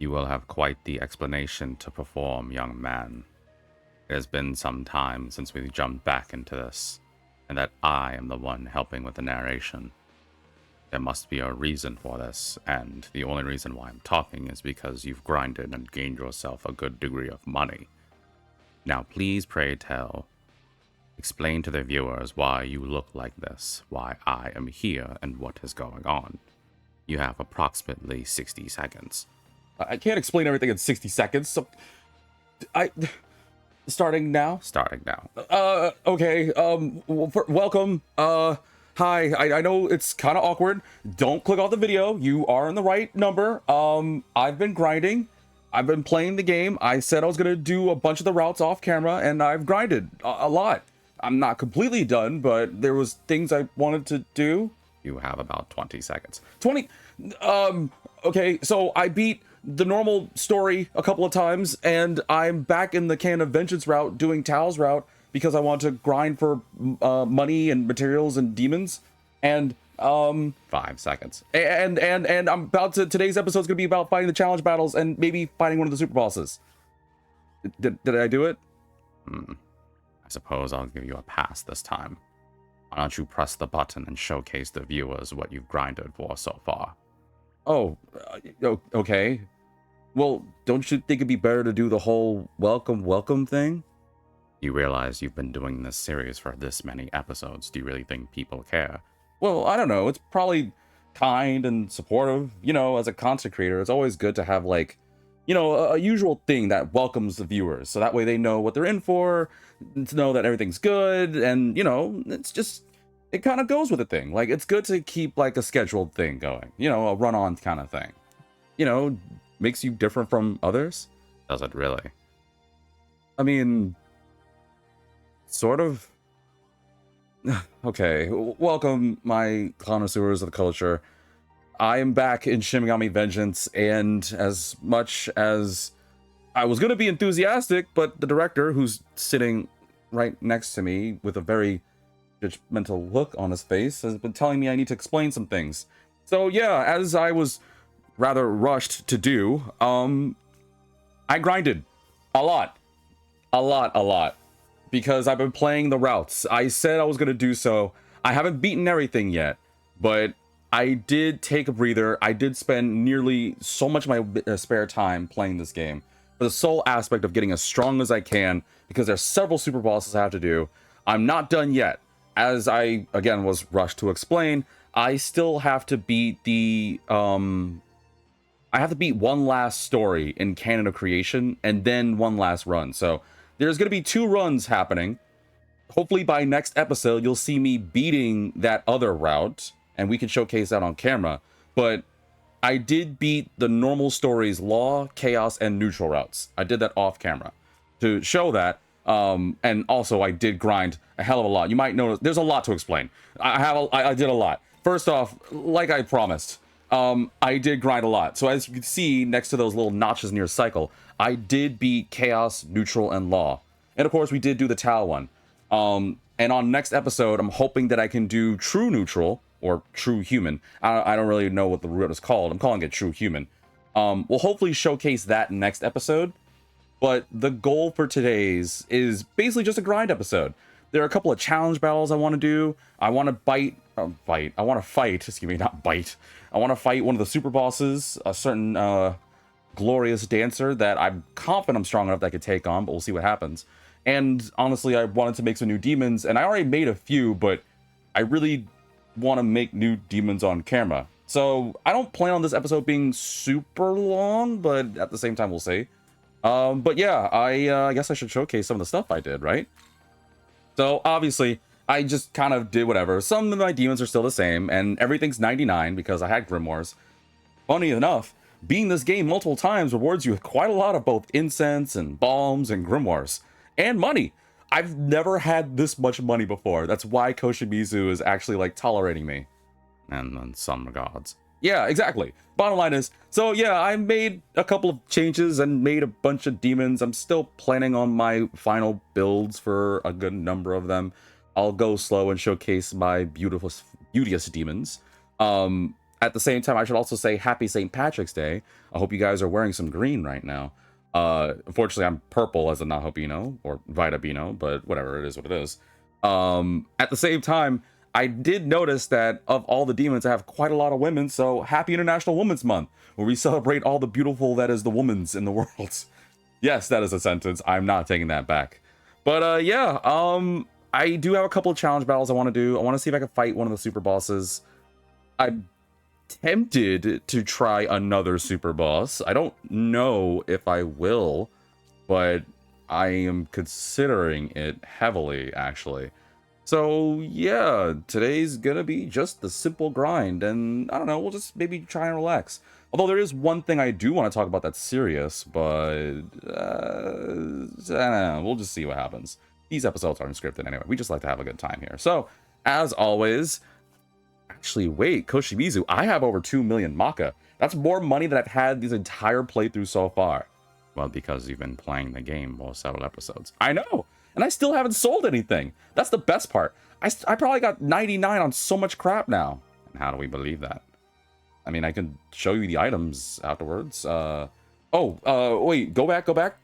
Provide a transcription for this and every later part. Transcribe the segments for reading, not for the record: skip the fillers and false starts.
You will have quite the explanation to perform, young man. It has been some time since we jumped back into this, and that I am the one helping with the narration. There must be a reason for this, and the only reason why I'm talking is because you've grinded and gained yourself a good degree of money. Now please pray tell, explain to the viewers why you look like this, why I am here, and what is going on. You have approximately 60 seconds. I can't explain everything in 60 seconds, so I starting now. Okay. Welcome. Hi. I know it's kind of awkward. Don't click off the video. You are in the right number. I've been grinding. I've been playing the game. I said I was gonna do a bunch of the routes off camera, and I've grinded a lot. I'm not completely done, but there was things I wanted to do. You have about 20 seconds. 20. Okay. So I beat the normal story a couple of times, and I'm back in the Can of Vengeance route doing Tao's route because I want to grind for money and materials and demons. And 5 seconds. And I'm about to, today's episode's gonna be about fighting the challenge battles and maybe fighting one of the super bosses. Did I do it? I suppose I'll give you a pass this time. Why don't you press the button and showcase the viewers what you've grinded for so far? Oh, okay. Well, don't you think it'd be better to do the whole welcome thing? You realize you've been doing this series for this many episodes. Do you really think people care? Well, I don't know. It's probably kind and supportive. You know, as a content creator, it's always good to have, like, you know, a usual thing that welcomes the viewers. So that way they know what they're in for, to know that everything's good. And, you know, it's just, it kind of goes with the thing. Like, it's good to keep, like, a scheduled thing going. You know, a run-on kind of thing. You know, makes you different from others. Does it really? I mean, sort of. Okay, welcome, my connoisseurs of the culture. I am back in Shin Megami Vengeance, and as much as I was going to be enthusiastic, but the director, who's sitting right next to me with a very judgmental look on his face, has been telling me I need to explain some things. So yeah, as I was rather rushed to do, I grinded a lot. Because I've been playing the routes. I said I was going to do so. I haven't beaten everything yet, but I did take a breather. I did spend nearly so much of my spare time playing this game for the sole aspect of getting as strong as I can, because there's several super bosses I have to do. I'm not done yet. As I, again, was rushed to explain, I still have to beat the, I have to beat one last story in Canon of Creation, and then one last run. So there's going to be 2 runs happening. Hopefully by next episode, you'll see me beating that other route, and we can showcase that on camera. But I did beat the normal stories, Law, Chaos, and Neutral routes. I did that off camera to show that. And also, I did grind a hell of a lot. You might notice there's a lot to explain. I did a lot. First off, like I promised, I did grind a lot. So as you can see next to those little notches near cycle, I did beat Chaos, Neutral, and Law. And of course, we did do the Tau one. And on next episode, I'm hoping that I can do True Neutral, or True Human. I don't really know what the route is called. I'm calling it True Human. We'll hopefully showcase that next episode. But the goal for today's is basically just a grind episode. There are a couple of challenge battles I want to do. I want to fight, excuse me, not bite. I want to fight one of the super bosses, a certain glorious dancer that I'm confident I'm strong enough that I could take on, but we'll see what happens. And honestly, I wanted to make some new demons, and I already made a few, but I really want to make new demons on camera. So I don't plan on this episode being super long, but at the same time, we'll see. But yeah, I guess I should showcase some of the stuff I did, right? So obviously, I just kind of did whatever. Some of my demons are still the same, and everything's 99 because I had grimoires. Funny enough, beating this game multiple times rewards you with quite a lot of both incense and balms and grimoires. And money. I've never had this much money before. That's why Koshimizu is actually, like, tolerating me. And in some regards. Yeah, exactly. Bottom line is, so yeah, I made a couple of changes and made a bunch of demons. I'm still planning on my final builds for a good number of them. I'll go slow and showcase my beauteous demons. At the same time, I should also say happy St. Patrick's Day. I hope you guys are wearing some green right now. Unfortunately, I'm purple as a Nahobino, or Vitabino, but whatever, it is what it is. At the same time, I did notice that of all the demons, I have quite a lot of women, so happy International Women's Month, where we celebrate all the beautiful that is the women's in the world. Yes, that is a sentence. I'm not taking that back. But yeah, I do have a couple of challenge battles I want to do. I want to see if I can fight one of the super bosses. I'm tempted to try another super boss. I don't know if I will, but I am considering it heavily, actually. So yeah, today's gonna be just the simple grind, and I don't know, we'll just maybe try and relax. Although there is one thing I do want to talk about that's serious, but I don't know, we'll just see what happens. These episodes aren't scripted anyway. We just like to have a good time here. So, as always, actually, wait, Koshimizu, I have over 2 million Maka. That's more money than I've had these entire playthroughs so far. Well, because you've been playing the game for several episodes. I know, and I still haven't sold anything. That's the best part. I probably got 99 on so much crap now. And how do we believe that? I mean, I can show you the items afterwards. Wait, go back.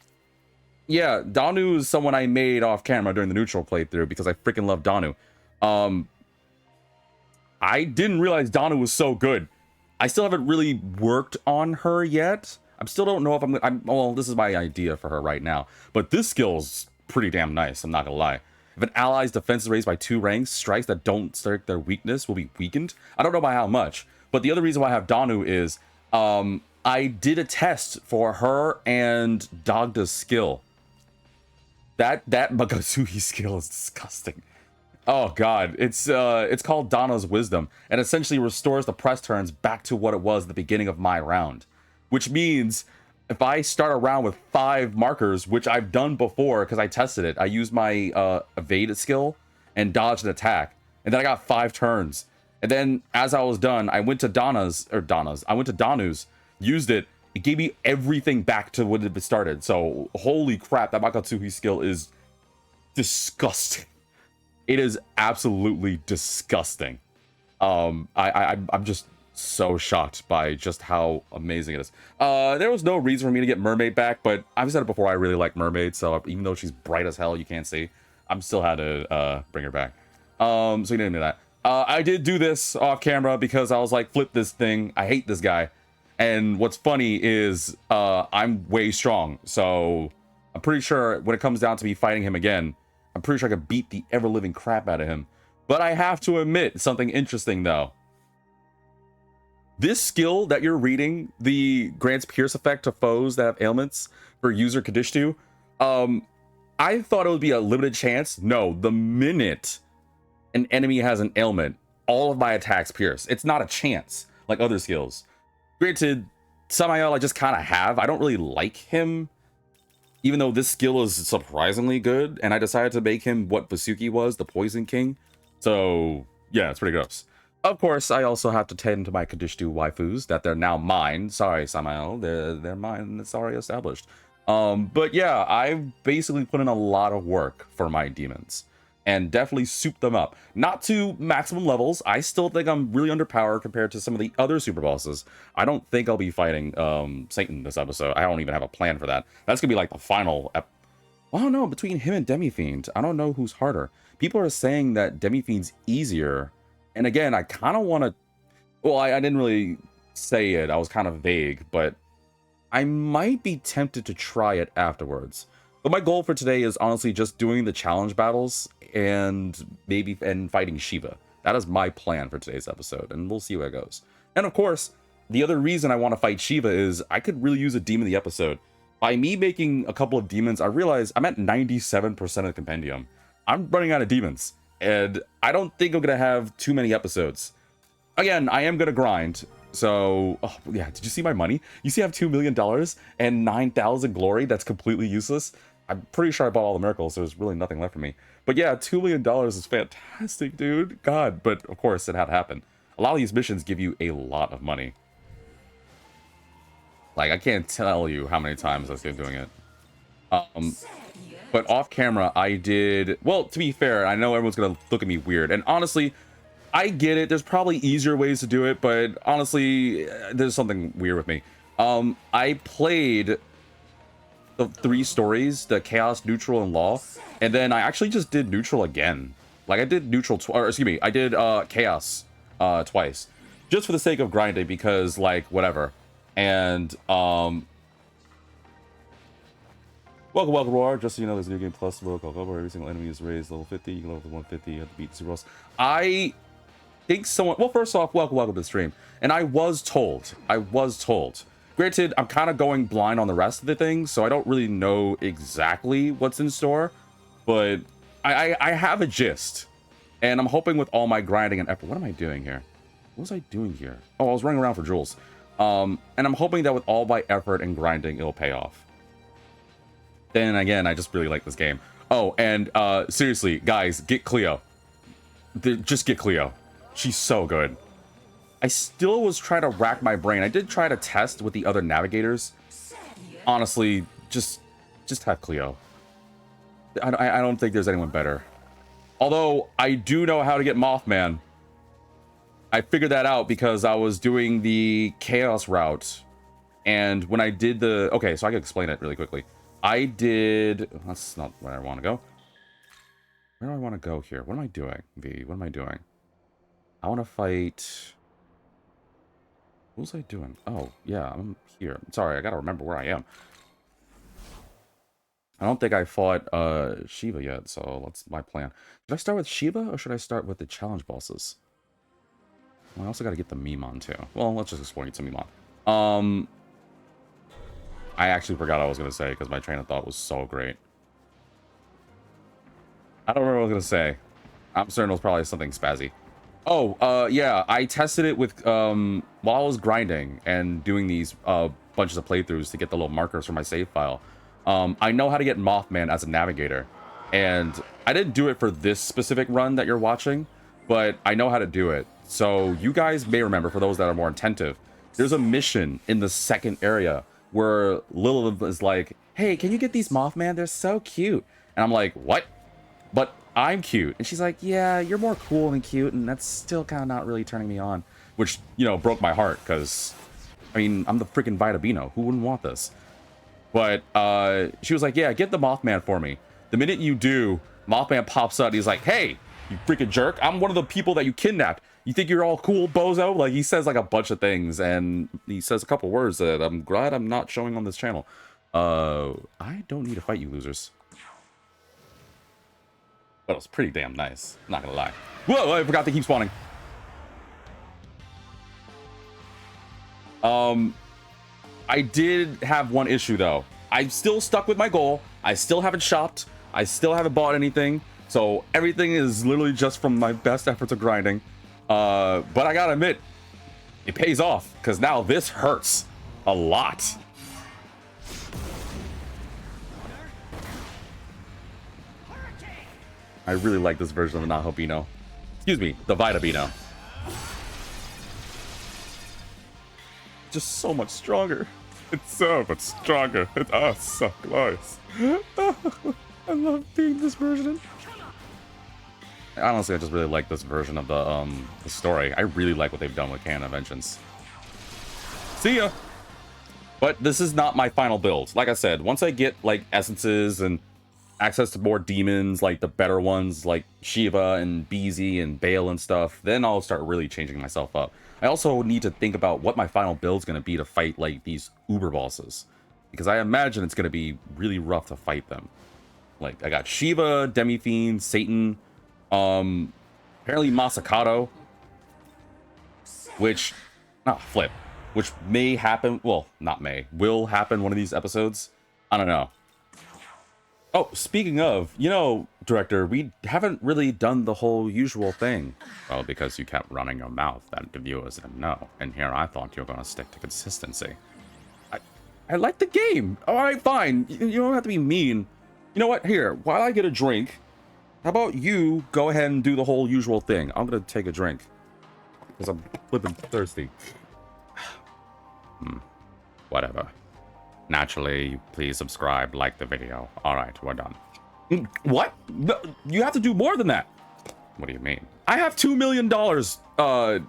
Yeah, Danu is someone I made off camera during the neutral playthrough because I freaking love Danu. I didn't realize Danu was so good. I still haven't really worked on her yet. I still don't know if well, this is my idea for her right now. But this skill's pretty damn nice, I'm not gonna lie. If an ally's defense is raised by 2 ranks, strikes that don't strike their weakness will be weakened. I don't know by how much. But the other reason why I have Danu is I did a test for her and Dagda's skill. That Magatsuhi skill is disgusting. Oh god, it's called Dana's Wisdom, and essentially restores the press turns back to what it was at the beginning of my round. Which means if I start a round with 5 markers, which I've done before because I tested it, I used my evade skill and dodged an attack, and then I got 5 turns. And then as I was done, I went to I went to Danu's, used it, it gave me everything back to when it started. So holy crap, that Makatsuhi skill is disgusting. It is absolutely disgusting. I'm just so shocked by just how amazing it is. There was no reason for me to get Mermaid back, but I've said it before, I really like Mermaid, so even though she's bright as hell, you can't see, I'm still had to bring her back. So you didn't do that. I did do this off camera because I was like, flip this thing. I hate this guy. And what's funny is I'm way strong. So I'm pretty sure when it comes down to me fighting him again, I'm pretty sure I could beat the ever-living crap out of him. But I have to admit something interesting, though. This skill that you're reading, the grants pierce effect to foes that have ailments for user Kadishtu, I thought it would be a limited chance. No, the minute an enemy has an ailment, all of my attacks pierce. It's not a chance like other skills. Granted, Samael I just kind of have. I don't really like him, even though this skill is surprisingly good, and I decided to make him what Vasuki was, the Poison King. So yeah, it's pretty gross. Of course, I also have to tend to my Kadishtu waifus, that they're now mine. Sorry, Samael, they're mine. It's already established. But yeah, I've basically put in a lot of work for my demons, and definitely souped them up. Not to maximum levels. I still think I'm really underpowered compared to some of the other super bosses. I don't think I'll be fighting Satan this episode. I don't even have a plan for that. That's gonna be like the final I don't know, between him and Demi-Fiend, I don't know who's harder. People are saying that Demi-Fiend's easier. And again, I kind of want to... Well, I didn't really say it. I was kind of vague, but I might be tempted to try it afterwards. But my goal for today is honestly just doing the challenge battles and fighting Shiva. That is my plan for today's episode, and we'll see where it goes. And of course, the other reason I want to fight Shiva is I could really use a demon in the episode. By me making a couple of demons, I realize I'm at 97% of the compendium. I'm running out of demons, and I don't think I'm gonna have too many episodes. Again, I am gonna grind. So, oh yeah, did you see my money? You see I have $2 million and 9,000 glory that's completely useless? I'm pretty sure I bought all the miracles, so there's really nothing left for me. But yeah, $2 million is fantastic, dude. God, but of course it had to happen. A lot of these missions give you a lot of money. Like, I can't tell you how many times I was doing it. But off camera, I did... Well, to be fair, I know everyone's going to look at me weird. And honestly, I get it. There's probably easier ways to do it, but honestly, there's something weird with me. I played the 3 stories, the Chaos, Neutral, and Law, and then I actually just did Neutral again. Like I did Neutral, or excuse me, I did Chaos twice, just for the sake of grinding, because like whatever. And welcome, Roar. Just so you know, there's a new game plus mode called Global. Every single enemy is raised level 50. You can level 150. You have to beat 0. I think someone. Well, first off, welcome to the stream. And I was told. Granted, I'm kind of going blind on the rest of the things, so I don't really know exactly what's in store. But I have a gist, and I'm hoping with all my grinding and effort. What am I doing here? What was I doing here? Oh, I was running around for jewels. And I'm hoping that with all my effort and grinding, it'll pay off. Then again, I just really like this game. Oh, and seriously, guys, get Cleo. Just get Cleo. She's so good. I still was trying to rack my brain. I did try to test with the other navigators. Honestly, just have Cleo. I don't think there's anyone better. Although, I do know how to get Mothman. I figured that out because I was doing the Chaos route. And when I did the... Okay, so I can explain it really quickly. I did... That's not where I want to go. Where do I want to go here? What am I doing, V? What am I doing? I want to fight... What was I doing? Oh, yeah, I'm here. Sorry, I gotta remember where I am. I don't think I fought Shiva yet, so that's my plan. Should I start with Shiva, or should I start with the challenge bosses? Well, I also gotta get the Mimon, too. Well, let's just explore some Mimon. I actually forgot what I was gonna say, because my train of thought was so great. I don't remember what I was gonna say. I'm certain it was probably something spazzy. Oh, yeah, I tested it with, while I was grinding and doing these, bunches of playthroughs to get the little markers for my save file. I know how to get Mothman as a navigator, and I didn't do it for this specific run that you're watching, but I know how to do it. So you guys may remember, for those that are more attentive, there's a mission in the second area where Lilith is like, hey, can you get these Mothman? They're so cute. And I'm like, what? But I'm cute. And she's like, yeah, you're more cool than cute, and that's still kind of not really turning me on. Which, you know, broke my heart, because, I mean, I'm the freaking Vitabino. Who wouldn't want this? But she was like, yeah, get the Mothman for me. The minute you do, Mothman pops up. He's like, hey, you freaking jerk. I'm one of the people that you kidnapped. You think you're all cool, bozo? Like, he says, like, a bunch of things, and he says a couple words that I'm glad I'm not showing on this channel. I don't need to fight you losers. But it was pretty damn nice. Not gonna lie. Whoa, I forgot to keep spawning. I did have one issue, though. I'm still stuck with my goal. I still haven't shopped. I still haven't bought anything. So everything is literally just from my best efforts of grinding. But I gotta admit, it pays off, because now this hurts a lot. I really like this version of the Nahobino. Excuse me, the Vitabino. Just so much stronger. It's so much stronger. It's so close. I love being this version. Honestly, I just really like this version of the story. I really like what they've done with Canon of Vengeance. See ya! But this is not my final build. Like I said, once I get, like, essences and access to more demons, like the better ones, like Shiva and BZ and Bale and stuff, then I'll start really changing myself up. I also need to think about what my final build's going to be to fight, like, these uber bosses, because I imagine it's going to be really rough to fight them. Like, I got Shiva, Demi-Fiend, Satan, apparently Masakato, which which may happen, well, not may, will happen one of these episodes. I don't know. Oh, speaking of, you know, director, we haven't really done the whole usual thing. Well, because you kept running your mouth, that the viewers didn't know. And here I thought you were going to stick to consistency. I like the game. All right, fine. You don't have to be mean. You know what? Here, while I get a drink, how about you go ahead and do the whole usual thing? I'm going to take a drink, because I'm flipping thirsty. Whatever. Naturally, please subscribe, like the video. Alright, we're done. What? No, you have to do more than that. What do you mean? I have $2 million,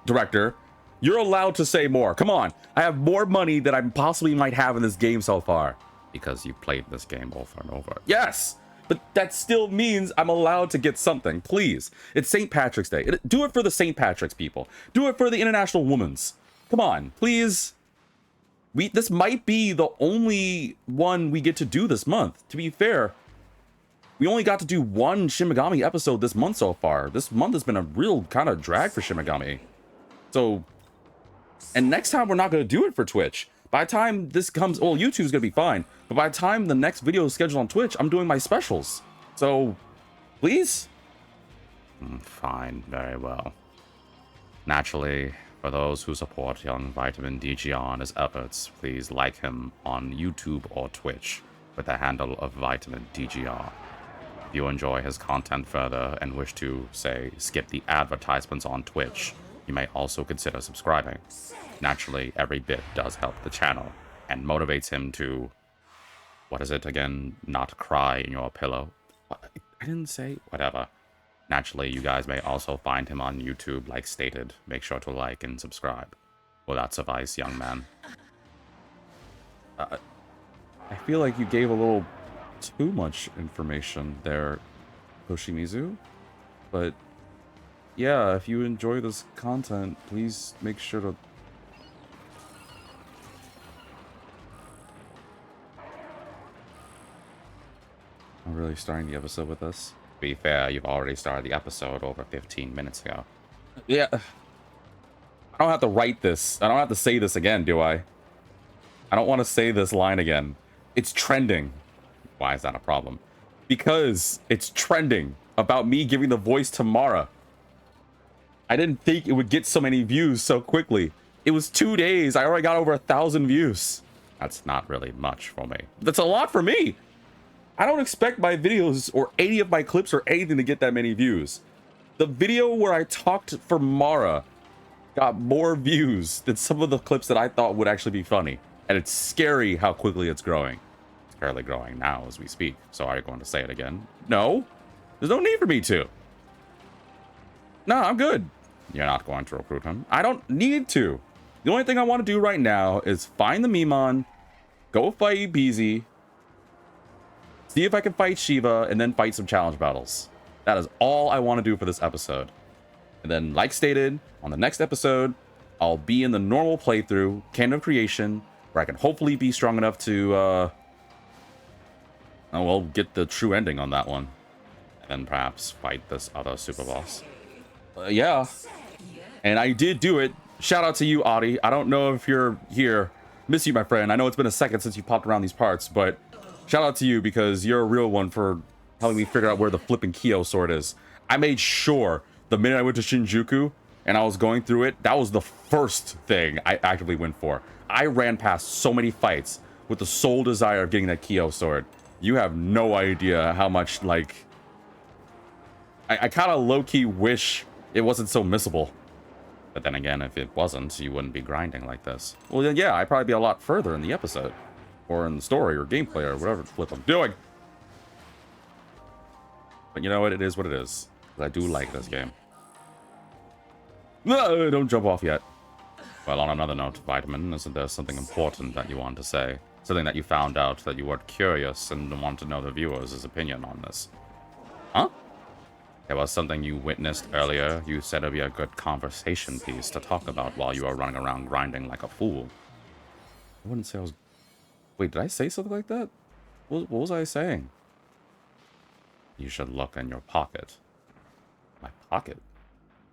director. You're allowed to say more. Come on. I have more money than I possibly might have in this game so far. Because you played this game over and over. Yes, but that still means I'm allowed to get something. Please. It's St. Patrick's Day. Do it for the St. Patrick's people. Do it for the International Women's. Come on, please. This might be the only one we get to do this month. To be fair, we only got to do one Shin Megami episode this month so far. This month has been a real kind of drag for Shin Megami. So, and next time we're not going to do it for Twitch. By the time this comes, well, YouTube's going to be fine. But by the time the next video is scheduled on Twitch, I'm doing my specials. So, please? Fine, very well. Naturally, for those who support young Vitamin DGR and his efforts, please like him on YouTube or Twitch with the handle of Vitamin DGR. If you enjoy his content further and wish to, say, skip the advertisements on Twitch, you may also consider subscribing. Naturally, every bit does help the channel and motivates him to, what is it again, not cry in your pillow. What? I didn't say, whatever. Naturally, you guys may also find him on YouTube, like stated. Make sure to like and subscribe. Will that suffice, young man? I feel like you gave a little too much information there, Hoshimizu. But yeah, if you enjoy this content, please make sure to... I'm really starting the episode with this. To be fair, you've already started the episode over 15 minutes ago. Yeah. I don't have to write this. I don't have to say this again, do I? I don't want to say this line again. It's trending. Why is that a problem? Because it's trending about me giving the voice to Mara. I didn't think it would get so many views so quickly. It was 2 days. I already got over 1,000 views. That's not really much for me. That's a lot for me. I don't expect my videos or any of my clips or anything to get that many views. The video where I talked for Mara got more views than some of the clips that I thought would actually be funny. And it's scary how quickly it's growing. It's barely growing now as we speak. So are you going to say it again? No. There's no need for me to. No, I'm good. You're not going to recruit him? I don't need to. The only thing I want to do right now is find the Mimon, go fight Beezy, see if I can fight Shiva, and then fight some challenge battles. That is all I want to do for this episode. And then, like stated, on the next episode, I'll be in the normal playthrough, Canon of Creation, where I can hopefully be strong enough to, well, get the true ending on that one. And then perhaps fight this other super boss. Yeah. And I did do it. Shout out to you, Audie. I don't know if you're here. Miss you, my friend. I know it's been a second since you popped around these parts, but shout out to you because you're a real one for helping me figure out where the flipping Kyo sword is. I made sure the minute I went to Shinjuku and I was going through it, that was the first thing I actively went for. I ran past so many fights with the sole desire of getting that Kyo sword. You have no idea how much, like... I kind of low-key wish it wasn't so missable. But then again, if it wasn't, you wouldn't be grinding like this. Well, then, yeah, I'd probably be a lot further in the episode. Or in the story, or gameplay, or whatever flip I'm doing. But you know what? It is what it is. I do like this game. No, don't jump off yet. Well, on another note, Vitamin, isn't there something important that you want to say? Something that you found out that you were curious and want to know the viewers' opinion on this. Huh? There was something you witnessed earlier. You said it'd be a good conversation piece to talk about while you were running around grinding like a fool. I wouldn't say I was... Wait, did I say something like that? What was I saying? You should look in your pocket. My pocket?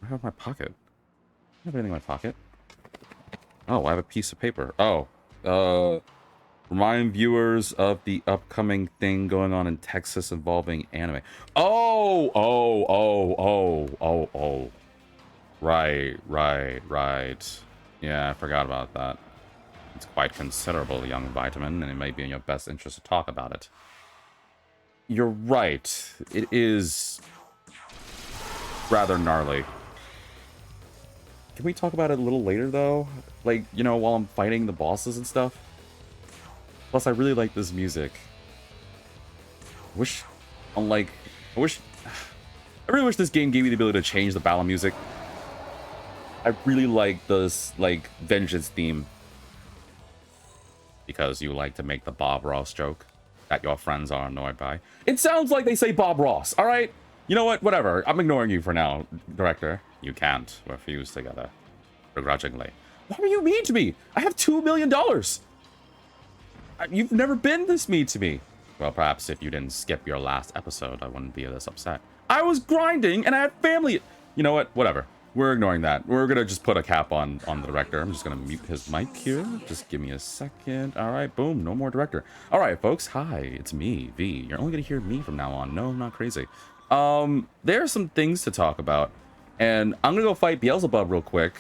I have my pocket. I don't have anything in my pocket. Oh, I have a piece of paper. Oh, remind viewers of the upcoming thing going on in Texas involving anime. Oh. Right. Yeah, I forgot about that. It's quite considerable, young Vitamin, and it may be in your best interest to talk about it. You're right. It is rather gnarly. Can we talk about it a little later, though? Like, you know, while I'm fighting the bosses and stuff? Plus, I really like this music. I wish... I really wish this game gave me the ability to change the battle music. I really like this, like, vengeance theme. Because you like to make the Bob Ross joke that your friends are annoyed by. It sounds like they say Bob Ross, alright? You know what? Whatever. I'm ignoring you for now, director. You can't. We're fused together. Begrudgingly. Why were you mean to me? I have $2 million. You've never been this mean to me. Well, perhaps if you didn't skip your last episode, I wouldn't be this upset. I was grinding and I had family. You know what? Whatever. We're ignoring that. We're gonna just put a cap on the director. I'm just gonna mute his mic here. Just give me a second. All right, boom. No more director. All right, folks. Hi, it's me, V. You're only gonna hear me from now on. No, I'm not crazy. There are some things to talk about, and I'm gonna go fight Beelzebub real quick,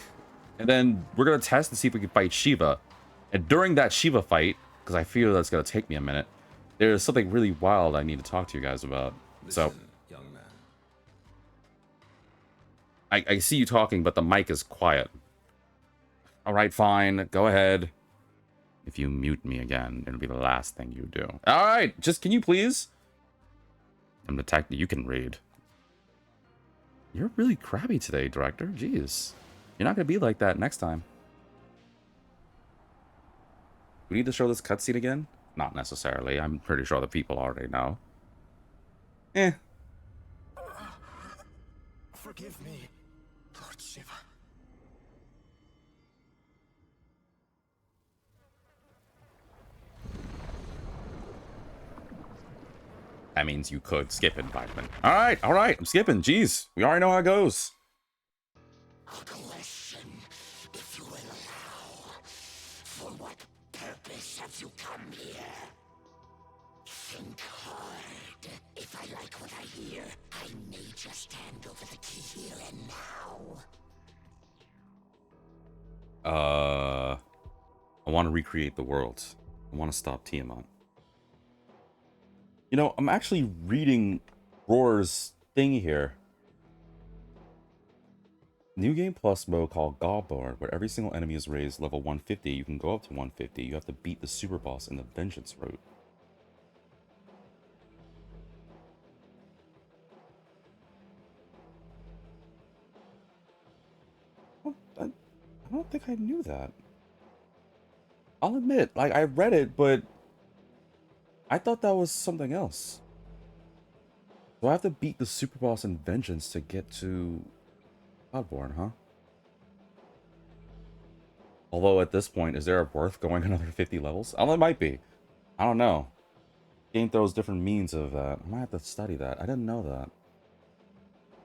and then we're gonna test and see if we can fight Shiva. And during that Shiva fight, because I feel that's gonna take me a minute, there's something really wild I need to talk to you guys about. So. I see you talking, but the mic is quiet. All right, fine. Go ahead. If you mute me again, it'll be the last thing you do. All right, just can you please? I'm the tech you can read. You're really crabby today, director. Jeez. You're not going to be like that next time. We need to show this cutscene again? Not necessarily. I'm pretty sure the people already know. Forgive me, Lord Shiva. That means you could skip it, Vitamin. All right, I'm skipping. Jeez, we already know how it goes. A question, if you will allow. For what purpose have you come here? Think hard. If I like what I hear, I may just hand over the key here and now. I want to recreate the world. I want to stop Tiamat. You know, I'm actually reading Roar's thing here. New game plus mode called Godborn, where every single enemy is raised level 150. You can go up to 150. You have to beat the super boss in the vengeance route. I don't think I knew that. I'll admit, like, I read it, but I thought that was something else. So I have to beat the super boss in vengeance to get to Godborn, huh? Although at this point, is there worth going another 50 levels? Oh, it might be. I don't know. Game throws different means of that. I might have to study that. I didn't know that.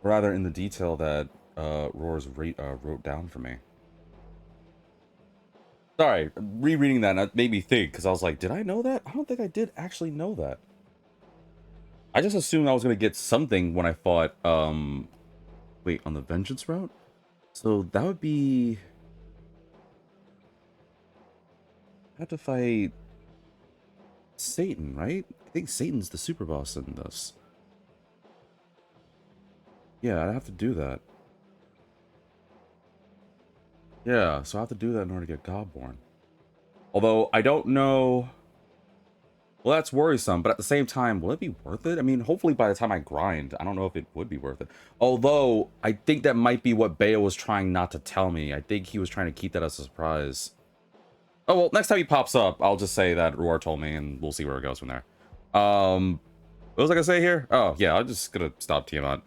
Rather, in the detail that Roars wrote down for me. Sorry, rereading that made me think, because I was like, did I know that? I don't think I did actually know that. I just assumed I was going to get something when I fought, wait, on the vengeance route? So that would be... I have to fight Satan, right? I think Satan's the super boss in this. Yeah, I have to do that. Yeah, so I have to do that in order to get Godborn. Although, I don't know... Well, that's worrisome, but at the same time, will it be worth it? I mean, hopefully by the time I grind, I don't know if it would be worth it. Although, I think that might be what Bayo was trying not to tell me. I think he was trying to keep that as a surprise. Oh, well, next time he pops up, I'll just say that Roar told me, and we'll see where it goes from there. What was I gonna say here? Oh, yeah, I'm just gonna stop Tiamat.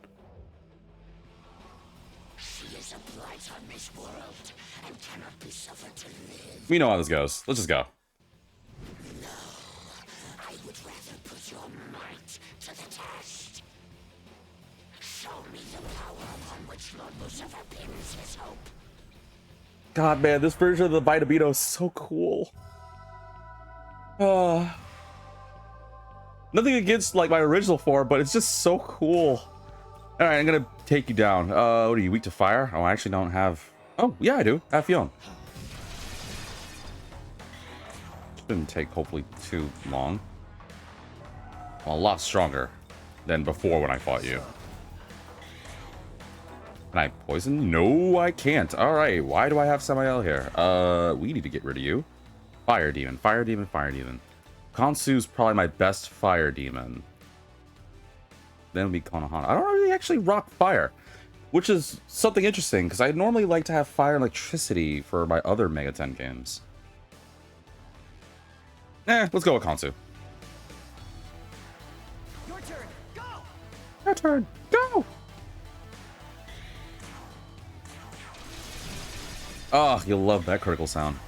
We know how this goes. Let's just go. No, I would rather put your might to the test. Show me the power upon which Lord Lucifer pins his hope. God, man, this version of the Vitabito is so cool. Nothing against, like, my original form, but it's just so cool. Alright, I'm gonna take you down. What are you, weak to fire? Oh, I actually don't have... Oh, yeah, I do. Afion. Shouldn't take, hopefully, too long. I'm a lot stronger than before when I fought you. Can I poison? No, I can't. Alright, why do I have Samael here? We need to get rid of you. Fire Demon, Fire Demon, Fire Demon. Kansu's probably my best Fire Demon. then it would be Konohana. I don't really actually rock fire, which is something interesting because I normally like to have fire and electricity for my other Mega 10 games. Let's go with Kansu. Your turn. Go. Your turn. Go. Oh, you'll love that critical sound.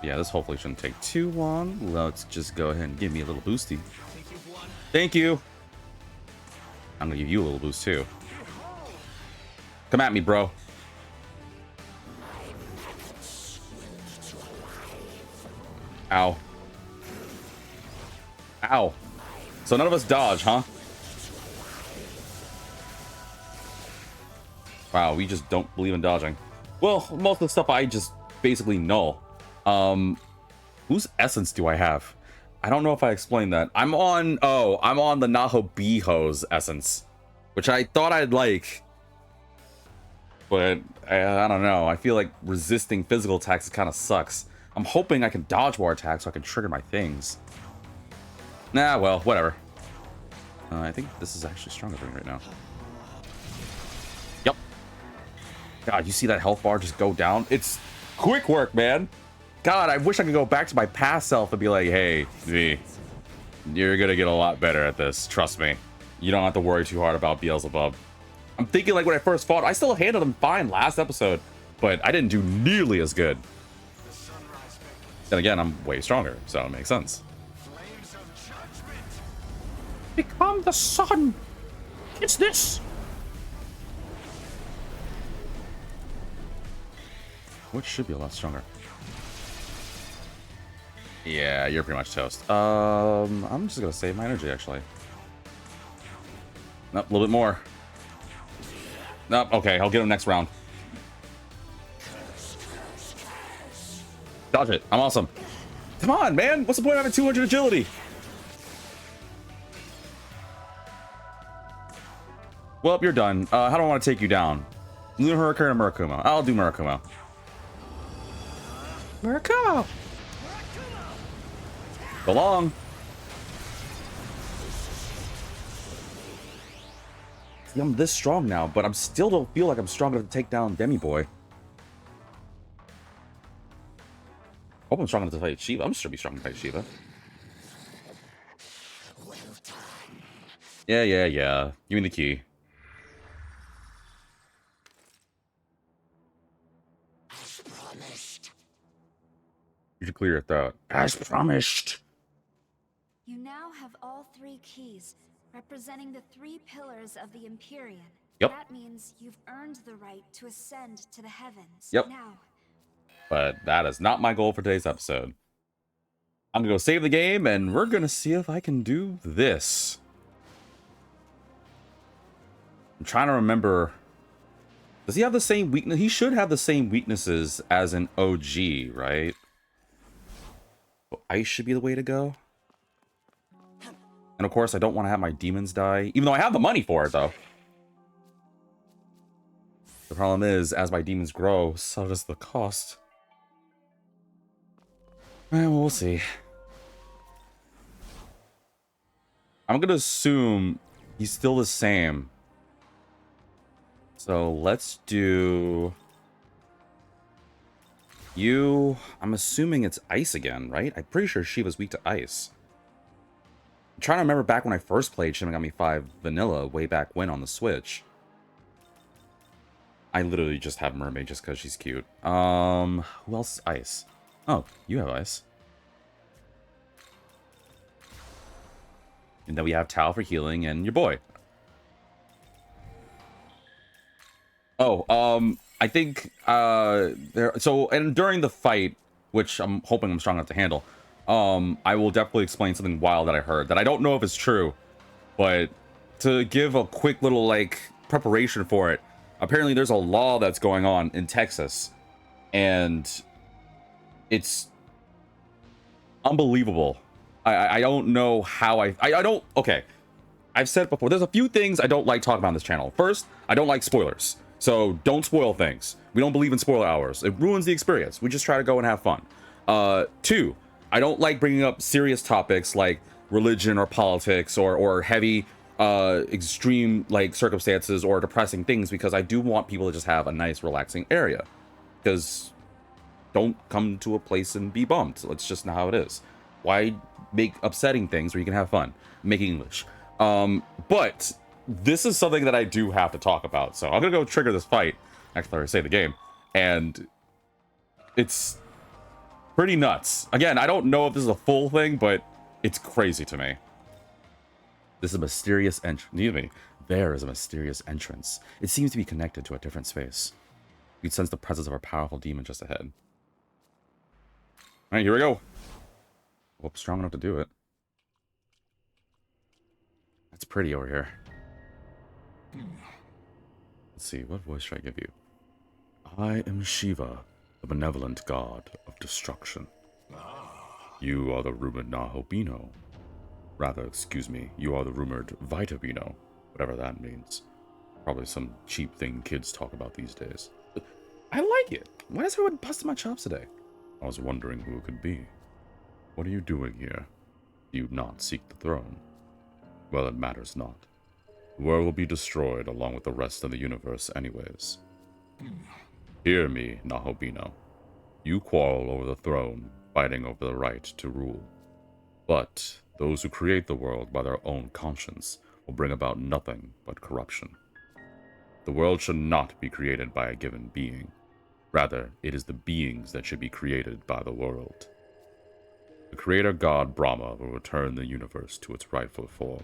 Yeah, this hopefully shouldn't take too long. Let's just go ahead and give me a little boosty. Thank you. I'm gonna give you a little boost too. Come at me, bro. Ow. Ow. So none of us dodge, huh? Wow, we just don't believe in dodging. Well, most of the stuff I just basically null. Whose essence do I have? I don't know if I explained that. I'm on the Naho Biho's essence, which I thought I'd like. But I don't know. I feel like resisting physical attacks kind of sucks. I'm hoping I can dodge more attacks so I can trigger my things. Nah, well, whatever. I think this is actually stronger for me right now. Yep. God, you see that health bar just go down? It's quick work, man. God, I wish I could go back to my past self and be like, hey, V, you're gonna get a lot better at this. Trust me. You don't have to worry too hard about Beelzebub. I'm thinking like when I first fought, I still handled him fine last episode, but I didn't do nearly as good. Then again, I'm way stronger, so it makes sense. Become the sun. It's this. Which should be a lot stronger. Yeah, you're pretty much toast. I'm just gonna save my energy actually. Nope, a little bit more. Nope, okay, I'll get him next round. Dodge it. I'm awesome. Come on, man. What's the point of having 200 agility? Well, you're done. How do I want to take you down? Lunar Hurricane or Murakumo? I'll do Murakumo. Murakumo! Go long. See, I'm this strong now, but I'm still don't feel like I'm strong enough to take down Demi Boy. Hope I'm strong enough to fight Shiva. I'm sure be strong to fight Shiva. Well done. Yeah. Give me the key. As promised. You should clear your throat. As promised. You now have all 3 keys, representing the 3 pillars of the Empyrean. Yep. That means you've earned the right to ascend to the heavens. Yep. Now, But that is not my goal for today's episode. I'm gonna go save the game, and we're gonna see if I can do this. I'm trying to remember. Does he have the same weakness? He should have the same weaknesses as an OG, right? So ice should be the way to go. And of course, I don't want to have my demons die, even though I have the money for it, though. The problem is, as my demons grow, so does the cost. Well, we'll see. I'm gonna assume he's still the same. So let's do you. I'm assuming it's ice again, right? I'm pretty sure Shiva's weak to ice. I'm trying to remember back when I first played Shin Megami 5 Vanilla way back when on the Switch. I literally just have Mermaid just because she's cute. Who else is ice? Oh, you have ice. And then we have Tao for healing and your boy. Oh, I think and during the fight, which I'm hoping I'm strong enough to handle, I will definitely explain something wild that I heard that I don't know if it's true, but to give a quick little like preparation for it, apparently there's a law that's going on in Texas, and it's unbelievable. I don't know how I don't. Okay, I've said it before. There's a few things I don't like talking about on this channel. First, I don't like spoilers. So don't spoil things. We don't believe in spoiler hours. It ruins the experience. We just try to go and have fun. 2, I don't like bringing up serious topics like religion or politics or heavy extreme like circumstances or depressing things, because I do want people to just have a nice relaxing area. Because don't come to a place and be bummed. It's just not how it is. Why make upsetting things where you can have fun? Make English. But this is something that I do have to talk about. So I'm gonna go trigger this fight. Actually, I say the game, and it's pretty nuts. Again, I don't know if this is a full thing, but it's crazy to me. This is a mysterious entrance. There is a mysterious entrance. It seems to be connected to a different space. You sense the presence of a powerful demon just ahead. All right, here we go. Well, strong enough to do it. That's pretty over here. Let's see, what voice should I give you? I am Shiva, the benevolent god of destruction. You are the rumored Nahobino. Rather, excuse me, you are the rumored Vitabino, whatever that means. Probably some cheap thing kids talk about these days. But I like it. Why is everyone busting my chops today? I was wondering who it could be. What are you doing here? Do you not seek the throne? Well, it matters not. The world will be destroyed along with the rest of the universe anyways. Hear me, Nahobino. You quarrel over the throne, fighting over the right to rule. But those who create the world by their own conscience will bring about nothing but corruption. The world should not be created by a given being. Rather, it is the beings that should be created by the world. The creator god Brahma will return the universe to its rightful form.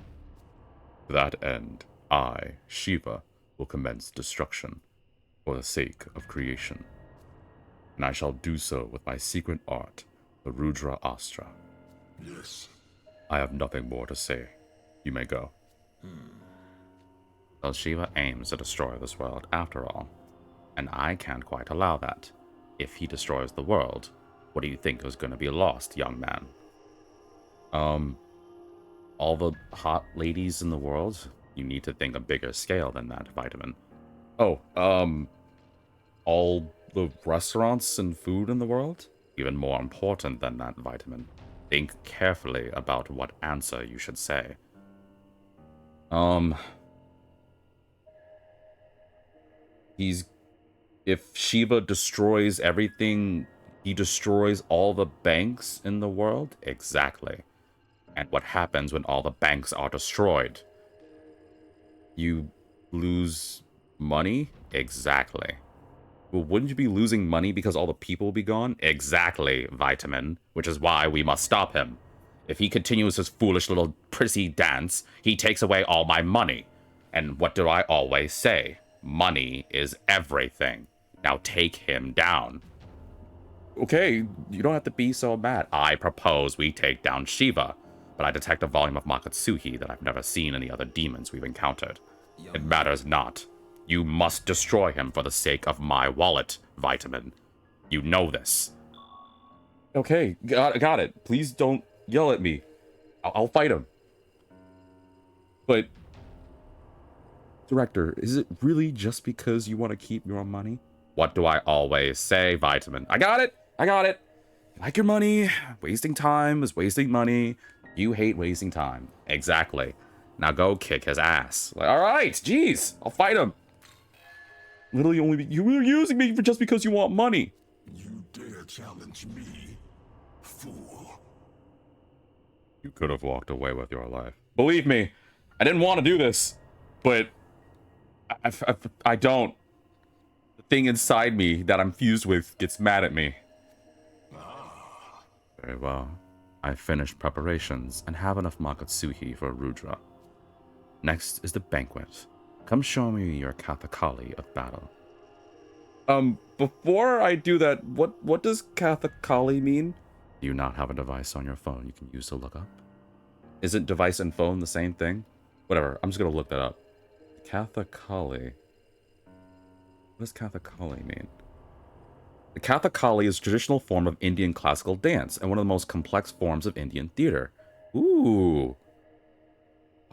To that end, I, Shiva, will commence destruction for the sake of creation. And I shall do so with my secret art, the Rudra Astra. Yes. I have nothing more to say. You may go. Well, Shiva aims to destroy this world after all. And I can't quite allow that. If he destroys the world, what do you think is going to be lost, young man? All the hot ladies in the world? You need to think a bigger scale than that, Vitamin. Oh, all the restaurants and food in the world? Even more important than that, Vitamin. Think carefully about what answer you should say. If Shiva destroys everything, he destroys all the banks in the world? Exactly. And what happens when all the banks are destroyed? You lose money? Exactly. Well, wouldn't you be losing money because all the people will be gone? Exactly, Vitamin. Which is why we must stop him. If he continues his foolish little prissy dance, he takes away all my money. And what do I always say? Money is everything. Now take him down. Okay, you don't have to be so mad. I propose we take down Shiva, but I detect a volume of Makatsuhi that I've never seen in the other demons we've encountered. It matters not. You must destroy him for the sake of my wallet, Vitamin. You know this. Okay, got it. Please don't yell at me. I'll fight him. But, Director, is it really just because you want to keep your money? What do I always say, Vitamin? I got it. Like your money, wasting time is wasting money. You hate wasting time. Exactly. Now go kick his ass. Like, all right, jeez, I'll fight him. Literally you were using me just because you want money. You dare challenge me, fool. You could have walked away with your life. Believe me, I didn't want to do this, but I don't. The thing inside me that I'm fused with gets mad at me. Very well. I've finished preparations and have enough Makatsuhi for Rudra. Next is the banquet. Come show me your Kathakali of battle. Before I do that, what does Kathakali mean? Do you not have a device on your phone you can use to look up? Isn't device and phone the same thing? Whatever, I'm just gonna look that up. Kathakali. What does Kathakali mean? The Kathakali is a traditional form of Indian classical dance and one of the most complex forms of Indian theater. Ooh.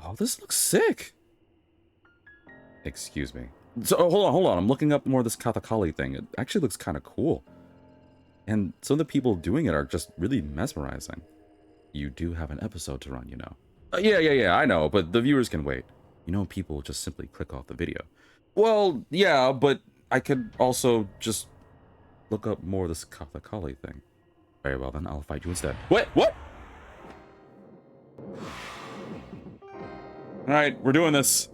Oh, this looks sick. Excuse me. So, hold on. I'm looking up more of this Kathakali thing. It actually looks kind of cool. And some of the people doing it are just really mesmerizing. You do have an episode to run, you know. Yeah, I know, but the viewers can wait. You know, people will just simply click off the video. Well, yeah, but I could also just look up more of this Kathakali thing. Very well, then I'll fight you instead. What? Alright, we're doing this.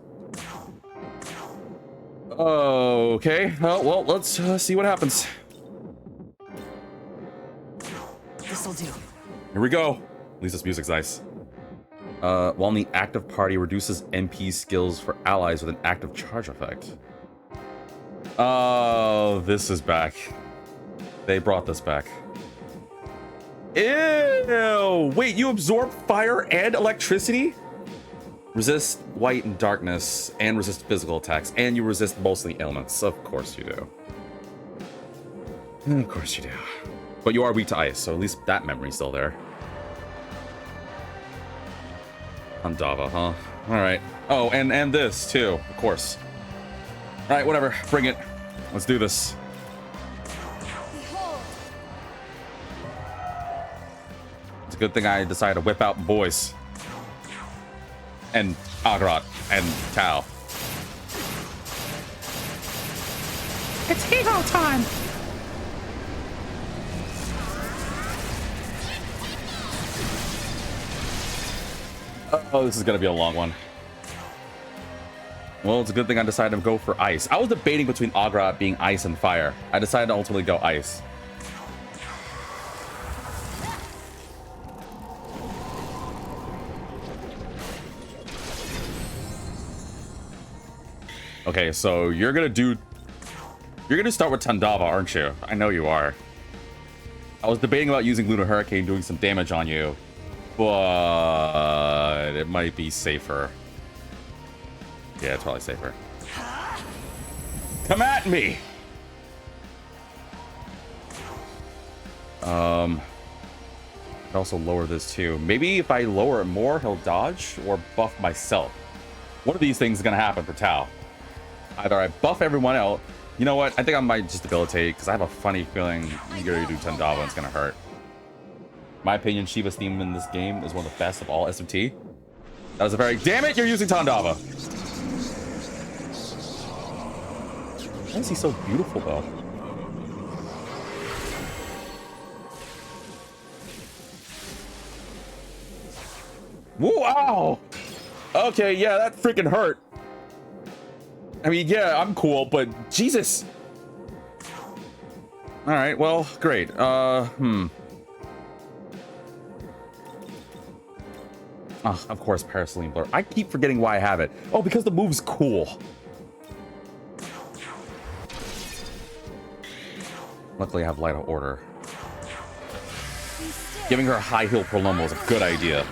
Okay, well, let's see what happens. This'll do. Here we go. At least this music's nice. While in the active party, reduces MP skills for allies with an active charge effect. Oh, this is back. They brought this back. Ew! Wait, you absorb fire and electricity? Resist white and darkness, and resist physical attacks, and you resist mostly ailments. Of course you do. Of course you do. But you are weak to ice, so at least that memory's still there. Andava, huh? Alright. Oh, and this, too, of course. Alright, whatever. Bring it. Let's do this. Behold, It's a good thing I decided to whip out boys. And Agrat and Tao. It's hero time! Oh, this is gonna be a long one. Well, it's a good thing I decided to go for ice. I was debating between Agrat being ice and fire. I decided to ultimately go ice. Okay, so you're gonna start with Tandava, aren't you? I know you are. I was debating about using Lunar Hurricane doing some damage on you, but it might be safer. Yeah, it's probably safer. Come at me! I'd also lower this too. Maybe if I lower it more, he'll dodge or buff myself. One of these things is gonna happen for Tao. Either I buff everyone out. You know what? I think I might just debilitate because I have a funny feeling you're gonna do Tandava and it's gonna hurt. My opinion, Shiva's theme in this game is one of the best of all SMT. That was a very... Damn it, you're using Tandava! Why is he so beautiful, though? Woo, ow! Okay, yeah, that freaking hurt. I mean, yeah, I'm cool, but Jesus! Alright, well, great. Oh, of course, Parasaline Blur. I keep forgetting why I have it. Oh, because the move's cool. Luckily, I have Light of Order. Giving her a high heal Prolombo is a good idea.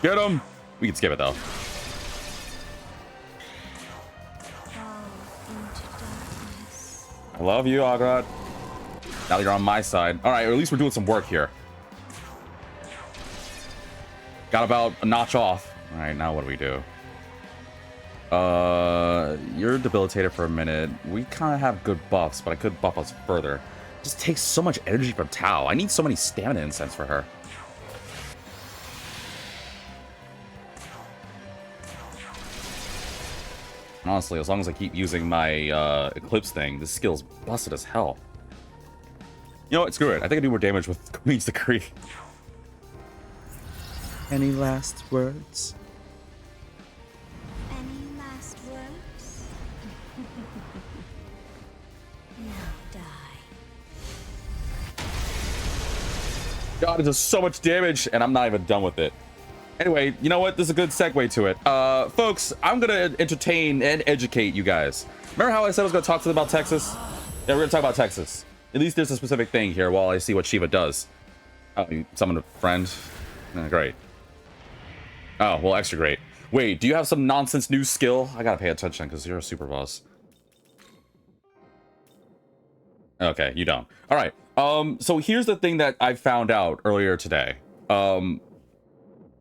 Get him! We can skip it, though. I love you, Agrat. Now that you're on my side. Alright, or at least we're doing some work here. Got about a notch off. Alright, now what do we do? You're debilitated for a minute. We kind of have good buffs, but I could buff us further. It just takes so much energy from Tao. I need so many stamina incense for her. Honestly, as long as I keep using my Eclipse thing, this skill's busted as hell. You know what? Screw it. I think I do more damage with Queen's Decree. Any last words? any last words? Now die. God, it does so much damage, and I'm not even done with it. Anyway, you know what? This is a good segue to it. Folks, I'm gonna entertain and educate you guys. Remember how I said I was gonna talk to them about Texas? Yeah, we're gonna talk about Texas. At least there's a specific thing here while I see what Shiva does. Oh, you summon a friend? Great. Oh, well, extra great. Wait, do you have some nonsense new skill? I gotta pay attention because you're a super boss. Okay, you don't. All right. So here's the thing that I found out earlier today.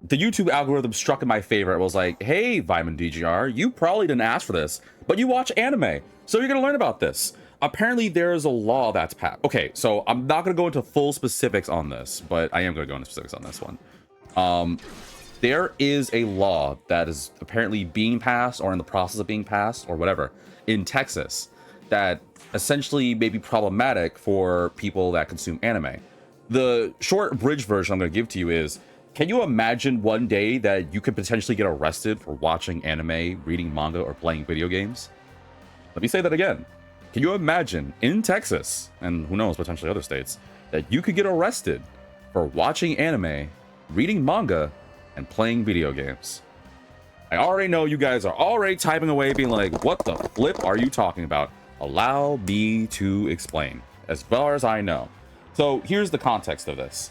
The YouTube algorithm struck in my favor. It was like, hey, Vitamin DGR, you probably didn't ask for this, but you watch anime, so you're gonna learn about this. apparently there is a law that's passed. Okay, so I'm not going to go into full specifics on this, but I am going to go into specifics on this one. There is a law that is apparently being passed or in the process of being passed or whatever in Texas that essentially may be problematic for people that consume anime. The short bridge version I'm going to give to you is, can you imagine one day that you could potentially get arrested for watching anime, reading manga, or playing video games? Let me say that again. Can you imagine in Texas, and who knows, potentially other states, that you could get arrested for watching anime, reading manga, and playing video games? I already know you guys are already typing away being like, what the flip are you talking about? Allow me to explain, as far as I know. So here's the context of this.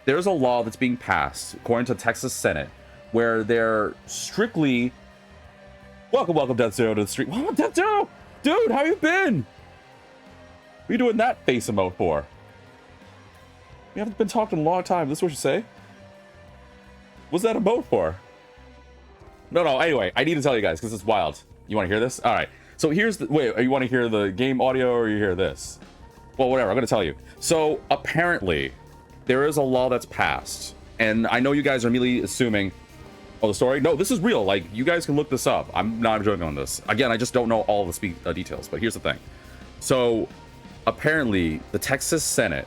There's a law that's being passed, according to Texas Senate, where they're strictly... Welcome, Death Zero to the street. Oh, Death Zero! Dude, how you been? What are you doing that face emote for? We haven't been talking in a long time. This is what you say? What's that emote for? No, anyway, I need to tell you guys, because it's wild. You want to hear this? All right. So here's the... Wait, you want to hear the game audio, or you hear this? Well, whatever, I'm going to tell you. So, apparently, there is a law that's passed. And I know you guys are immediately assuming... Oh, the story? No, this is real. Like, you guys can look this up. I'm not joking on this. Again, I just don't know all the details, but here's the thing. So, apparently, the Texas Senate,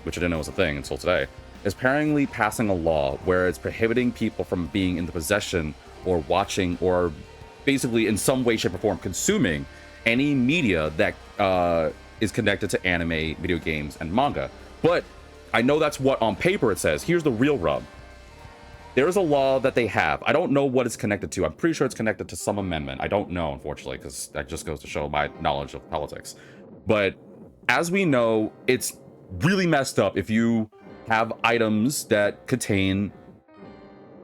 which I didn't know was a thing until today, is apparently passing a law where it's prohibiting people from being in the possession or watching or basically in some way, shape, or form consuming any media that is connected to anime, video games, and manga. But I know that's what on paper it says. Here's the real rub. There is a law that they have. I don't know what it's connected to. I'm pretty sure it's connected to some amendment. I don't know, unfortunately, because that just goes to show my knowledge of politics. But as we know, it's really messed up if you have items that contain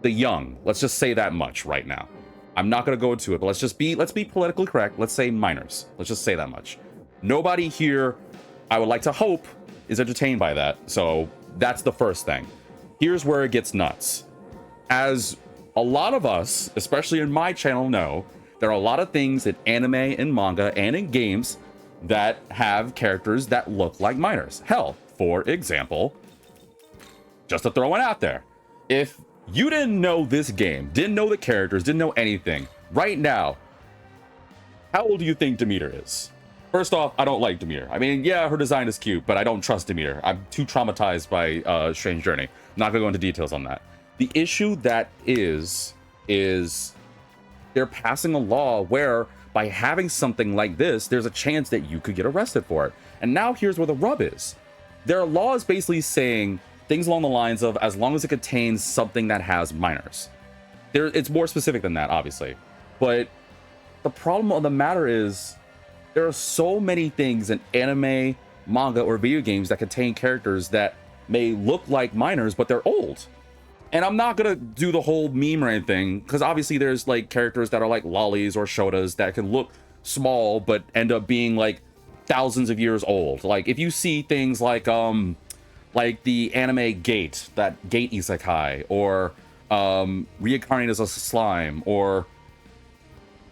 the young. Let's just say that much right now. I'm not going to go into it, but let's be politically correct. Let's say minors. Let's just say that much. Nobody here, I would like to hope, is entertained by that. So that's the first thing. Here's where it gets nuts. As a lot of us, especially in my channel, know, there are a lot of things in anime and manga and in games that have characters that look like minors. Hell, for example, just to throw one out there, if you didn't know this game, didn't know the characters, didn't know anything, right now, how old do you think Demeter is? First off, I don't like Demeter. I mean, yeah, her design is cute, but I don't trust Demeter. I'm too traumatized by Strange Journey. I'm not gonna go into details on that. The issue that is they're passing a law where by having something like this, there's a chance that you could get arrested for it. And now here's where the rub is. There are laws basically saying things along the lines of, as long as it contains something that has minors. It's more specific than that, obviously. But the problem of the matter is, there are so many things in anime, manga, or video games that contain characters that may look like minors, but they're old. And I'm not gonna do the whole meme or anything, because obviously there's like characters that are like lollies or shotas that can look small but end up being like thousands of years old. Like if you see things like the anime Gate, that Gate Isekai, or reincarnated as a slime, or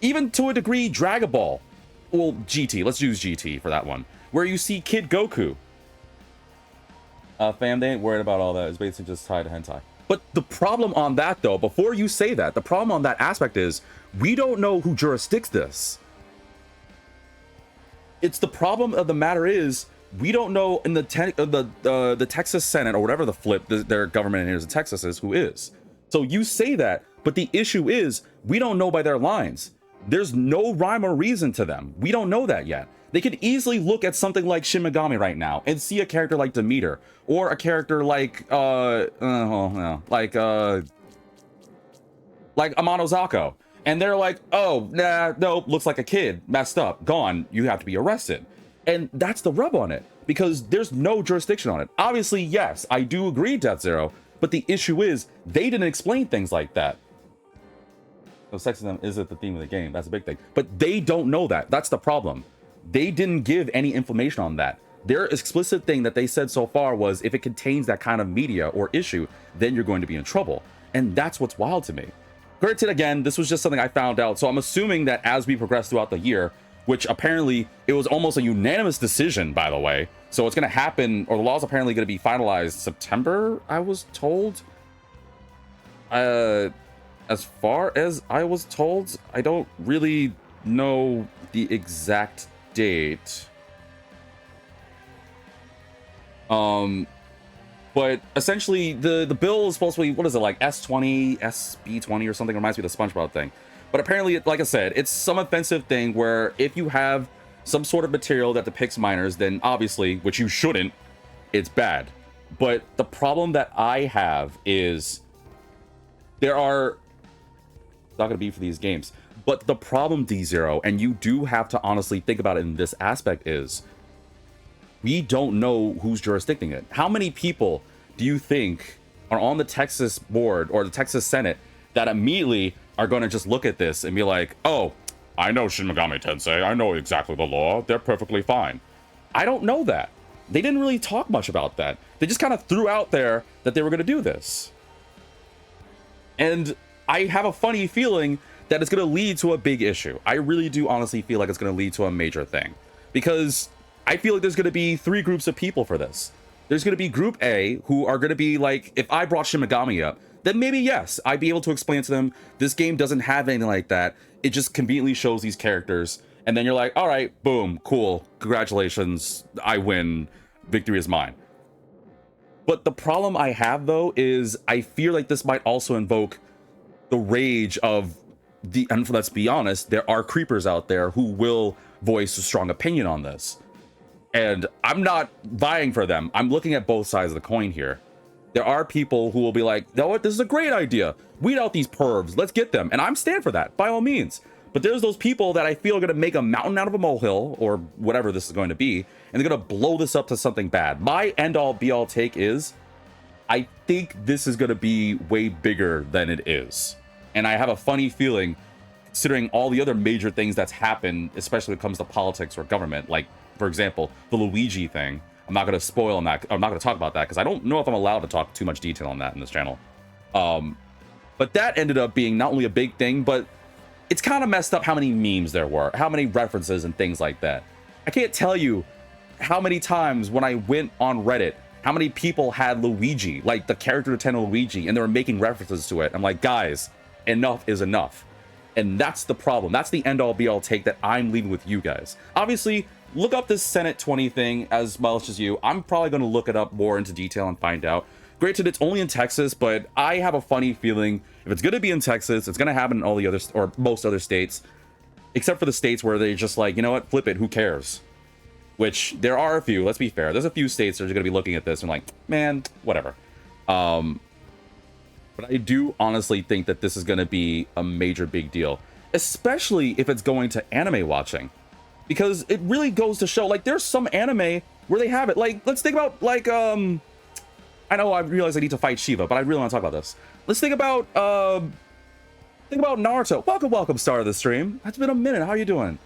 even to a degree Dragon Ball. Well, GT, let's use GT for that one, where you see Kid Goku. Fam, they ain't worried about all that. It's basically just tied to hentai. But the problem on that, though, before you say that, the problem on that aspect is we don't know who jurisdicts this. It's the problem of the matter is we don't know in the Texas Senate or whatever the flip their government in Texas is who is. So you say that, but the issue is we don't know by their lines. There's no rhyme or reason to them. We don't know that yet. They could easily look at something like Shin Megami right now and see a character like Demeter or a character like Amano Zako, and they're like, oh, nah, no, looks like a kid, messed up, gone, you have to be arrested. And that's the rub on it, because there's no jurisdiction on it. Obviously, yes, I do agree, Death Zero, but the issue is they didn't explain things like that. So sexism isn't the theme of the game, that's a big thing. But they don't know that. That's the problem. They didn't give any information on that. Their explicit thing that they said so far was if it contains that kind of media or issue, then you're going to be in trouble. And that's what's wild to me. Granted, again, this was just something I found out, so I'm assuming that as we progress throughout the year, which apparently it was almost a unanimous decision, by the way. So it's going to happen, or the law is apparently going to be finalized September, I was told. As far as I was told, I don't really know the exact date. But essentially the bill is supposed to be, what is it, like S20, SB20 or something? Reminds me of the SpongeBob thing. But apparently, like I said, it's some offensive thing where if you have some sort of material that depicts minors, then obviously, which you shouldn't, it's bad. But the problem that I have is there are not going to be for these games. But the problem, D0, and you do have to honestly think about it in this aspect, is we don't know who's jurisdicting it. How many people do you think are on the Texas board or the Texas Senate that immediately are going to just look at this and be like, oh, I know Shin Megami Tensei, I know exactly the law, they're perfectly fine. I don't know that. They didn't really talk much about that. They just kind of threw out there that they were going to do this. And I have a funny feeling that it's going to lead to a big issue. I really do honestly feel like it's going to lead to a major thing. Because I feel like there's going to be three groups of people for this. There's going to be group A, who are going to be like, if I brought Shin Megami up, then maybe yes, I'd be able to explain to them, this game doesn't have anything like that. It just conveniently shows these characters. And then you're like, all right, boom, cool, congratulations, I win, victory is mine. But the problem I have, though, is I feel like this might also invoke the rage of the, and let's be honest, there are creepers out there who will voice a strong opinion on this. And I'm not vying for them. I'm looking at both sides of the coin here. There are people who will be like, you know what, this is a great idea. Weed out these pervs. Let's get them. And I'm stand for that, by all means. But there's those people that I feel are going to make a mountain out of a molehill, or whatever this is going to be, and they're going to blow this up to something bad. My end-all, be-all take is, I think this is going to be way bigger than it is. And I have a funny feeling, considering all the other major things that's happened, especially when it comes to politics or government, like, for example, the Luigi thing. I'm not going to spoil on that. I'm not going to talk about that because I don't know if I'm allowed to talk too much detail on that in this channel. But that ended up being not only a big thing, but it's kind of messed up how many memes there were, how many references and things like that. I can't tell you how many times when I went on Reddit, how many people had Luigi, like the character Nintendo Luigi, and they were making references to it. I'm like, guys, enough is enough. And that's the problem. That's the end-all be-all take that I'm leaving with you guys. Obviously, look up this Senate 20 thing as much as you. I'm probably going to look it up more into detail and find out. Granted, it's only in Texas, but I have a funny feeling if it's going to be in Texas, it's going to happen in all the other, or most other states, except for the states where they're just like, you know what, flip it, who cares? Which there are a few, let's be fair. There's a few states that are going to be looking at this and like, man, whatever. But I do honestly think that this is going to be a major big deal, especially if it's going to anime watching. Because it really goes to show, like, there's some anime where they have it. Like, let's think about, like, I know I realize I need to fight Shiva, but I really want to talk about this. Let's think about Naruto. Welcome, star of the stream. It's been a minute. How are you doing?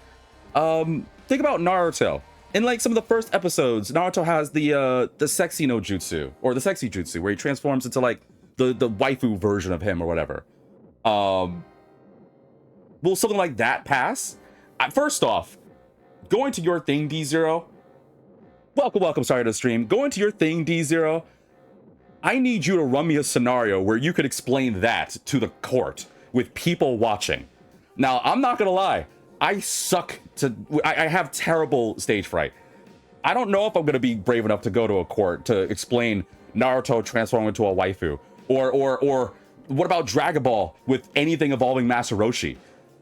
Think about Naruto. In, like, some of the first episodes, Naruto has the sexy no jutsu, or the sexy jutsu, where he transforms into, like, the waifu version of him or whatever. Will something like that pass? First off, going to your thing, D0. Welcome, sorry to the stream. Going to your thing, D0. I need you to run me a scenario where you could explain that to the court with people watching. Now, I'm not gonna lie. I have terrible stage fright. I don't know if I'm gonna be brave enough to go to a court to explain Naruto transforming into a waifu. Or what about Dragon Ball with anything involving Master Roshi?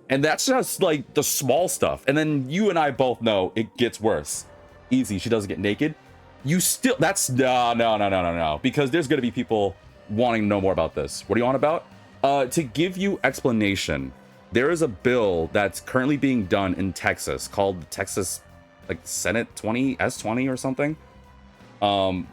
And that's just like the small stuff. And then you and I both know it gets worse. Easy, she doesn't get naked. You still, that's, no. Because there's gonna be people wanting to know more about this. What are you on about? To give you explanation, there is a bill that's currently being done in Texas called the Texas, like, Senate 20, S20 or something. I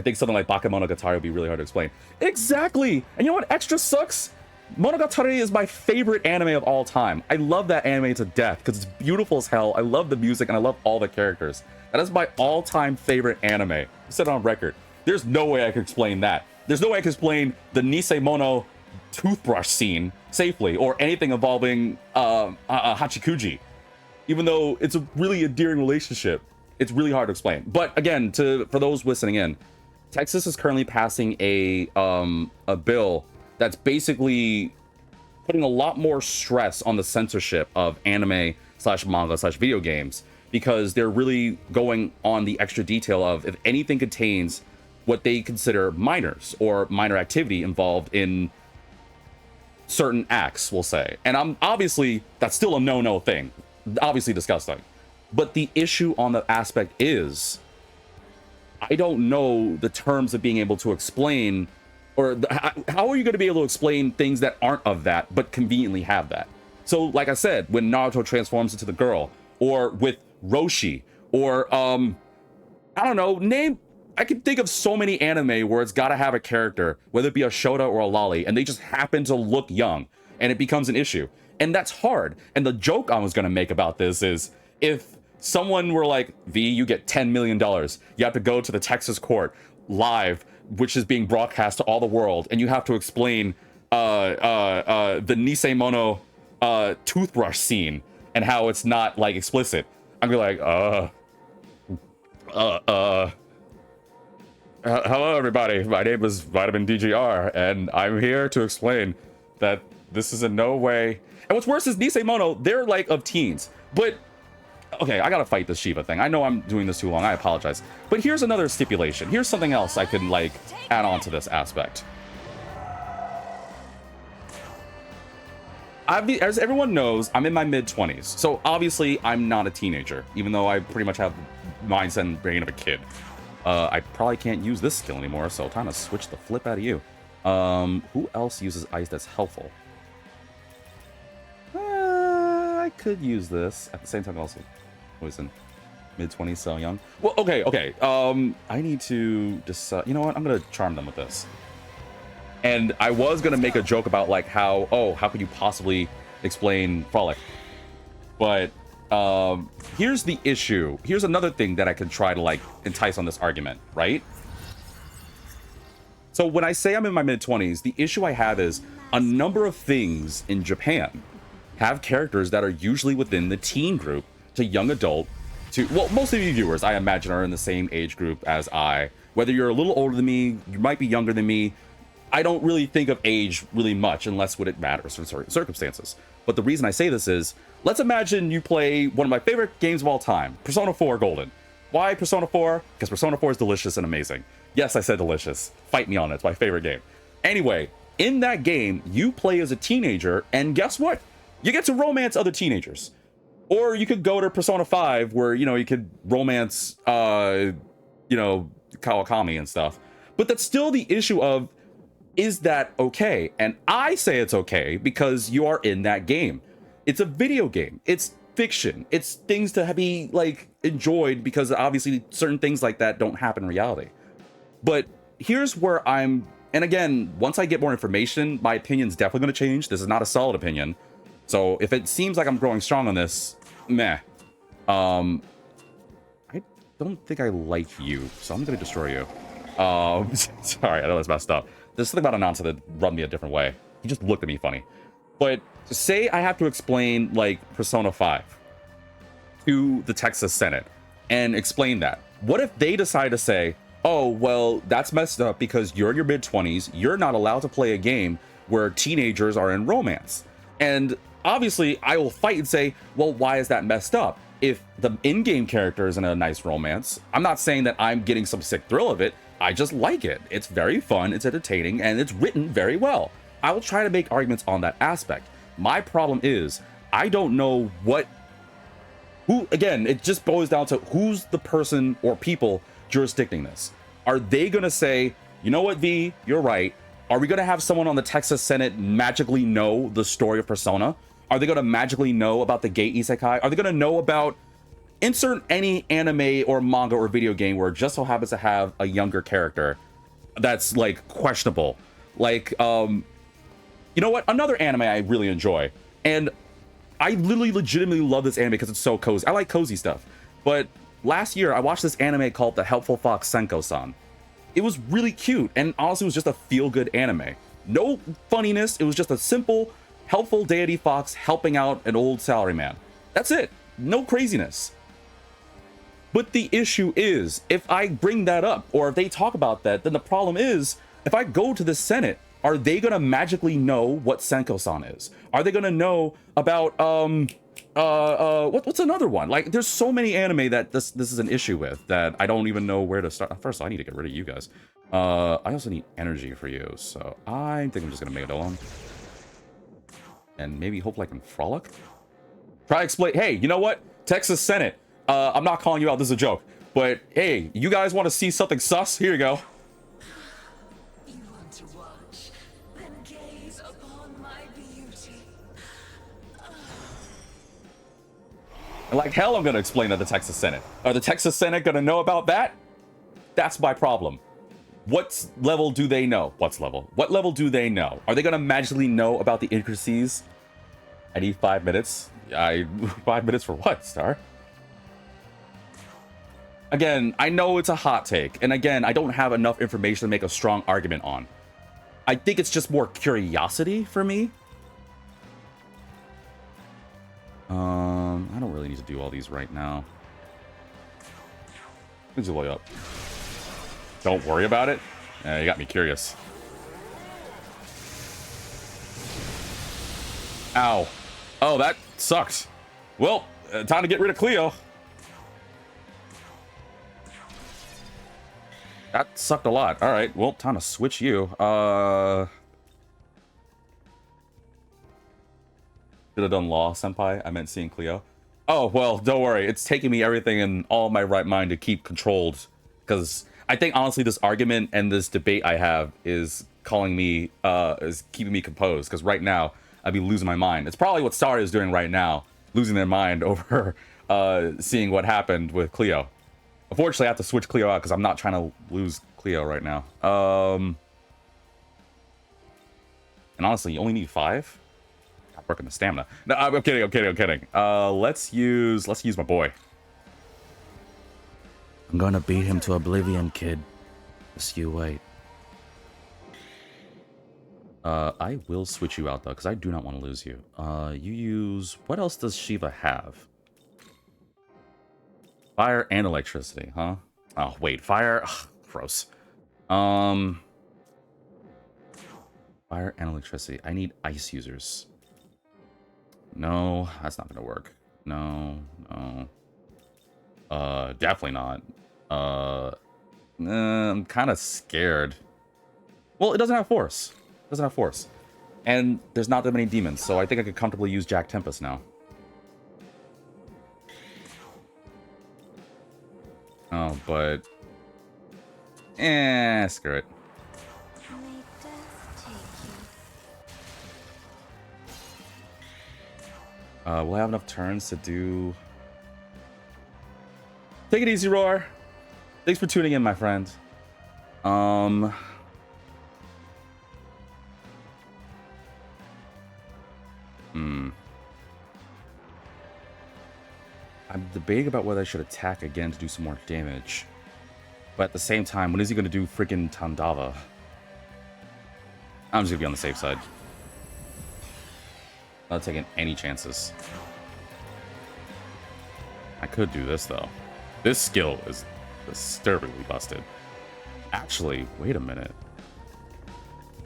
think something like Bakemonogatari would be really hard to explain. Exactly! And you know what extra sucks? Monogatari is my favorite anime of all time. I love that anime to death because it's beautiful as hell. I love the music and I love all the characters. That is my all-time favorite anime. I said it on record. There's no way I could explain that. There's no way I could explain the Nisemono toothbrush scene safely or anything involving Hachikuji. even though it's a really endearing relationship. It's really hard to explain. But again, for those listening in, Texas is currently passing a bill that's basically putting a lot more stress on the censorship of anime slash manga slash video games, because they're really going on the extra detail of if anything contains what they consider minors or minor activity involved in certain acts, we'll say. And obviously that's still a no thing, obviously disgusting. But the issue on the aspect is, I don't know the terms of being able to explain, or how are you going to be able to explain things that aren't of that but conveniently have that? So like I said, when Naruto transforms into the girl, or with Roshi, or I don't know, I can think of so many anime where it's got to have a character, whether it be a Shota or a Lolly, and they just happen to look young, and it becomes an issue. And that's hard. And the joke I was going to make about this is, if someone were like, V, you get $10 million, you have to go to the Texas court live, which is being broadcast to all the world, and you have to explain the Nisemono toothbrush scene and how it's not like explicit. I'm gonna be like, hello everybody, my name is Vitamin DGR, and I'm here to explain that this is in no way. And what's worse is Nisemono, they're like of teens, but okay, I gotta fight this Shiva thing. I know I'm doing this too long, I apologize. But here's another stipulation. Here's something else I can like add on to this aspect. As everyone knows, I'm in my mid-20s. So obviously I'm not a teenager, even though I pretty much have mindset and brain of a kid. I probably can't use this skill anymore, so time to switch the flip out of you. Who else uses ice that's helpful? I could use this. At the same time, also poison. Mid-20s, so young. Well, okay. I need to just, you know what? I'm gonna charm them with this. And I was gonna make a joke about like how could you possibly explain Frolic? But here's the issue. Here's another thing that I can try to like entice on this argument, right? So when I say I'm in my mid-20s, the issue I have is a number of things in Japan have characters that are usually within the teen group to young adult to, well, most of you viewers, I imagine, are in the same age group as I. Whether you're a little older than me, you might be younger than me, I don't really think of age really much unless when it matters in certain circumstances. But the reason I say this is, let's imagine you play one of my favorite games of all time, Persona 4 Golden. Why Persona 4? Because Persona 4 is delicious and amazing. Yes, I said delicious. Fight me on it. It's my favorite game. Anyway, in that game, you play as a teenager, and guess what? You get to romance other teenagers. Or you could go to Persona 5, where, you know, you could romance, you know, Kawakami and stuff. But that's still the issue of, is that okay? And I say it's okay because you are in that game. It's a video game. It's fiction. It's things to be, like, enjoyed because obviously certain things like that don't happen in reality. But here's where I'm, and again, once I get more information, my opinion's definitely going to change. This is not a solid opinion. So if it seems like I'm growing strong on this, meh. I don't think I like you, so I'm going to destroy you. Sorry, I know that's messed up. There's something about Anansa that rubbed me a different way. He just looked at me funny. But say I have to explain, like, Persona 5 to the Texas Senate and explain that. What if they decide to say, oh, well, that's messed up because you're in your mid-20s, you're not allowed to play a game where teenagers are in romance. And obviously, I will fight and say, well, why is that messed up? If the in-game character is in a nice romance, I'm not saying that I'm getting some sick thrill of it. I just like it. It's very fun, it's entertaining, and it's written very well. I will try to make arguments on that aspect. My problem is, I don't know who, again, it just boils down to who's the person or people jurisdicting this. Are they gonna say, you know what, V, you're right. Are we gonna have someone on the Texas Senate magically know the story of Persona? Are they gonna magically know about the gay isekai? Are they gonna know about insert any anime or manga or video game where it just so happens to have a younger character that's like questionable? Like, you know what? Another anime I really enjoy, and I literally legitimately love this anime because it's so cozy. I like cozy stuff. But last year I watched this anime called The Helpful Fox Senko-san. It was really cute, and honestly it was just a feel-good anime. No funniness, it was just a simple, helpful deity fox helping out an old salaryman. That's it. No craziness. But the issue is, if I bring that up, or if they talk about that, then the problem is, if I go to the Senate, are they gonna magically know what Senko-san is? Are they gonna know about what's another one? Like, there's so many anime that this is an issue with that I don't even know where to start. First, I need to get rid of you guys. I also need energy for you, so I think I'm just gonna make it alone. And maybe hopefully I can frolic. Try to explain. Hey, you know what? Texas Senate. I'm not calling you out. This is a joke. But hey, you guys want to see something sus? Here you go. You want to watch, then gaze upon my beauty. And like hell, I'm gonna explain that to the Texas Senate. Are the Texas Senate gonna know about that? That's my problem. What level do they know? What level do they know? Are they gonna magically know about the intricacies? I need 5 minutes. 5 minutes for what, Star? Again, I know it's a hot take, and again, I don't have enough information to make a strong argument on. I think it's just more curiosity for me. I don't really need to do all these right now. Let's look up. Don't worry about it. You got me curious. Ow. Oh, that sucks. Well, time to get rid of Cleo. That sucked a lot. All right, well, time to switch you. Should have done Law, Senpai. I meant seeing Cleo. Oh, well, don't worry. It's taking me everything in all my right mind to keep controlled. Because I think, honestly, this argument and this debate I have is calling me, is keeping me composed. Because right now, I'd be losing my mind. It's probably what Star is doing right now. Losing their mind over seeing what happened with Cleo. Unfortunately, I have to switch Cleo out because I'm not trying to lose Cleo right now. And honestly, you only need 5? I'm working the stamina. No, I'm kidding. Let's use my boy. I'm gonna beat him to oblivion, kid. Just you wait. I will switch you out though, because I do not want to lose you. You use, what else does Shiva have? Fire and electricity, huh? Oh, wait, fire. Ugh, gross. Fire and electricity. I need ice users. No, that's not gonna work. No. Definitely not. I'm kind of scared. Well, it doesn't have force. And there's not that many demons, so I think I could comfortably use Jack Tempest now. Oh, but... screw it. May death take you. We'll have enough turns to do... Take it easy, Roar. Thanks for tuning in, my friend. I'm debating about whether I should attack again to do some more damage. But at the same time, when is he going to do freaking Tandava? I'm just going to be on the safe side. Not taking any chances. I could do this, though. This skill is disturbingly busted. Actually, wait a minute.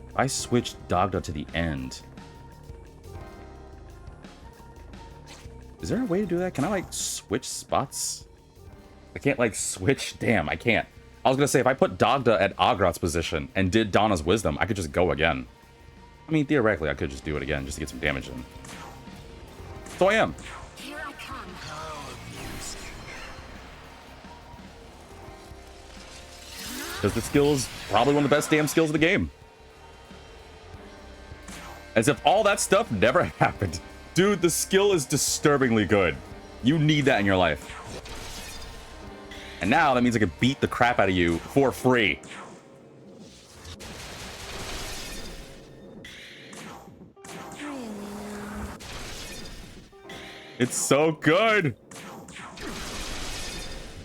If I switch Dagda to the end... Is there a way to do that? Can I, like, switch spots? I can't, like, switch? Damn, I can't. I was gonna say, if I put Dagda at Agrat's position and did Donna's Wisdom, I could just go again. I mean, theoretically, I could just do it again just to get some damage in. So I am. Here I come. Because the skill is probably one of the best damn skills of the game. As if all that stuff never happened. Dude, the skill is disturbingly good. You need that in your life. And now that means I can beat the crap out of you for free. Really now. It's so good.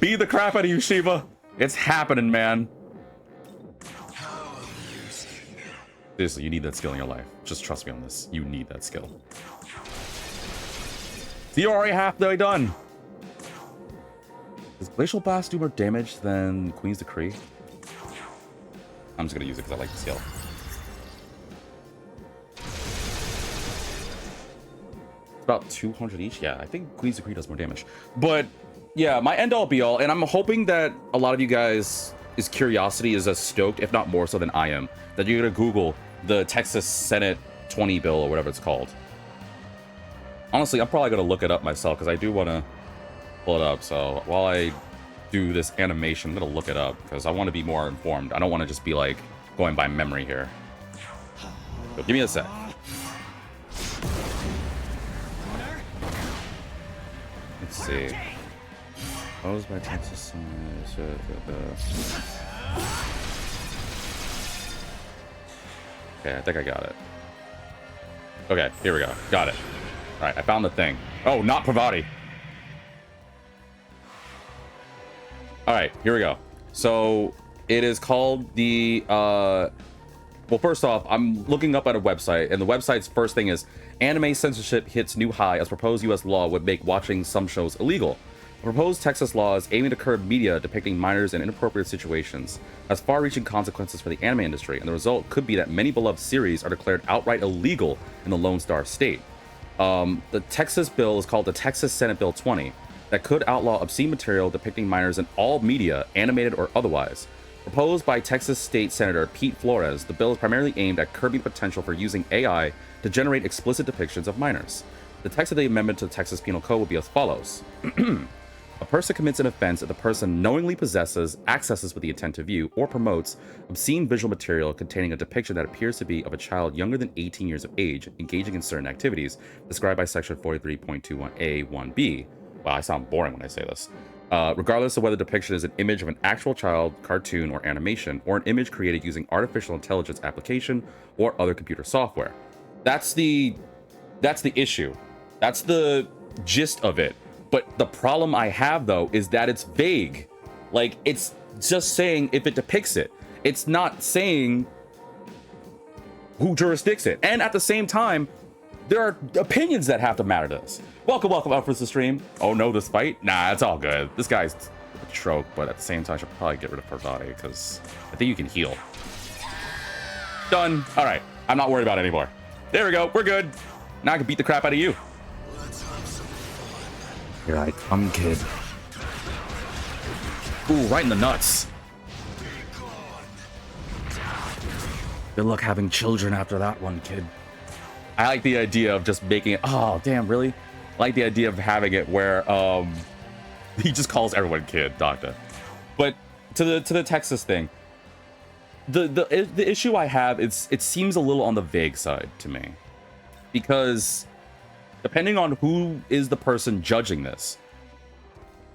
Beat the crap out of you, Shiva. It's happening, man. Seriously, you need that skill in your life. Just trust me on this. You need that skill. So you're already halfway done. Does Glacial Blast do more damage than Queen's Decree? I'm just gonna use it because I like the skill. It's about 200 each. Yeah, I think Queen's Decree does more damage. But yeah, my end all be all, and I'm hoping that a lot of you guys' curiosity is as stoked, if not more so than I am, that you're gonna Google the Texas Senate 20 bill or whatever it's called. Honestly, I'm probably gonna look it up myself because I do want to pull it up. So while I do this animation, I'm gonna look it up because I want to be more informed. I don't want to just be like going by memory here. So give me a sec. Let's see. Proposed by Texas. Okay, I think I got it. Okay, here we go. Got it. All right, I found the thing. Oh, not Pravati. All right, here we go. So it is called the well, first off, I'm looking up at a website, and the website's first thing is anime censorship hits new high as proposed US law would make watching some shows illegal. The proposed Texas law is aiming to curb media depicting minors in inappropriate situations, has far-reaching consequences for the anime industry, and the result could be that many beloved series are declared outright illegal in the Lone Star State. The Texas bill is called the Texas Senate Bill 20, that could outlaw obscene material depicting minors in all media, animated or otherwise. Proposed by Texas State Senator Pete Flores, the bill is primarily aimed at curbing potential for using AI to generate explicit depictions of minors. The text of the amendment to the Texas Penal Code would be as follows. A person commits an offense if the person knowingly possesses, accesses with the intent to view, or promotes obscene visual material containing a depiction that appears to be of a child younger than 18 years of age, engaging in certain activities described by Section 43.21a(1)b. Wow, I sound boring when I say this. Regardless of whether the depiction is an image of an actual child, cartoon, or animation, or an image created using artificial intelligence application or other computer software. That's the issue. That's the gist of it. But the problem I have, though, is that it's vague. Like, it's just saying if it depicts it. It's not saying who jurisdicts it. And at the same time, there are opinions that have to matter to this. Welcome up for the stream. Oh no, this fight? Nah, it's all good. This guy's a trope, but at the same time, I should probably get rid of Parvati because I think you can heal. Done. All right, I'm not worried about it anymore. There we go. We're good. Now I can beat the crap out of you. Here I come, kid. Ooh, right in the nuts. Good luck having children after that one, kid. I like the idea of just making it. Oh, damn, really? I like the idea of having it where he just calls everyone kid, doctor. But to the Texas thing, the issue I have is it seems a little on the vague side to me, because depending on who is the person judging this,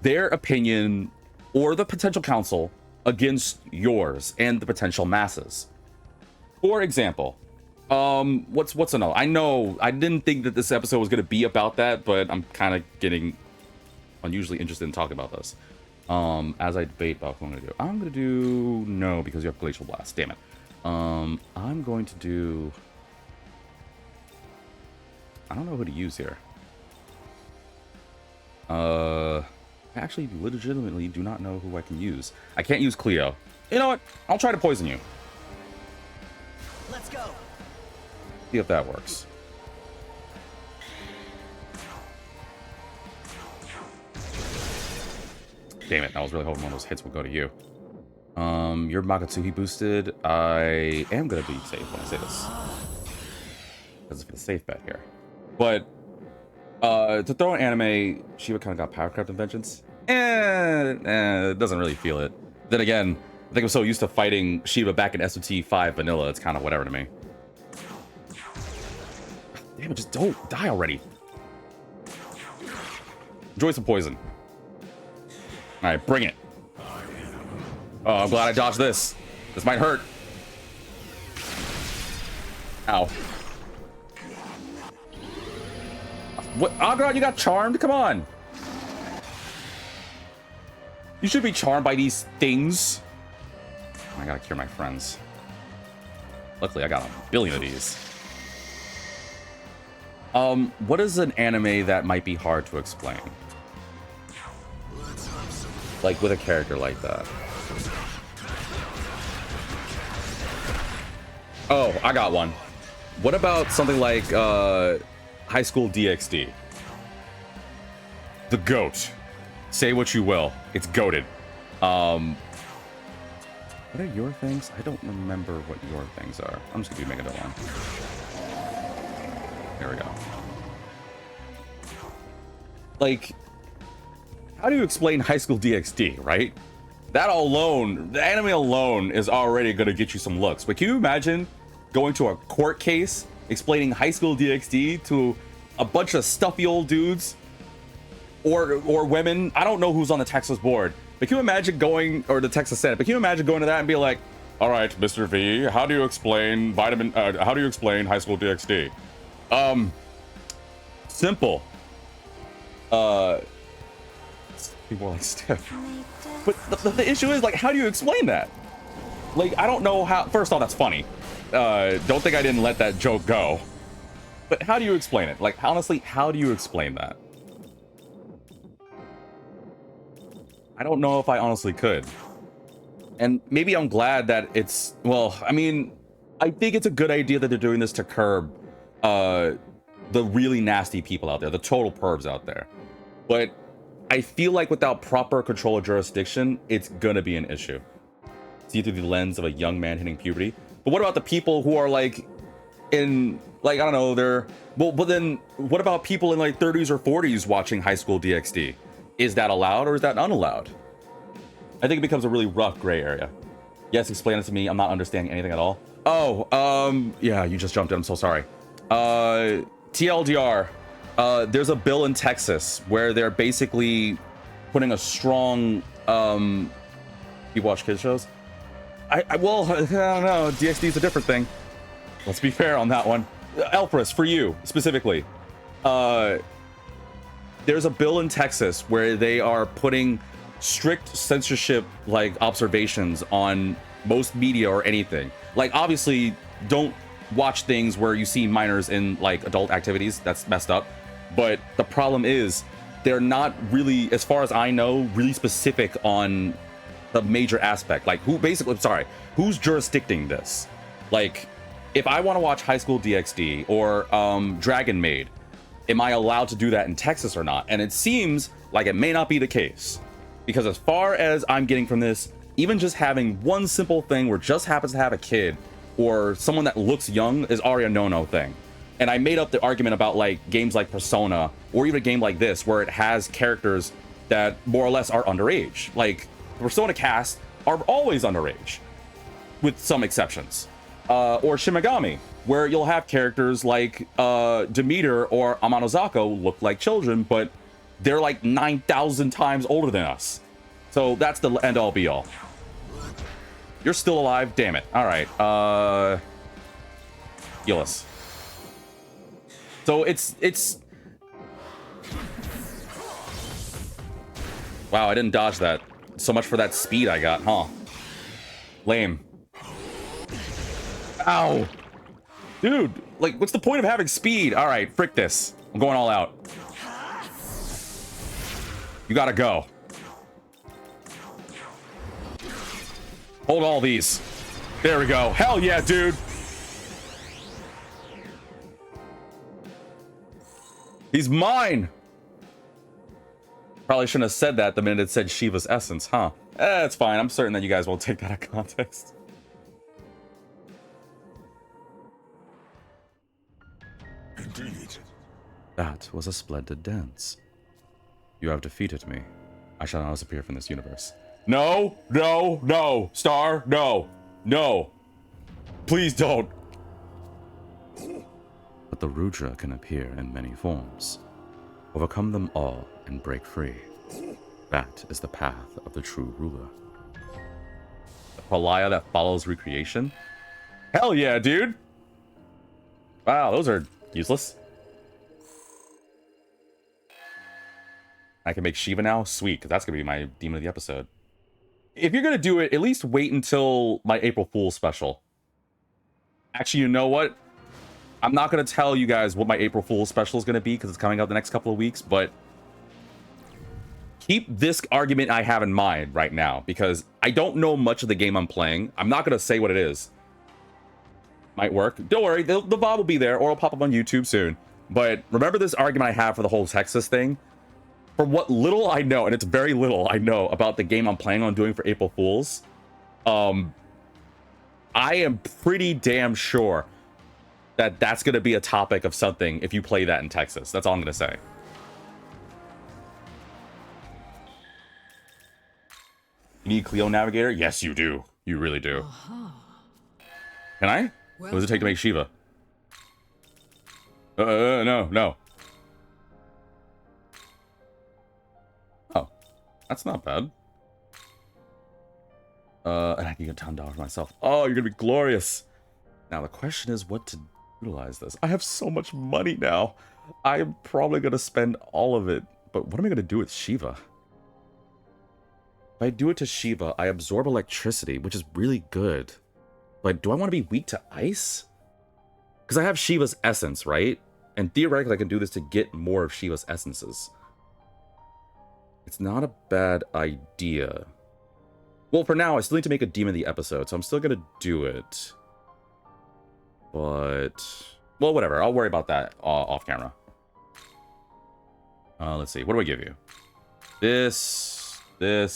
their opinion or the potential counsel against yours and the potential masses. For example, what's another? I know I didn't think that this episode was going to be about that, but I'm kind of getting unusually interested in talking about this. As I debate about what I'm going to do no, because you have Glacial Blast. Damn it. I'm going to do. I don't know who to use here. I actually legitimately do not know who I can use. I can't use Cleo. You know what? I'll try to poison you. Let's go. See if that works. Damn it, I was really hoping one of those hits would go to you. You're Magatsuhi boosted. I am gonna be safe when I say this, because it's the safe bet here. But to throw an anime, Shiva kind of got power craft vengeance. It doesn't really feel it. Then again, I think I'm so used to fighting Shiva back in SOT 5 vanilla, it's kind of whatever to me. Damn it, just don't die already. Enjoy some poison. All right, bring it. Oh, I'm glad I dodged this. This might hurt. Ow. What? Oh god, you got charmed? Come on. You should be charmed by these things. I gotta cure my friends. Luckily, I got a billion of these. What is an anime that might be hard to explain? Like with a character like that. Oh, I got one. What about something like High School DxD? The GOAT. Say what you will. It's goated. What are your things? I don't remember what your things are. I'm just gonna do Mega one. There we go. Like, how do you explain High School DxD, right? That alone, the anime alone is already gonna get you some looks. But can you imagine going to a court case explaining High School DxD to a bunch of stuffy old dudes or women? I don't know who's on the Texas board, but can you imagine going, or the Texas Senate, but can you imagine going to that and be like, all right, Mr. V, how do you explain how do you explain High School DxD? Simple. Be more like stiff. But the issue is, like, how do you explain that? Like, I don't know how. First off, that's funny. Don't think I didn't let that joke go. But how do you explain it? Like, honestly, how do you explain that? I don't know if I honestly could. And maybe I'm glad that it's, well, I mean, I think it's a good idea that they're doing this to curb the really nasty people out there, the total pervs out there. But I feel like without proper control of jurisdiction, it's gonna be an issue. See through the lens of a young man hitting puberty. But what about the people who are like in, like, I don't know, they're, well, but then what about people in like 30s or 40s watching High School DxD? Is that allowed or is that unallowed? I think it becomes a really rough gray area. Yes, explain it to me. I'm not understanding anything at all. Oh, yeah, you just jumped in. I'm so sorry. TLDR. There's a bill in Texas where they're basically putting a strong, you watch kids shows? Well, I don't know. DxD is a different thing. Let's be fair on that one. Elpris, for you specifically. There's a bill in Texas where they are putting strict censorship, like, observations on most media or anything. Like, obviously, don't watch things where you see minors in, like, adult activities. That's messed up. But the problem is, they're not really, as far as I know, really specific on the major aspect. Like, who's jurisdicting this? Like, if I want to watch High School DxD or Dragon Maid, am I allowed to do that in Texas or not? And it seems like it may not be the case. Because as far as I'm getting from this, even just having one simple thing where just happens to have a kid or someone that looks young is already a no-no thing. And I made up the argument about, like, games like Persona or even a game like this where it has characters that more or less are underage. Like, the Persona cast are always underage, with some exceptions. Or Shin Megami, where you'll have characters like Demeter or Amanozako look like children, but they're like 9,000 times older than us. So that's the end all be all. You're still alive, damn it. All right, heal us. So it's wow, I didn't dodge that. So much for that speed I got, huh? Lame. Ow. Dude, like, what's the point of having speed? All right, frick this. I'm going all out. You gotta go. Hold all these. There we go. Hell yeah, dude. He's mine. Probably shouldn't have said that the minute it said Shiva's essence, huh? It's fine. I'm certain that you guys won't take that out of context. Indeed. That was a splendid dance. You have defeated me. I shall now disappear from this universe. No, no, no. Star, no. No. Please don't. But the Rudra can appear in many forms. Overcome them all and break free. That is the path of the true ruler. The Palaya that follows recreation? Hell yeah, dude. Wow, those are useless. I can make Shiva now? Sweet, because that's going to be my demon of the episode. If you're going to do it, at least wait until my April Fool's special. Actually, you know what? I'm not going to tell you guys what my April Fool's special is going to be because it's coming out the next couple of weeks, but keep this argument I have in mind right now because I don't know much of the game I'm playing. I'm not going to say what it is. Might work. Don't worry, the VOD will be there or it'll pop up on YouTube soon. But remember this argument I have for the whole Texas thing? For what little I know, and it's very little I know about the game I'm planning on doing for April Fools, I am pretty damn sure that that's going to be a topic of something if you play that in Texas. That's all I'm going to say. You need Cleo Navigator? Yes, you do. You really do. Can I? What does it take to make Shiva? No. Oh, that's not bad. And I can get $10 for myself. Oh, you're gonna be glorious. Now the question is what to utilize this. I have so much money now. I am probably gonna spend all of it. But what am I gonna do with Shiva? If I do it to Shiva, I absorb electricity, which is really good. But do I want to be weak to ice? Because I have Shiva's essence, right? And theoretically, I can do this to get more of Shiva's essences. It's not a bad idea. Well, for now, I still need to make a demon of the episode, so I'm still going to do it. But, well, whatever. I'll worry about that off camera. Let's see. What do I give you? This. The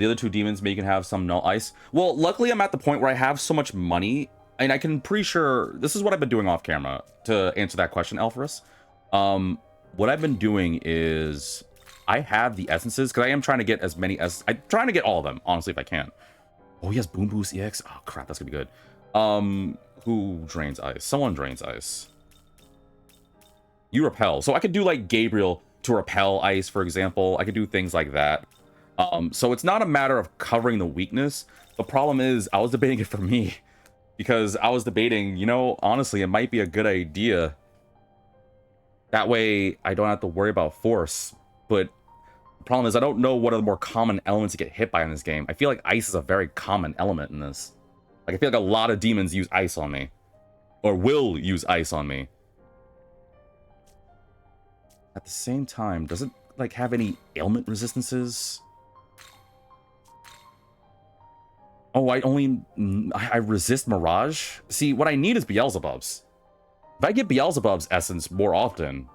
other two demons may can have some null ice. Well, luckily I'm at the point where I have so much money, and I can pretty sure this is what I've been doing off camera to answer that question, Alpharus. What I've been doing is I have the essences because I am trying to get as many as I'm trying to get all of them, honestly, if I can. Oh, he has Boom Boost EX. Oh crap, that's gonna be good. Who drains ice? Someone drains ice. You repel. So I could do like Gabriel to repel ice, for example. I could do things like that. So it's not a matter of covering the weakness. The problem is I was debating it for me because I was debating, you know, honestly, it might be a good idea. That way I don't have to worry about force. But the problem is I don't know what are the more common elements to get hit by in this game. I feel like ice is a very common element in this. Like I feel like a lot of demons use ice on me or will use ice on me. At the same time, does it like have any ailment resistances? Oh, I resist Mirage? See, what I need is Beelzebub's. If I get Beelzebub's essence more often,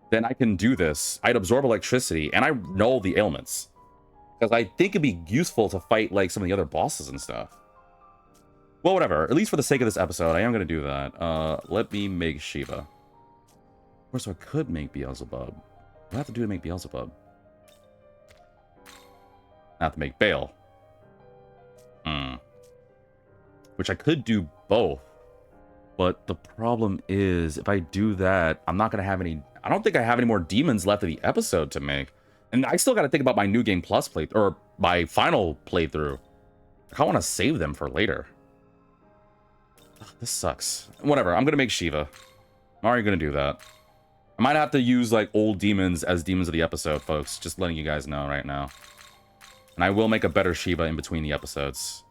then I can do this. I'd absorb electricity, and I know the ailments. Because I think it'd be useful to fight, like, some of the other bosses and stuff. Well, whatever. At least for the sake of this episode, I am going to do that. Let me make Shiva. Of course, I could make Beelzebub. What do I have to do to make Beelzebub? I have to make Baal. Which I could do both. But the problem is, if I do that, I'm not going to have any... I don't think I have any more demons left of the episode to make. And I still got to think about my New Game Plus playthrough, or my final playthrough. I want to save them for later. Ugh, this sucks. Whatever, I'm going to make Shiva. I'm already going to do that. I might have to use, like, old demons as demons of the episode, folks. Just letting you guys know right now. And I will make a better Shiva in between the episodes.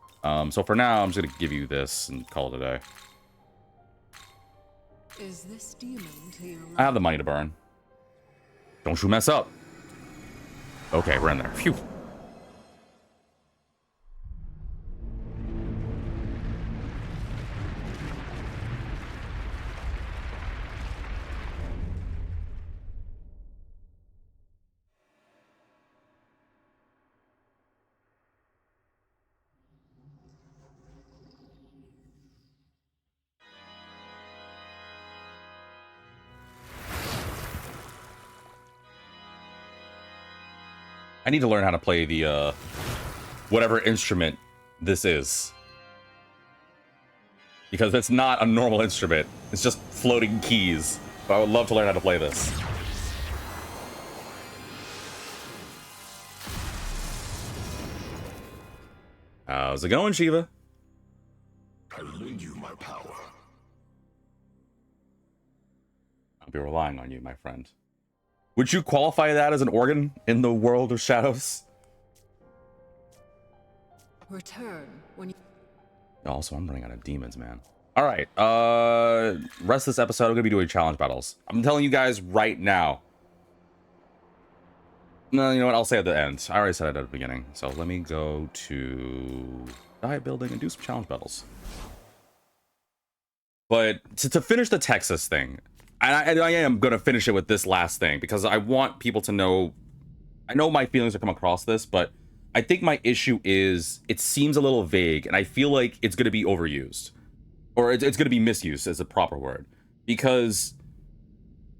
So for now, I'm just going to give you this and call it a day. Is this demon to your I have the money to burn. Don't you mess up. Okay, we're in there. Phew. I need to learn how to play the, whatever instrument this is. Because it's not a normal instrument. It's just floating keys. But I would love to learn how to play this. How's it going, Shiva? I lend you my power. I'll be relying on you, my friend. Would you qualify that as an organ in the world of shadows? return when you... Also, I'm running out of demons, man. All right. Rest of this episode, I'm gonna be doing challenge battles. I'm telling you guys right now. No, you know what? I'll say at the end. I already said it at the beginning. So let me go to diet building and do some challenge battles. But to finish the Texas thing, and I am gonna finish it with this last thing because I want people to know. I know my feelings are come across this, but I think my issue is it seems a little vague, and I feel like it's gonna be overused. Or it's going to be misused as a proper word, because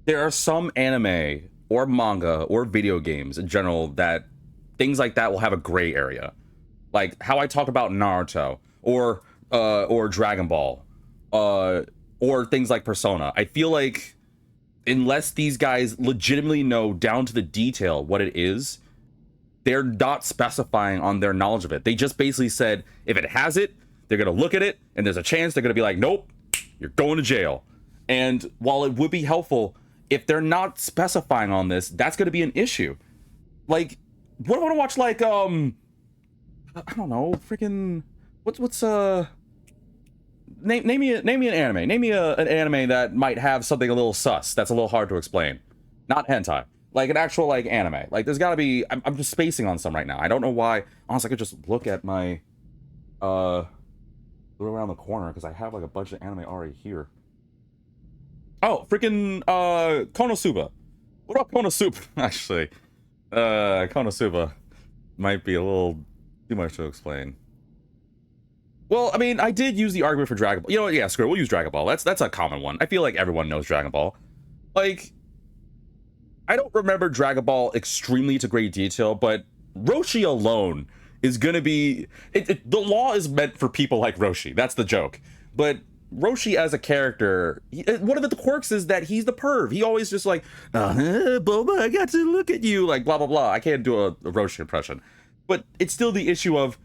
there are some anime or manga or video games in general that things like that will have a gray area, like how I talk about Naruto or Dragon Ball, or things like Persona. I feel like unless these guys legitimately know down to the detail what it is, they're not specifying on their knowledge of it. They just basically said if it has it, they're going to look at it, and there's a chance they're going to be like, nope, you're going to jail. And while it would be helpful, if they're not specifying on this, that's going to be an issue. Like, what do I want to watch? Like, I don't know, freaking, what's name me an anime. Name me an anime that might have something a little sus, that's a little hard to explain. Not hentai. Like, an actual, like, anime. Like, there's got to be, I'm just spacing on some right now. I don't know why. Honestly, I could just look at my, around the corner because I have like a bunch of anime already here. Oh, freaking Konosuba. What about Konosuba? Actually, Konosuba might be a little too much to explain. Well, I mean, I did use the argument for Dragon Ball. You know what? Yeah, screw it. We'll use Dragon Ball. That's a common one. I feel like everyone knows Dragon Ball. Like, I don't remember Dragon Ball extremely to great detail, but Roshi alone is gonna be the law is meant for people like Roshi. That's the joke. But Roshi as a character, one of the quirks is that he's the perv. He always just like, Boba, I got to look at you, like blah blah blah. I can't do a Roshi impression, but it's still the issue of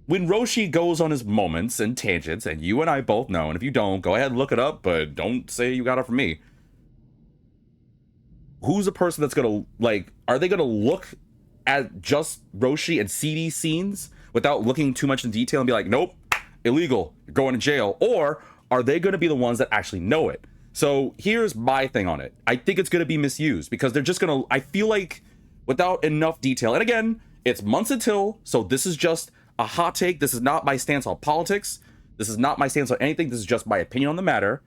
when Roshi goes on his moments and tangents, and you and I both know, and if you don't, go ahead and look it up, but don't say you got it from me. Who's the person that's gonna, like, are they gonna look at just Roshi and see these scenes without looking too much in detail and be like, nope, illegal, you're going to jail? Or are they going to be the ones that actually know it? So here's my thing on it. I think it's going to be misused because they're just going to, I feel like without enough detail, and again, it's months until, so this is just a hot take. This is not my stance on politics. This is not my stance on anything. This is just my opinion on the matter.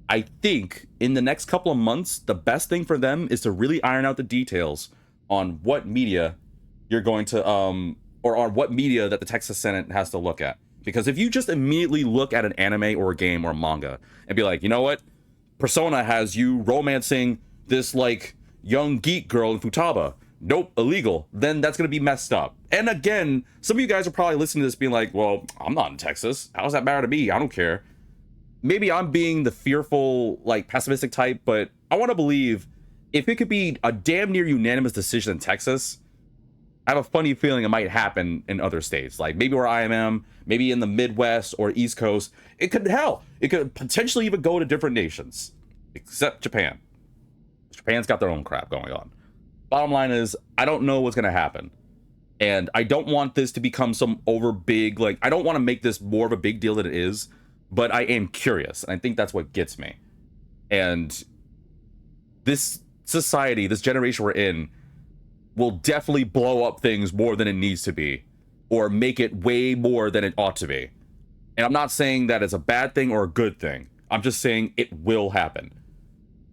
I think in the next couple of months, the best thing for them is to really iron out the details on what media you're going to, or on what media that the Texas Senate has to look at. Because if you just immediately look at an anime or a game or a manga and be like, you know what? Persona has you romancing this, like, young geek girl in Futaba. Nope, illegal. Then that's going to be messed up. And again, some of you guys are probably listening to this being like, well, I'm not in Texas. How does that matter to me? I don't care. Maybe I'm being the fearful, like, pessimistic type, but I want to believe if it could be a damn near unanimous decision in Texas, I have a funny feeling it might happen in other states. Like maybe where I am, maybe in the Midwest or East Coast. It could potentially even go to different nations, except Japan. Japan's got their own crap going on. Bottom line is, I don't know what's going to happen. And I don't want this to become some over big, like, I don't want to make this more of a big deal than it is, but I am curious. And I think that's what gets me. And this society, this generation we're in, will definitely blow up things more than it needs to be, or make it way more than it ought to be. And I'm not saying that it's a bad thing or a good thing. I'm just saying it will happen.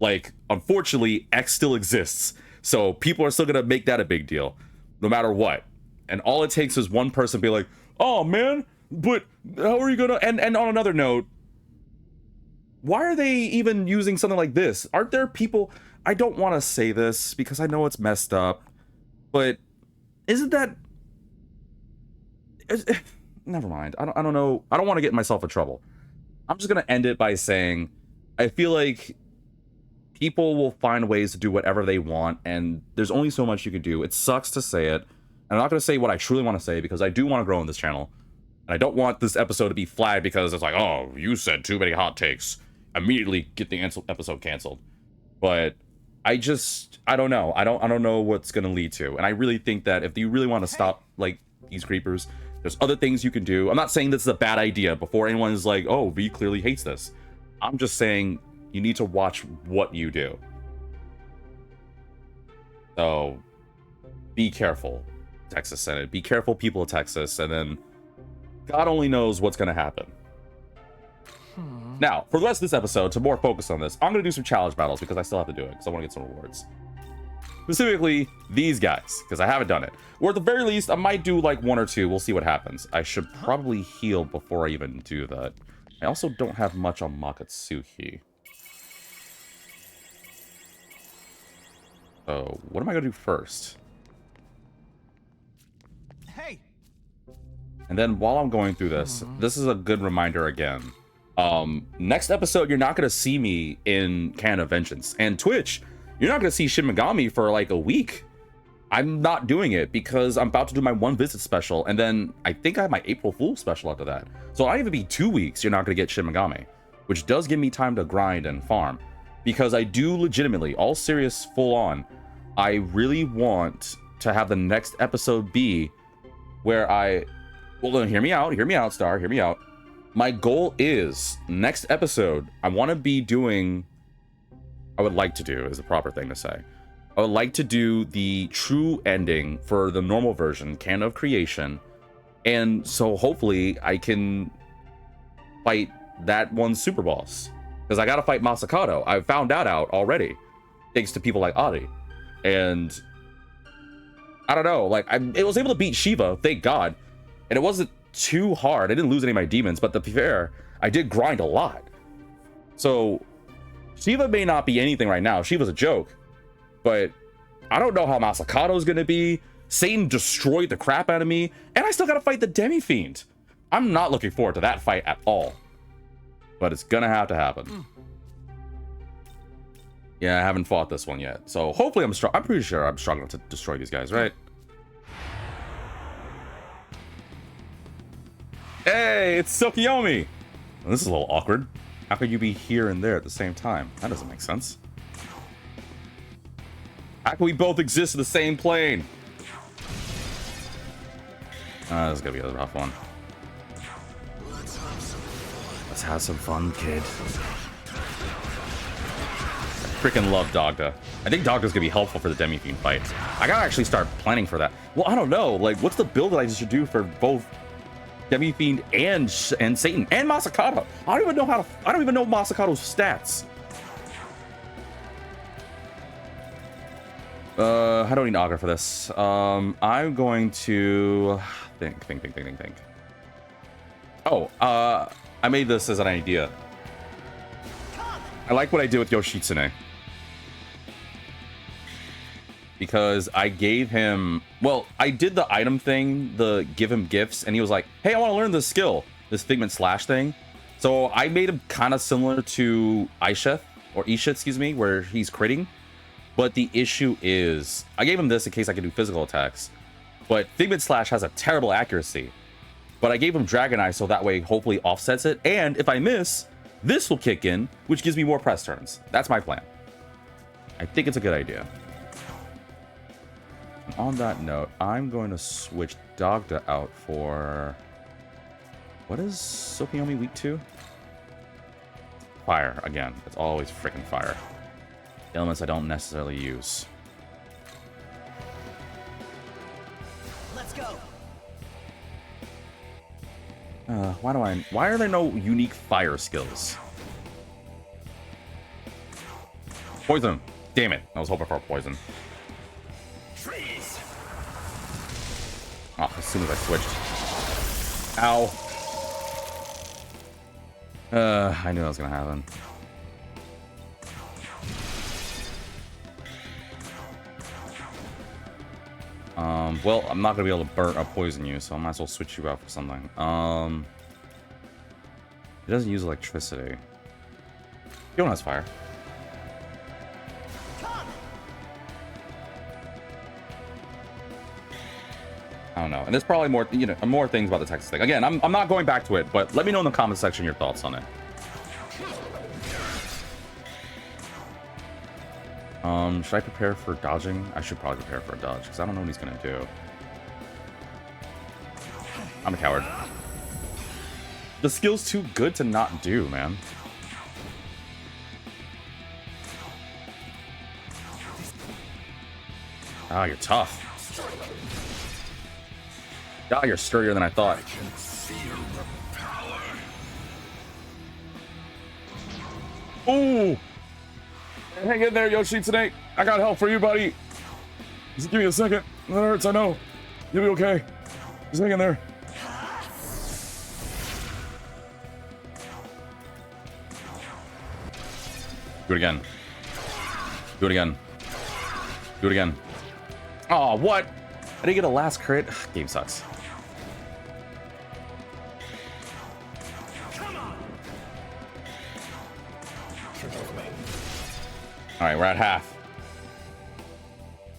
Like, unfortunately, X still exists, so people are still gonna make that a big deal, no matter what. And all it takes is one person be like, oh man, but how are you gonna, and on another note, why are they even using something like this? Aren't there people, I don't want to say this because I know it's messed up, but isn't that, never mind. I don't know. I don't want to get myself in trouble. I'm just going to end it by saying, I feel like people will find ways to do whatever they want, and there's only so much you can do. It sucks to say it. And I'm not going to say what I truly want to say because I do want to grow on this channel. And I don't want this episode to be flagged because it's like, oh, you said too many hot takes. Immediately get the episode canceled. But I don't know. I don't know what's going to lead to. And I really think that if you really want to stop, like, these creepers, There's other things you can do. I'm not saying this is a bad idea before anyone is like, oh, V clearly hates this. I'm just saying you need to watch what you do. So be careful, Texas Senate. Be careful, people of Texas. And then God only knows what's going to happen. Now, for the rest of this episode, to more focus on this, I'm going to do some challenge battles because I still have to do it because I want to get some rewards. Specifically, these guys, because I haven't done it. Or at the very least, I might do like 1 or 2. We'll see what happens. I should probably heal before I even do that. I also don't have much on Makatsuhi. So, what am I going to do first? Hey. And then while I'm going through this, this is a good reminder again. Next episode, you're not going to see me in Canon of Vengeance. And Twitch, you're not going to see Shin Megami for like a week. I'm not doing it because I'm about to do my 1 visit special. And then I think I have my April Fool special after that. So I even be 2 weeks, you're not going to get Shin Megami. Which does give me time to grind and farm. Because I do legitimately, all serious, full on, I really want to have the next episode be where well, then hear me out, Star, hear me out. My goal is, next episode, I want to be doing, I would like to do, is the proper thing to say. I would like to do the true ending for the normal version, Canon of Creation. And so hopefully I can fight that one super boss. Because I got to fight Masakato. I found that out already. Thanks to people like Adi. And I don't know, like I was able to beat Shiva, thank God. And it wasn't too hard. I didn't lose any of my demons, but to be fair, I did grind a lot. So Shiva may not be anything right now. Shiva's a joke. But I don't know how Masakato's gonna be. Satan destroyed the crap out of me, and I still gotta fight the Demi-Fiend. I'm not looking forward to that fight at all. But it's gonna have to happen. Yeah, I haven't fought this one yet. So hopefully I'm strong. I'm pretty sure I'm strong enough to destroy these guys, right? Hey, it's Tsukiyomi! Well, this is a little awkward. How could you be here and there at the same time? That doesn't make sense. How can we both exist in the same plane? This is gonna be a rough one. Let's have some fun, kid. I freaking love Dogda. I think Dogda's gonna be helpful for the Demi-Fiend fight. I gotta actually start planning for that. Well, I don't know. Like, what's the build that I should do for both Demi-Fiend and Satan and Masakato? I don't even know Masakato's stats. I don't need Augur for this. I'm going to think. Oh, I made this as an idea. I like what I did with Yoshitsune. Because I gave him, well, I did the item thing, the give him gifts, and he was like, hey, I want to learn this skill, this Figment Slash thing. So I made him kind of similar to Isheth, excuse me, where he's critting. But the issue is, I gave him this in case I could do physical attacks. But Figment Slash has a terrible accuracy. But I gave him Dragon Eye so that way hopefully offsets it. And if I miss, this will kick in, which gives me more press turns. That's my plan. I think it's a good idea. And on that note, I'm going to switch Dogda out for... What is Tsukiyomi weak to? Fire, again. It's always freaking fire. Elements I don't necessarily use. Let's go. Why are there no unique fire skills? Poison. Damn it. I was hoping for a poison. Freeze. Oh, as soon as I switched. Ow. I knew that was gonna happen. Well, I'm not gonna be able to burn or poison you, so I might as well switch you out for something. It doesn't use electricity. Yon has fire. I don't know, and there's probably more, more things about the Texas thing. Again, I'm not going back to it, but let me know in the comment section your thoughts on it. Should I prepare for dodging? I should probably prepare for a dodge, because I don't know what he's going to do. I'm a coward. The skill's too good to not do, man. Ah, you're tough. Ah, you're sturdier than I thought. Ooh! Hang in there, Yoshi Snake. I got help for you, buddy. Just give me a second. That hurts, I know. You'll be okay. Just hang in there. Do it again. Do it again. Do it again. Oh, what? I didn't get a last crit. Game sucks. All right, we're at half.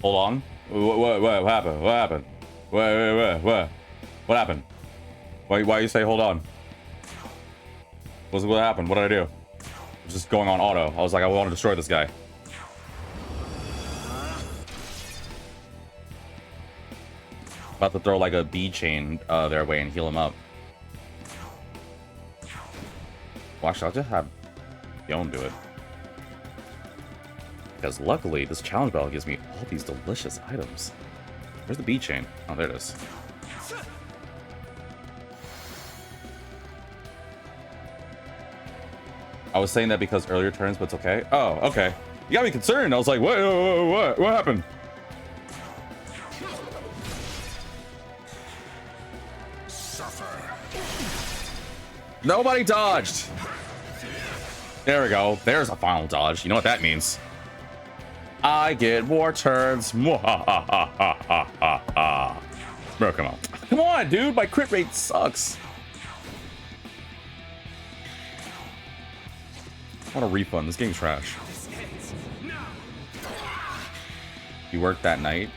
Hold on. What happened? What happened? What happened? Why you say hold on? What happened? What did I do? I was just going on auto. I was like, I want to destroy this guy. About to throw like a bee chain their way and heal him up. Watch, I'll just have Yon do it. Because luckily, this challenge battle gives me all these delicious items. Where's the bee chain? Oh, there it is. I was saying that because earlier turns, but it's okay. Oh, okay. You got me concerned. I was like, what happened? Nobody dodged. There we go. There's a final dodge. You know what that means. I get more turns. Bro, come on. Come on, dude. My crit rate sucks. I want a refund. This game's trash. You worked that night?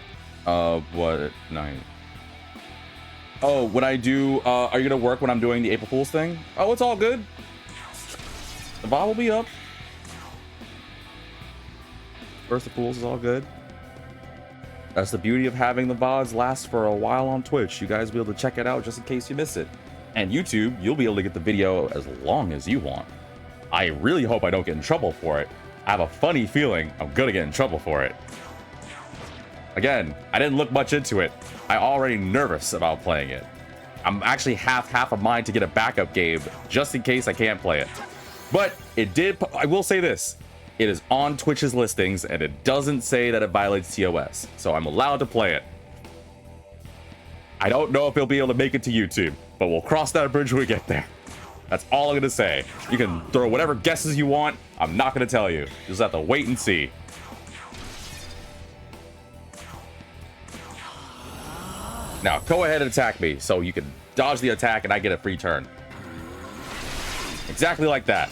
What night? Oh, when I do, are you gonna work when I'm doing the April Fool's thing? Oh, it's all good. The VOD will be up. First of Fools is all good. That's the beauty of having the VODs last for a while on Twitch. You guys will be able to check it out just in case you miss it. And YouTube, you'll be able to get the video as long as you want. I really hope I don't get in trouble for it. I have a funny feeling I'm gonna get in trouble for it. Again, I didn't look much into it. I'm already nervous about playing it. I'm actually half of mine to get a backup game just in case I can't play it. But it did, I will say this. It is on Twitch's listings and it doesn't say that it violates TOS. So I'm allowed to play it. I don't know if he'll be able to make it to YouTube, but we'll cross that bridge when we get there. That's all I'm gonna say. You can throw whatever guesses you want. I'm not gonna tell you. You just have to wait and see. Now, go ahead and attack me so you can dodge the attack and I get a free turn. Exactly like that.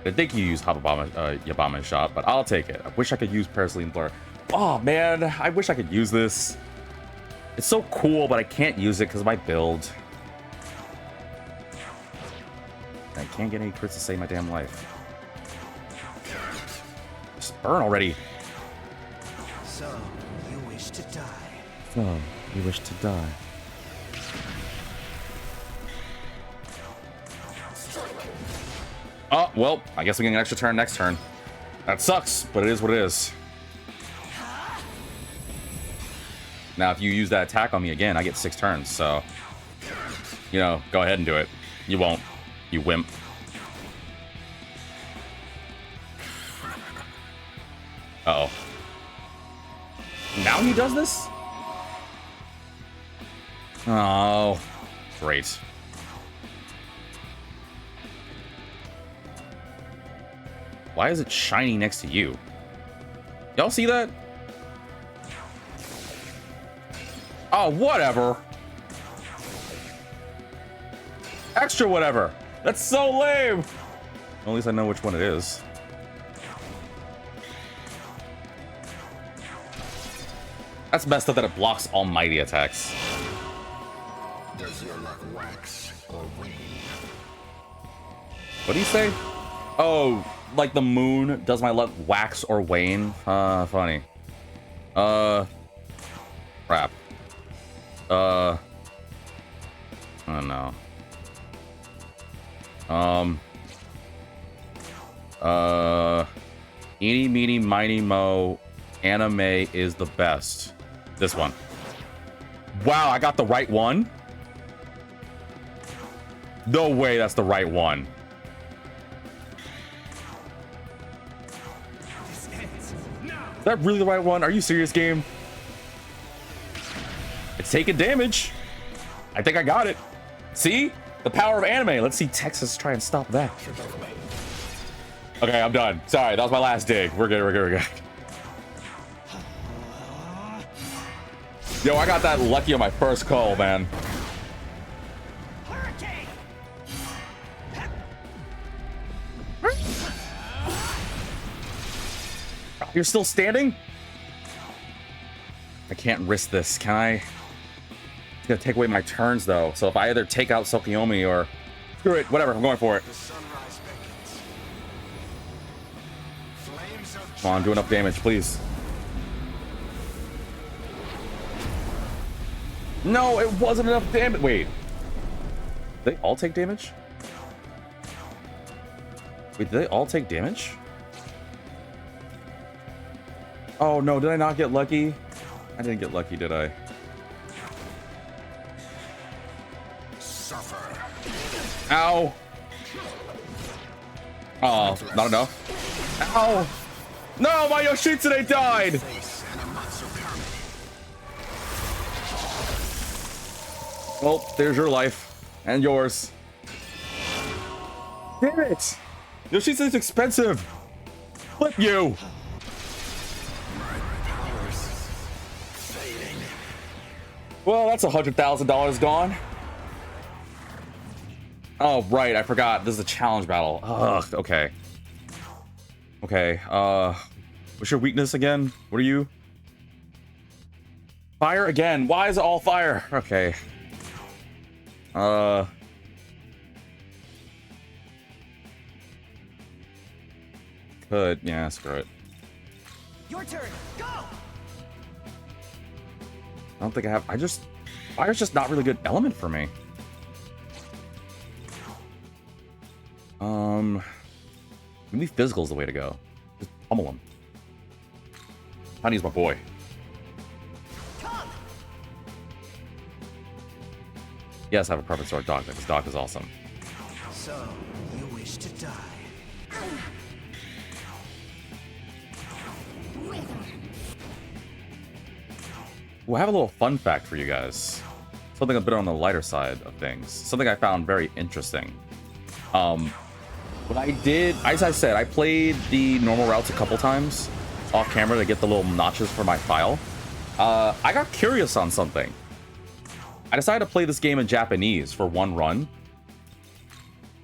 I think you use Yabama shot, but I'll take it. I wish I could use Paraceline Blur. Oh man, I wish I could use this. It's so cool, but I can't use it because of my build. I can't get any crits to save my damn life. Just burn already. So, you wish to die. So, you wish to die. Oh, well, I guess we get an extra turn next turn. That sucks, but it is what it is. Now, if you use that attack on me again, I get 6 turns, so... You know, go ahead and do it. You won't. You wimp. Uh-oh. Now he does this? Oh, great. Why is it shiny next to you? Y'all see that? Oh, whatever. Extra whatever. That's so lame. At least I know which one it is. That's messed up that it blocks almighty attacks. Does your luck wax or wane? What do you say? Oh, like the moon does my luck wax or wane? Funny. Crap. I don't know. Eeny, meeny, miny, mo. Anime is the best. This one. Wow, I got the right one? No way that's the right one. This ends now. Is that really the right one? Are you serious, game? It's taking damage. I think I got it. See? The power of anime. Let's see Texas try and stop that. Okay, I'm done. Sorry, that was my last dig. We're good, we're good, we're good. Yo, I got that lucky on my first call, man. Hurricane. You're still standing? I can't risk this, can I? It's gonna take away my turns, though. So if I either take out Tsukiyomi or... Screw it, whatever, I'm going for it. The sunrise beckons. Flames of Come on, do enough damage, please. No, it wasn't enough damage. Wait. They all take damage? Wait, did they all take damage? Oh no, did I not get lucky? I didn't get lucky, did I? Suffer. Ow! Oh, not enough. Ow! No, my Yoshitsune died! Face and Amatsu Well, there's your life. And yours. Damn it! Yoshitsune's expensive! Flip you! Well, that's $100,000 gone. Oh, right, I forgot. This is a challenge battle. Ugh, okay. Okay, what's your weakness again? What are you? Fire again. Why is it all fire? Okay. Could, yeah, screw it. Your turn. Go. I don't think I have. Fire's just not really good element for me. Maybe physical's the way to go. Just pummel him. Honey's my boy. Come. Yes, I have a perfect sword dog because dog is awesome. So you wish to die? Well, I have a little fun fact for you guys. Something a bit on the lighter side of things. Something I found very interesting. What I did, as I said, I played the normal routes a couple times off camera to get the little notches for my file. I got curious on something. I decided to play this game in Japanese for one run.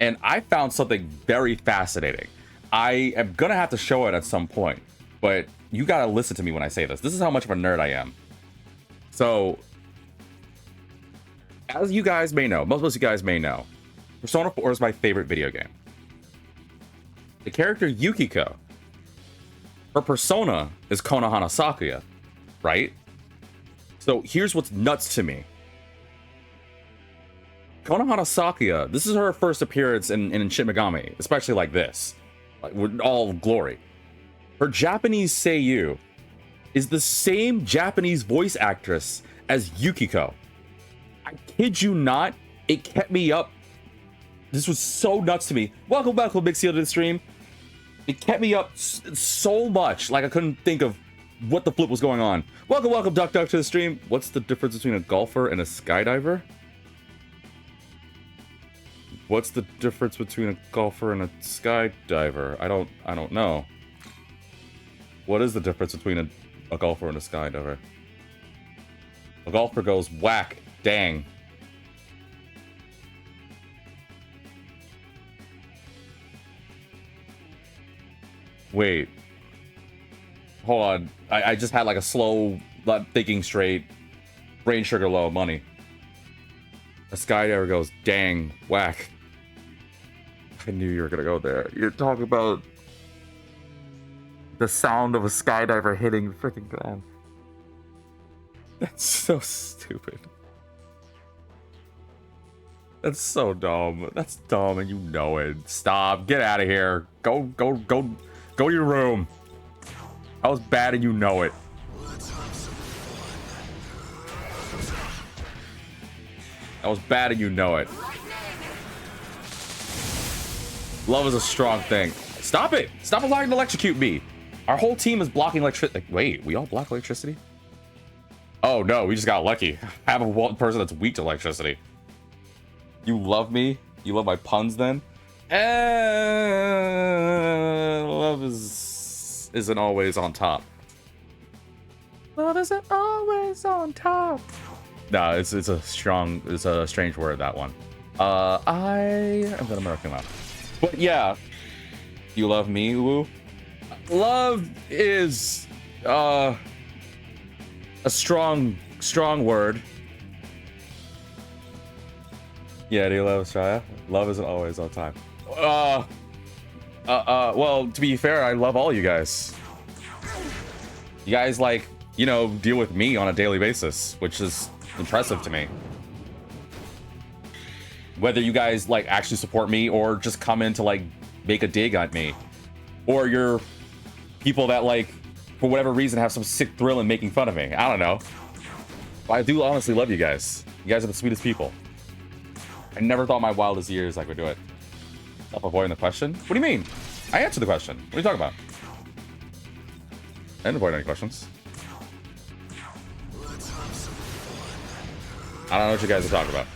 And I found something very fascinating. I am gonna have to show it at some point, but you gotta listen to me when I say this. This is how much of a nerd I am. So, as you guys may know, most of you guys may know, Persona 4 is my favorite video game. The character Yukiko, her persona is Konohana Sakuya, right? So here's what's nuts to me. Konohana Sakuya, this is her first appearance in Shin Megami, especially like this, like with all glory. Her Japanese seiyuu is the same Japanese voice actress as Yukiko. I kid you not, it kept me up. This was so nuts to me. Welcome back, Big Seal, to the stream. It kept me up so much, like I couldn't think of what the flip was going on. Welcome, Duck to the stream. What's the difference between a golfer and a skydiver? What's the difference between a golfer and a skydiver? I don't know. What is the difference between a golfer and a skydiver? A golfer goes whack, dang. Wait. Hold on. I just had like a slow, not thinking straight, brain sugar low money. A skydiver goes, dang, whack. I knew you were gonna go there. You're talking about the sound of a skydiver hitting the freaking ground. That's so stupid. That's so dumb. That's dumb, and you know it. Stop. Get out of here. Go to your room. That was bad, and you know it. That was bad, and you know it. Love is a strong thing. Stop it. Stop allowing to electrocute me. Our whole team is blocking electricity. Like, wait, we all block electricity? Oh, no, we just got lucky. I have a one person that's weak to electricity. You love me? You love my puns, then? Love isn't always on top. Love isn't always on top. No, it's a strange word, that one. I am gonna American laugh. But yeah, you love me, Woo? Love is a strong word. Yeah, do you love Australia? Love isn't always on time. Well, to be fair, I love all you guys. You guys, like, you know, deal with me on a daily basis, which is impressive to me. Whether you guys, like, actually support me or just come in to, like, make a dig at me. Or you're people that, like, for whatever reason have some sick thrill in making fun of me. I don't know. But I do honestly love you guys. You guys are the sweetest people. I never thought in my wildest years I could do it. Stop avoiding the question. What do you mean? I answered the question. What are you talking about? I didn't avoid any questions. I don't know what you guys are talking about.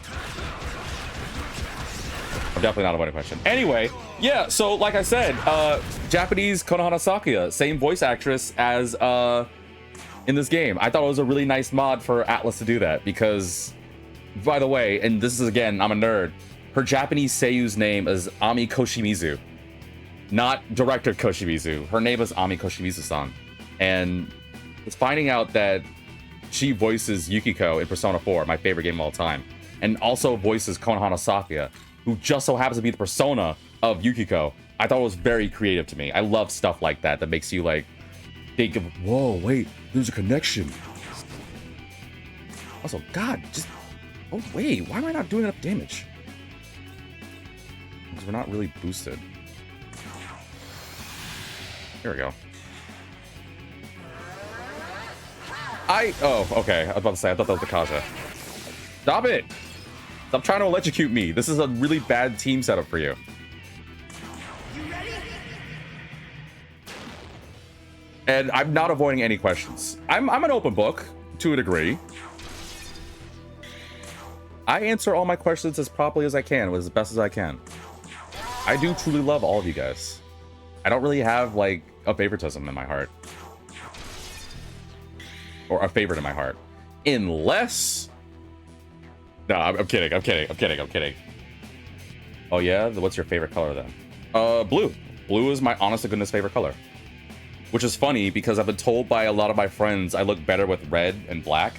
I'm definitely not avoiding a question. Anyway, yeah, so like I said, Japanese Konohana Sakuya, same voice actress as in this game. I thought it was a really nice mod for Atlas to do that because, by the way, and this is again, I'm a nerd, her Japanese seiyu's name is Ami Koshimizu, not director Koshimizu. Her name is Ami Koshimizu-san. And it's finding out that she voices Yukiko in Persona 4, my favorite game of all time, and also voices Konohana Sakuya, who just so happens to be the persona of Yukiko. I thought it was very creative to me. I love stuff like that that makes you like think of, whoa, wait, there's a connection. Also, God, just, oh wait, why am I not doing enough damage? Because we're not really boosted. Here we go. Oh, okay. I was about to say, I thought that was the Kaja. Stop it! Stop trying to electrocute me. This is a really bad team setup for you. And I'm not avoiding any questions. I'm an open book, to a degree. I answer all my questions as properly as I can, as best as I can. I do truly love all of you guys. I don't really have, like, a favoritism in my heart. Or a favorite in my heart. Unless... No, I'm kidding. Oh yeah? What's your favorite color then? Blue. Blue is my honest to goodness favorite color. Which is funny because I've been told by a lot of my friends I look better with red and black.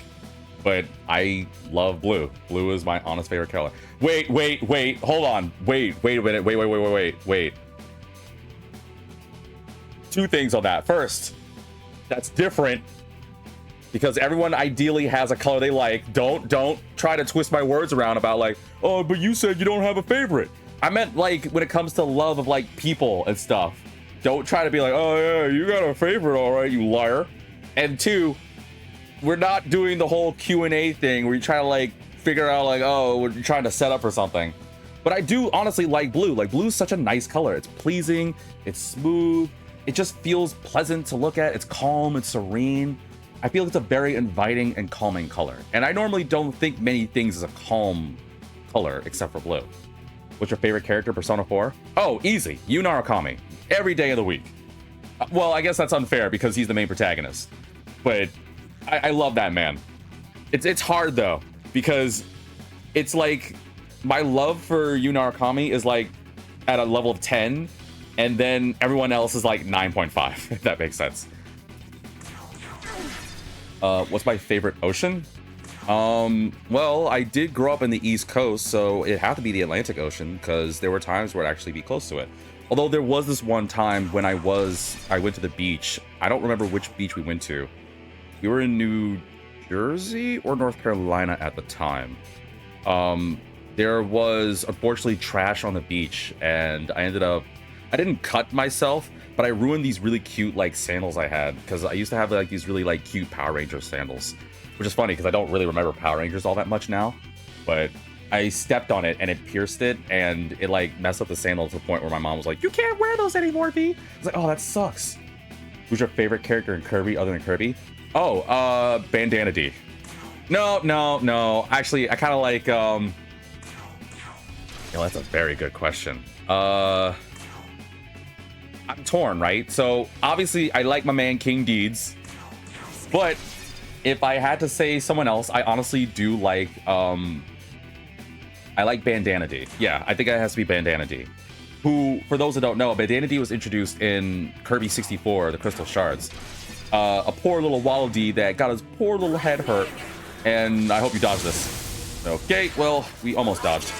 But I love blue. Blue is my honest favorite color. Wait. Hold on. Wait a minute. Wait. Two things on that. First, that's different. Because everyone ideally has a color they like. Don't try to twist my words around about like, oh, but you said you don't have a favorite. I meant like when it comes to love of like people and stuff. Don't try to be like, oh yeah, you got a favorite, all right, you liar. And two, we're not doing the whole Q&A thing where you try to like figure out like, oh, we're trying to set up for something. But I do honestly like blue. Like blue is such a nice color. It's pleasing, it's smooth, it just feels pleasant to look at. It's calm, it's serene. I feel it's a very inviting and calming color. And I normally don't think many things as a calm color except for blue. What's your favorite character, Persona 4? Oh, easy. Yu Narukami. Every day of the week. Well, I guess that's unfair because he's the main protagonist. But I love that man. It's hard though, because it's like my love for Yu Narukami is like at a level of 10, and then everyone else is like 9.5, if that makes sense. What's my favorite ocean? Well, I did grow up in the East Coast, so it had to be the Atlantic Ocean because there were times where I'd actually be close to it. Although there was this one time when I went to the beach. I don't remember which beach we went to. We were in New Jersey or North Carolina at the time. there was unfortunately trash on the beach, and I didn't cut myself, but I ruined these really cute like sandals I had, because I used to have like these really like cute Power Ranger sandals, which is funny because I don't really remember Power Rangers all that much now, but I stepped on it and it pierced it, and it like messed up the sandal to the point where my mom was like, "You can't wear those anymore, V." I was like, "Oh, that sucks." Who's your favorite character in Kirby other than Kirby? Oh, Bandana D. No. Actually, I kind of like, that's a very good question. I'm torn, right? So, obviously, I like my man King Deeds. But, if I had to say someone else, I honestly do like, I like Bandana D. Yeah, I think it has to be Bandana D. Who, for those that don't know, Bandana D was introduced in Kirby 64, the Crystal Shards. A poor little Waddle Dee that got his poor little head hurt. And I hope you dodge this. Okay, well, we almost dodged.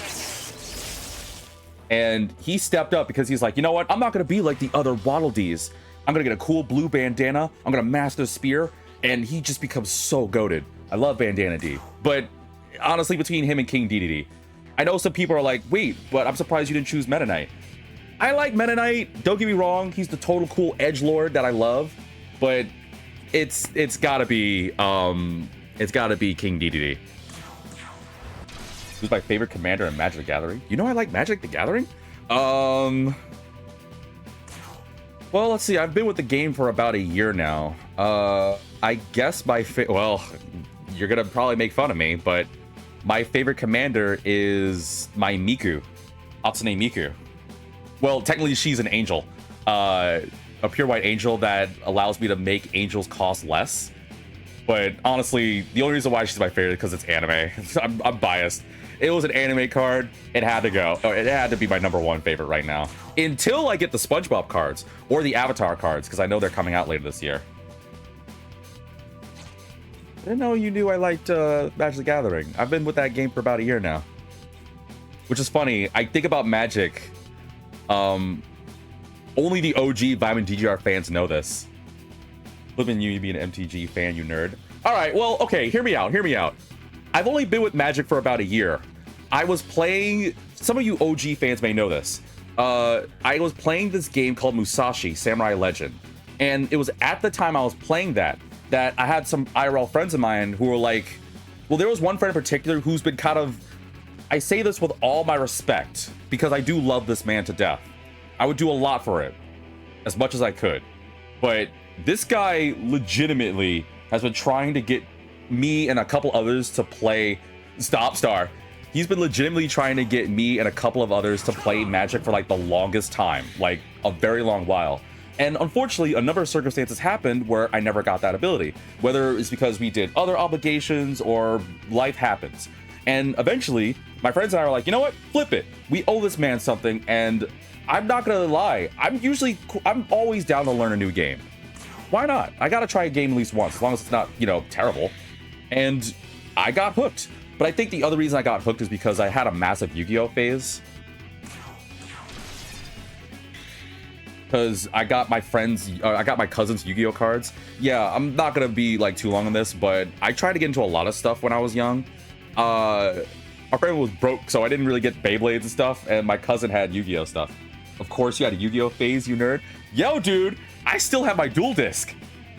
And he stepped up because he's like, you know what? I'm not going to be like the other Waddle Dees. I'm going to get a cool blue bandana. I'm going to master spear. And he just becomes so goated. I love Bandana D. But honestly, between him and King Dedede, I know some people are like, wait, but I'm surprised you didn't choose Meta Knight. I like Meta Knight. Don't get me wrong. He's the total cool edgelord that I love. But it's gotta be King Dedede. Who's my favorite commander in Magic the Gathering? You know I like Magic the Gathering? Well, let's see. I've been with the game for about a year now. I guess well, you're gonna probably make fun of me, but my favorite commander is my Miku, Hatsune Miku. Well, technically she's an angel. A pure white angel that allows me to make angels cost less. But honestly, the only reason why she's my favorite is because it's anime. I'm biased. It was an anime card. It had to go. It had to be my #1 favorite right now. Until I get the SpongeBob cards or the Avatar cards, because I know they're coming out later this year. I didn't know you knew I liked Magic the Gathering. I've been with that game for about a year now. Which is funny. I think about Magic. Only the OG Vitamin DGR fans know this. Living you being an MTG fan, you nerd. All right, well, okay, hear me out. I've only been with Magic for about a year. I was playing, some of you OG fans may know this. I was playing this game called Musashi, Samurai Legend. And it was at the time I was playing that I had some IRL friends of mine who were like, well, there was one friend in particular who's been kind of, I say this with all my respect, because I do love this man to death. I would do a lot for it, as much as I could. But this guy legitimately has been trying to get me and a couple others to play Stop Star. He's been legitimately trying to get me and a couple of others to play Magic for like the longest time, like a very long while. And unfortunately, a number of circumstances happened where I never got that ability, whether it's because we did other obligations or life happens. And eventually, my friends and I are like, you know what? Flip it. We owe this man something, and I'm not gonna lie. I'm always down to learn a new game. Why not? I gotta try a game at least once, as long as it's not, terrible. And I got hooked. But I think the other reason I got hooked is because I had a massive Yu-Gi-Oh phase. Because I got my cousin's Yu-Gi-Oh cards. Yeah, I'm not gonna be like too long on this, but I tried to get into a lot of stuff when I was young. Our friend was broke, so I didn't really get Beyblades and stuff, and my cousin had Yu-Gi-Oh stuff. Of course, you had a Yu-Gi-Oh phase, you nerd. Yo, dude, I still have my dual disc.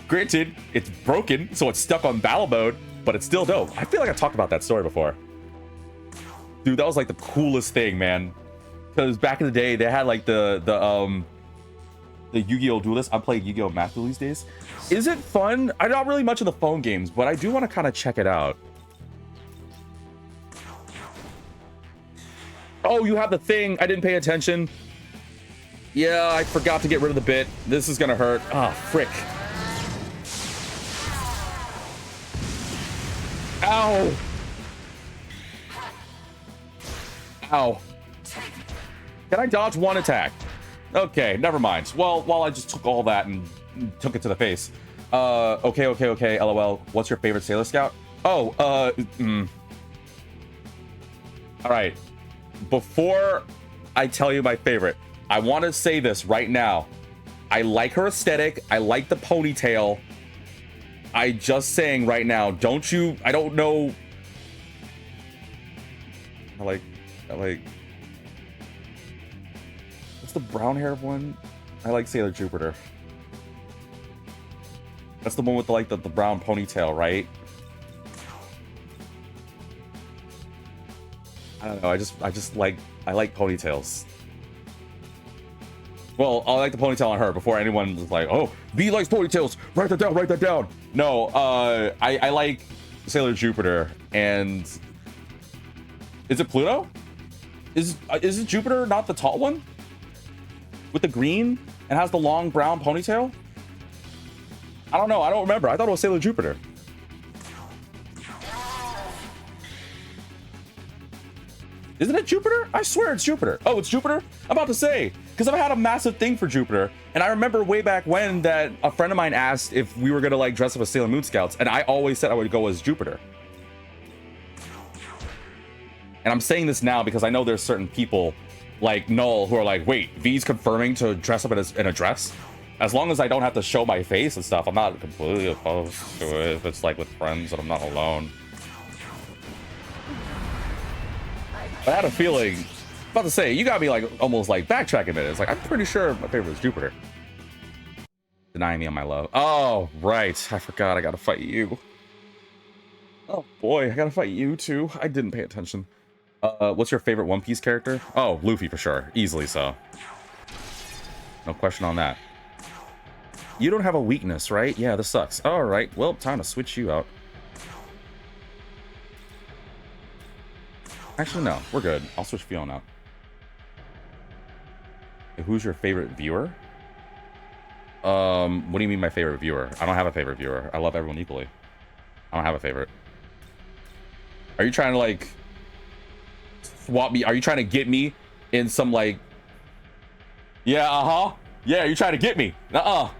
Granted, it's broken, so it's stuck on battle mode, but it's still dope. I feel like I talked about that story before. Dude, that was like the coolest thing, man. Because back in the day, they had like the Yu-Gi-Oh Duelist. I'm playing Yu-Gi-Oh Master Duel these days. Is it fun? I'm not really much of the phone games, but I do want to kind of check it out. Oh, you have the thing. I didn't pay attention. Yeah, I forgot to get rid of the bit. This is gonna hurt. Ah, frick. Ow. Ow. Can I dodge one attack? Okay, never mind. Well, while I just took all that and took it to the face. Okay, LOL. What's your favorite Sailor Scout? Oh, All right. Before I tell you my favorite, I want to say this right now. I like her aesthetic. I like the ponytail. I just saying right now, I don't know. I like... What's the brown hair one? I like Sailor Jupiter. That's the one with the, like the brown ponytail, right? I don't know. I like ponytails. Well, I like the ponytail on her before anyone was like, "Oh, V likes ponytails. Write that down. Write that down." No, I like Sailor Jupiter, and is it Pluto? Is it Jupiter not the tall one with the green and has the long brown ponytail? I don't know. I don't remember. I thought it was Sailor Jupiter. Isn't it Jupiter? I swear it's Jupiter. Oh, it's Jupiter? I'm about to say, because I've had a massive thing for Jupiter. And I remember way back when that a friend of mine asked if we were going to like dress up as Sailor Moon Scouts. And I always said I would go as Jupiter. And I'm saying this now because I know there's certain people like Null who are like, wait, V's confirming to dress up in a dress? As long as I don't have to show my face and stuff, I'm not completely opposed to it if it's like with friends and I'm not alone. But I had a feeling, about to say, you gotta be like almost like backtracking a minute. It's like, I'm pretty sure my favorite is Jupiter. Denying me on my love. Oh, right. I forgot I gotta fight you. Oh boy, I gotta fight you too. I didn't pay attention. What's your favorite One Piece character? Oh, Luffy for sure. Easily so. No question on that. You don't have a weakness, right? Yeah, this sucks. All right, well, time to switch you out. Actually, no, we're good. I'll switch Fiona out. Okay, who's your favorite viewer? What do you mean my favorite viewer? I don't have a favorite viewer. I love everyone equally. I don't have a favorite. Are you trying to like swap me? Are you trying to get me in some like... Yeah, uh-huh. Yeah, you're trying to get me. Nuh-uh.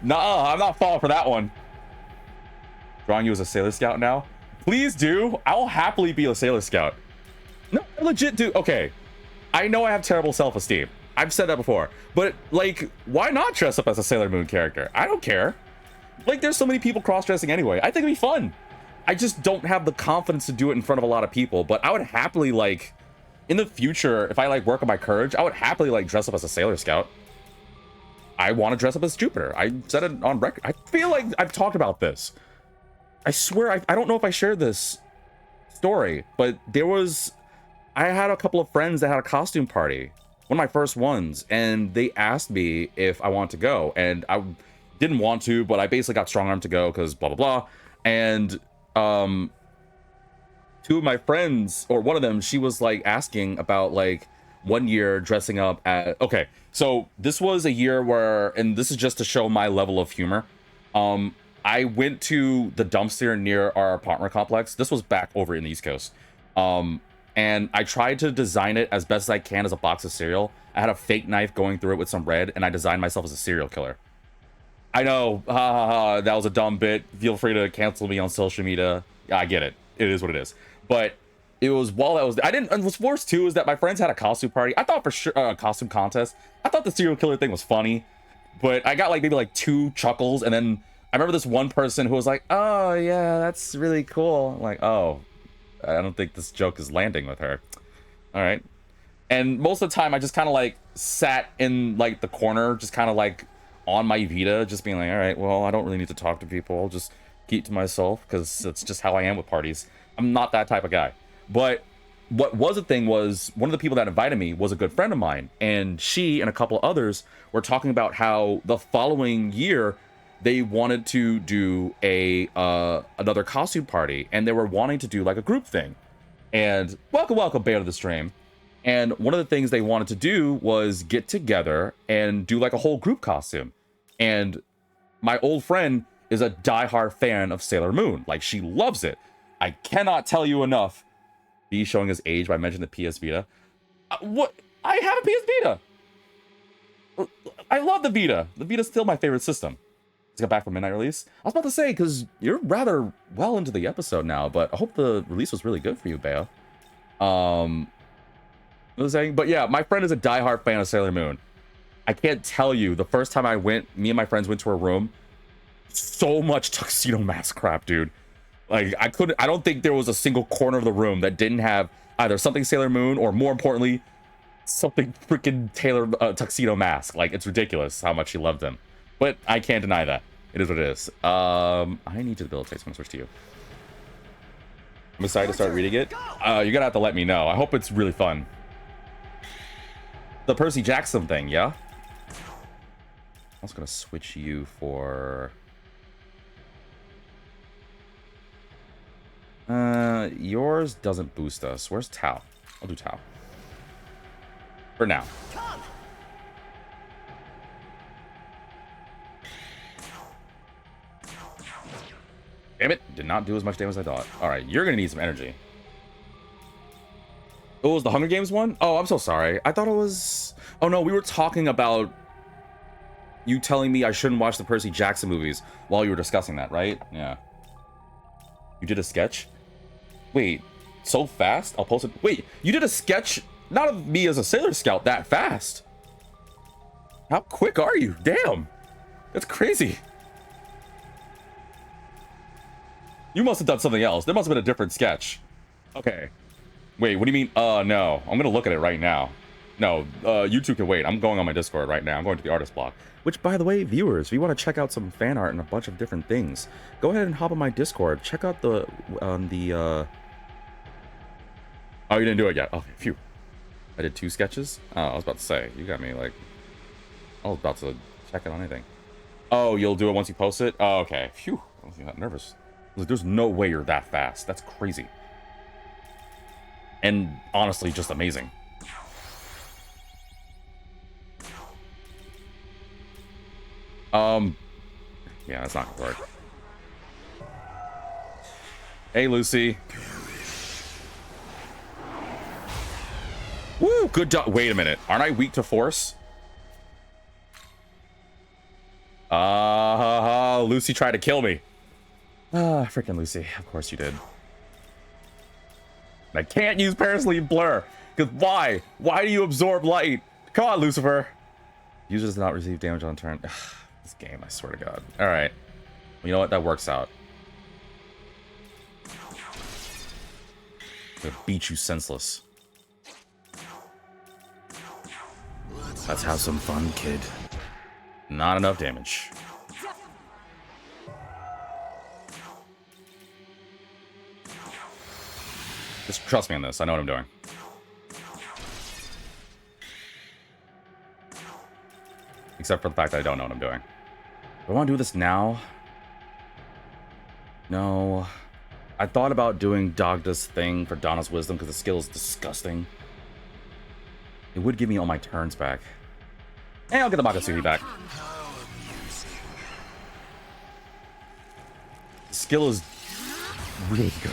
Nuh-uh, I'm not falling for that one. Drawing you as a Sailor Scout now? Please do. I will happily be a Sailor Scout. No, I legit do. Okay, I know I have terrible self-esteem. I've said that before. But, like, why not dress up as a Sailor Moon character? I don't care. Like, there's so many people cross-dressing anyway. I think it'd be fun. I just don't have the confidence to do it in front of a lot of people. But I would happily, like, in the future, if I, like, work on my courage, I would happily, like, dress up as a Sailor Scout. I want to dress up as Jupiter. I said it on record. I feel like I've talked about this. I swear, I don't know if I shared this story, but I had a couple of friends that had a costume party, one of my first ones, and they asked me if I want to go, and I didn't want to, but I basically got strong-armed to go because blah, blah, blah, and two of my friends, or one of them, she was, like, asking about, like, one year dressing up at... Okay, so this was a year where, and this is just to show my level of humor, I went to the dumpster near our apartment complex. This was back over in the East Coast. And I tried to design it as best as I can as a box of cereal. I had a fake knife going through it with some red, and I designed myself as a serial killer. I know, ha ha ha, that was a dumb bit. Feel free to cancel me on social media. Yeah, I get it. It is what it is. But it was while that was, and what's worse too is that my friends had a costume party. I thought for sure, a costume contest. I thought the serial killer thing was funny, but I got like maybe like 2 chuckles, and then I remember this one person who was like, "Oh yeah, that's really cool." I'm like, oh, I don't think this joke is landing with her. All right. And most of the time I just kind of like sat in like the corner, just kind of like on my Vita, just being like, all right, well, I don't really need to talk to people. I'll just keep to myself because that's just how I am with parties. I'm not that type of guy. But what was a thing was one of the people that invited me was a good friend of mine. And she and a couple of others were talking about how the following year they wanted to do another costume party, and they were wanting to do like a group thing. And welcome Bear to the stream. And one of the things they wanted to do was get together and do like a whole group costume. And my old friend is a diehard fan of Sailor Moon. Like, she loves it. I cannot tell you enough. He's showing his age by mentioning the PS Vita. What? I have a PS Vita. I love the Vita. The Vita's still my favorite system. It's got back from midnight release. I was about to say, because you're rather well into the episode now, but I hope the release was really good for you, Beo. What was I saying? But yeah, my friend is a diehard fan of Sailor Moon. I can't tell you, the first time I went, me and my friends went to her room, so much tuxedo mask crap, dude. Like, I don't think there was a single corner of the room that didn't have either something Sailor Moon or, more importantly, something freaking Taylor Tuxedo Mask. Like, it's ridiculous how much she loved him. But I can't deny that. It is what it is. I need to debilitate, so I'm gonna switch to you. I'm excited to start reading it. You're gonna have to let me know. I hope it's really fun. The Percy Jackson thing, yeah? I was gonna switch you for... yours doesn't boost us. Where's Tao? I'll do Tao. For now. Damn it. Did not do as much damage as I thought. Alright, you're gonna need some energy. Oh, it was the Hunger Games one? Oh, I'm so sorry. I thought it was... Oh no, we were talking about you telling me I shouldn't watch the Percy Jackson movies while you were discussing that, right? Yeah. You did a sketch? Wait, so fast? I'll post it. Wait, you did a sketch, not of me as a Sailor Scout, that fast? How quick are you? Damn. That's crazy. You must have done something else. There must have been a different sketch. Okay. Wait, what do you mean? No. I'm gonna look at it right now. No, you two can wait. I'm going on my Discord right now. I'm going to the artist block. Which, by the way, viewers, if you want to check out some fan art and a bunch of different things, go ahead and hop on my Discord. Check out the, Oh, you didn't do it yet. Okay, phew. I did 2 sketches? Oh, I was about to say. You got me, like... I was about to check it on anything. Oh, you'll do it once you post it? Oh, okay. Phew. I was not nervous. Like, there's no way you're that fast. That's crazy. And honestly, just amazing. Yeah, that's not gonna work. Hey, Lucy. Woo, good dog. Wait a minute. Aren't I weak to force? Lucy tried to kill me. Freaking Lucy. Of course you did. I can't use Parasleeve Blur. Because why? Why do you absorb light? Come on, Lucifer. User does not receive damage on turn. This game, I swear to God. Alright. Well, you know what? That works out. I'm gonna beat you senseless. Let's have some fun, kid. Not enough damage. Just trust me on this. I know what I'm doing. Except for the fact that I don't know what I'm doing. Do I want to do this now? No. I thought about doing Dagda's thing for Donna's Wisdom because the skill is disgusting. It would give me all my turns back. And I'll get the Bakatsuki back. The skill is really good.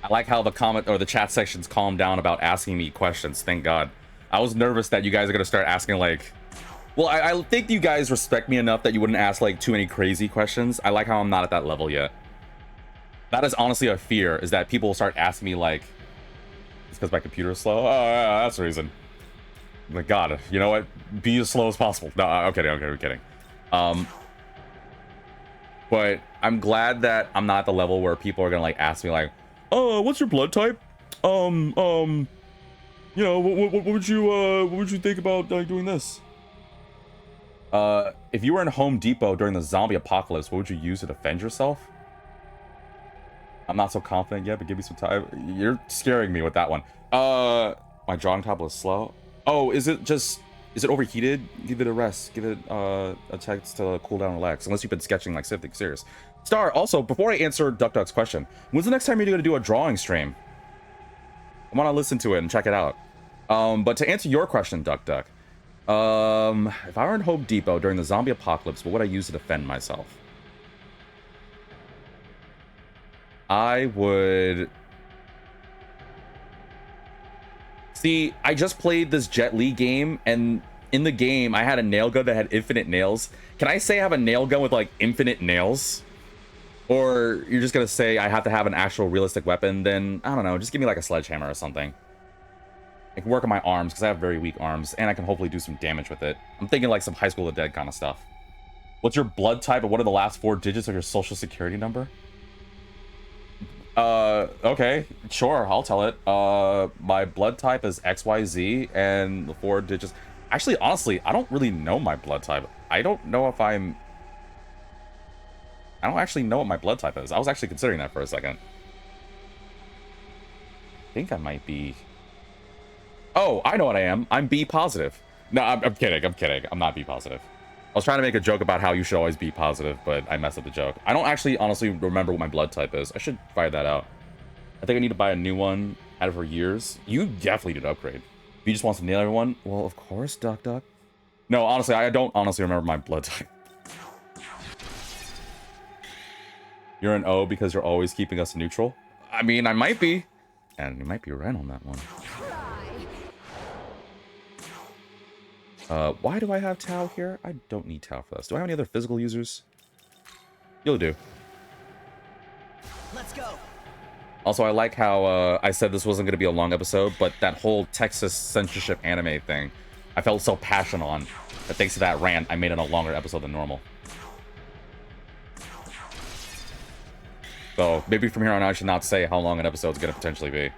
I like how the comment or the chat sections calmed down about asking me questions. Thank God. I was nervous that you guys are going to start asking like... Well, I think you guys respect me enough that you wouldn't ask like too many crazy questions. I like how I'm not at that level yet. That is honestly a fear, is that people will start asking me like... It's because my computer is slow? Oh, yeah, that's the reason. My God, you know what? Be as slow as possible. No, I'm kidding, I'm kidding. But I'm glad that I'm not at the level where people are going to like ask me like, oh, what's your blood type? You know, what would you think about like doing this? If you were in Home Depot during the zombie apocalypse, what would you use to defend yourself? I'm not so confident yet, but give me some time. You're scaring me with that one. My drawing tablet is slow. Oh, is it overheated? Give it a rest. Give it a chance to cool down and relax. Unless you've been sketching like something serious. Star, also, before I answer Duck's question, when's the next time you're going to do a drawing stream? I want to listen to it and check it out. But to answer your question, Duck, if I were in Home Depot during the zombie apocalypse, what would I use to defend myself? I would... See, I just played this Jet Li game, and in the game, I had a nail gun that had infinite nails. Can I say I have a nail gun with, like, infinite nails? Or you're just gonna say I have to have an actual realistic weapon? Then, I don't know, just give me, like, a sledgehammer or something. I can work on my arms, because I have very weak arms, and I can hopefully do some damage with it. I'm thinking, like, some High School of the Dead kind of stuff. What's your blood type and what are the last 4 digits of your social security number? Okay, sure, I'll tell it. My blood type is XYZ and the 4 digits. Actually, honestly, I don't really know my blood type. I don't actually know what my blood type is. I was actually considering that for a second. I think I might be... Oh, I know what I am. I'm B positive. No, I'm kidding. I'm kidding. I'm not B positive. I was trying to make a joke about how you should always be positive, but I messed up the joke. I don't actually honestly remember what my blood type is. I should find that out. I think I need to buy a new one. Had it for years. You definitely did upgrade. If you just want to nail everyone, well, of course, Duck Duck. No, honestly, I don't honestly remember my blood type. You're an O because you're always keeping us neutral? I mean, I might be. And you might be right on that one. Why do I have Tau here? I don't need Tau for this. Do I have any other physical users? You'll do. Let's go. Also, I like how I said this wasn't going to be a long episode, but that whole Texas censorship anime thing, I felt so passionate on that thanks to that rant, I made it a longer episode than normal. So maybe from here on out, I should not say how long an episode's going to potentially be.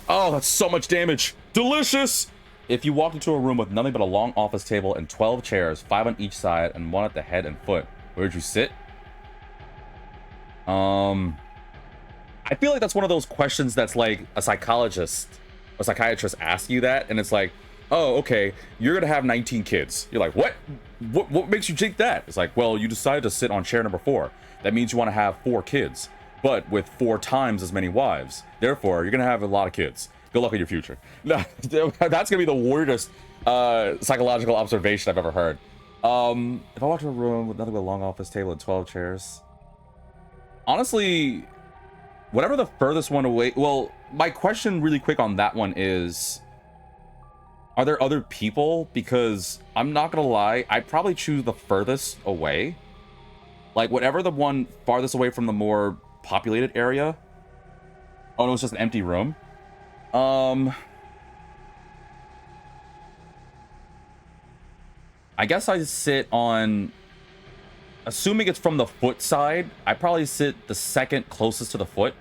Oh, that's so much damage. Delicious! If you walked into a room with nothing but a long office table and 12 chairs, 5 on each side, and 1 at the head and foot, where'd you sit? I feel like that's one of those questions that's like a psychologist or psychiatrist asks you that, and it's like, oh, okay, you're gonna have 19 kids. You're like, what? What makes you think that? It's like, well, you decided to sit on chair number 4. That means you want to have 4 kids, but with 4 times as many wives. Therefore, you're gonna have a lot of kids. Good luck in your future. No, that's gonna be the weirdest psychological observation I've ever heard. If I walked into a room with nothing but a long office table and 12 chairs, honestly, whatever the furthest one away. Well, my question really quick on that one is, are there other people? Because I'm not gonna lie, I'd probably choose the furthest away. Like, whatever the one farthest away from the more populated area. Oh, no, it's just an empty room. I guess I sit on, assuming it's from the foot side, I probably sit the second closest to the foot.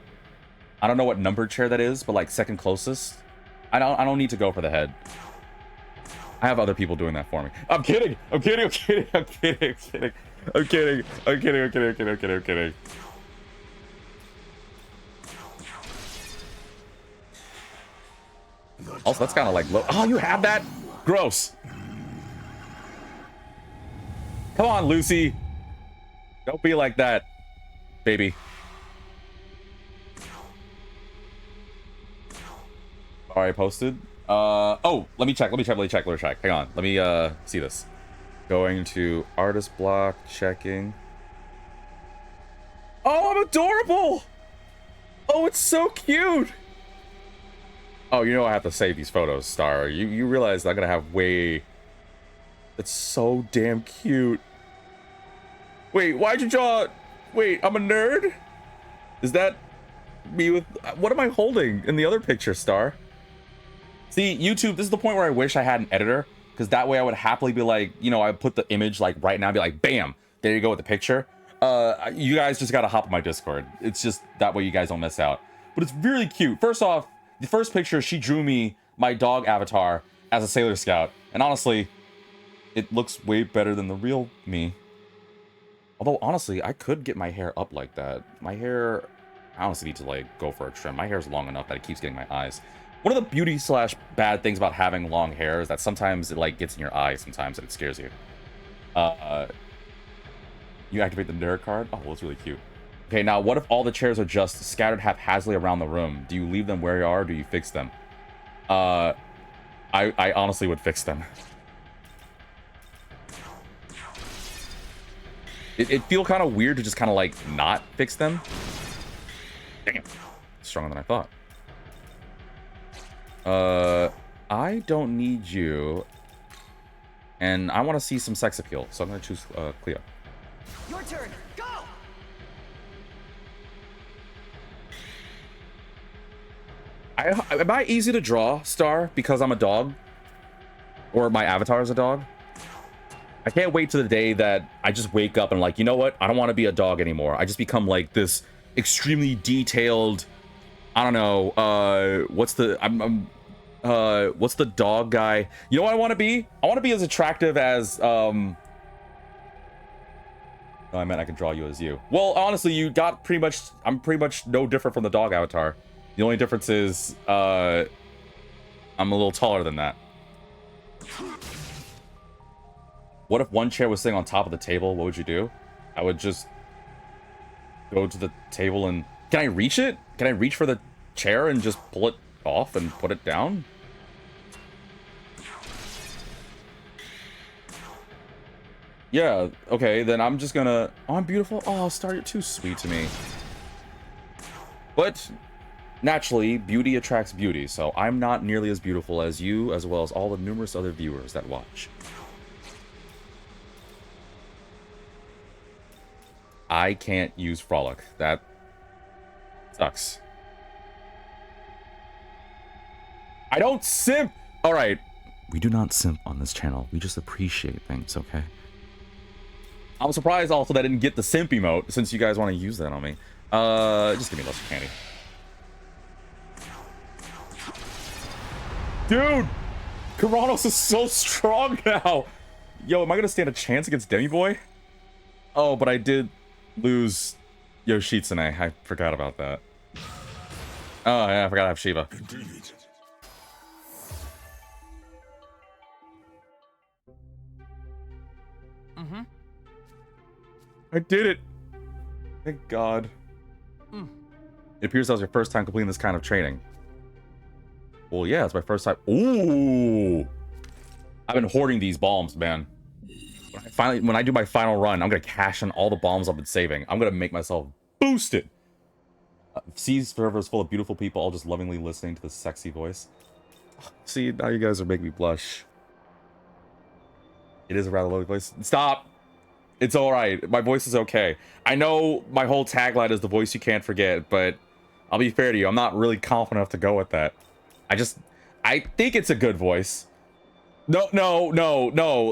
I don't know what number chair that is, but like second closest. I don't need to go for the head. I have other people doing that for me. I'm kidding. I'm kidding. I'm kidding. I'm kidding. I'm kidding. I'm kidding. I'm kidding. I'm kidding. I'm kidding. I'm kidding. I'm kidding. Also, that's kind of like low. Oh, you have that? Gross. Come on, Lucy. Don't be like that, baby. Already posted. Oh, let me check. Hang on. Let me see this. Going to artist block, checking. Oh, I'm adorable. Oh, it's so cute. Oh, you know I have to save these photos, Star. You realize I'm gonna have way... It's so damn cute. Wait, why'd you draw... Wait, I'm a nerd? Is that me with... What am I holding in the other picture, Star? See, YouTube, this is the point where I wish I had an editor, because that way I would happily be like, you know, I put the image like right now, be like, bam, there you go with the picture. You guys just gotta hop on my Discord. It's just that way you guys don't miss out. But it's really cute. First off, the first picture, she drew me my dog avatar as a Sailor Scout. And honestly, it looks way better than the real me. Although, honestly, I could get my hair up like that. My hair, I honestly need to, like, go for a trim. My hair's long enough that it keeps getting my eyes. One of the beauty slash bad things about having long hair is that sometimes it, like, gets in your eye sometimes and it scares you. You activate the nerd card? Oh, well, it's really cute. Okay, now what if all the chairs are just scattered haphazardly around the room? Do you leave them where you are or do you fix them? I honestly would fix them. It feel kind of weird to just kind of like not fix them. Damn, stronger than I thought. I don't need you. And I want to see some sex appeal, so I'm going to choose Cleo. Your turn. Go. Am I easy to draw, Star, because I'm a dog? Or my avatar is a dog? I can't wait to the day that I just wake up and like, you know what? I don't want to be a dog anymore. I just become like this extremely detailed, I don't know, what's the dog guy? You know what I want to be? I want to be as attractive as, no, I meant I can draw you as you. Well, honestly, you got pretty much, I'm pretty much no different from the dog avatar. The only difference is, I'm a little taller than that. What if one chair was sitting on top of the table? What would you do? I would just go to the table and... Can I reach it? Can I reach for the chair and just pull it off and put it down? Yeah, okay, then I'm just gonna... Oh, I'm beautiful? Oh, Star, you're too sweet to me. But, naturally, beauty attracts beauty, so I'm not nearly as beautiful as you, as well as all the numerous other viewers that watch. I can't use Frolic. That sucks. I don't simp! Alright. We do not simp on this channel. We just appreciate things, okay? I'm surprised also that I didn't get the simp emote, since you guys want to use that on me. Just give me less candy. Dude! Karanos is so strong now! Yo, am I gonna stand a chance against Demi Boy? Oh, but I did lose Yoshitsune. I forgot about that. Oh, yeah, I forgot I have Shiva. Indeed. I did it! Thank God. It appears that was your first time completing this kind of training. Well, yeah, it's my first time. Ooh! I've been hoarding these bombs, man. When I do my final run, I'm gonna cash in all the bombs I've been saving. I'm gonna make myself boosted. Seas forever is full of beautiful people, all just lovingly listening to this sexy voice. See, now you guys are making me blush. It is a rather lovely voice. Stop! It's alright. My voice is okay. I know my whole tagline is the voice you can't forget, but I'll be fair to you. I'm not really confident enough to go with that. I think it's a good voice. No.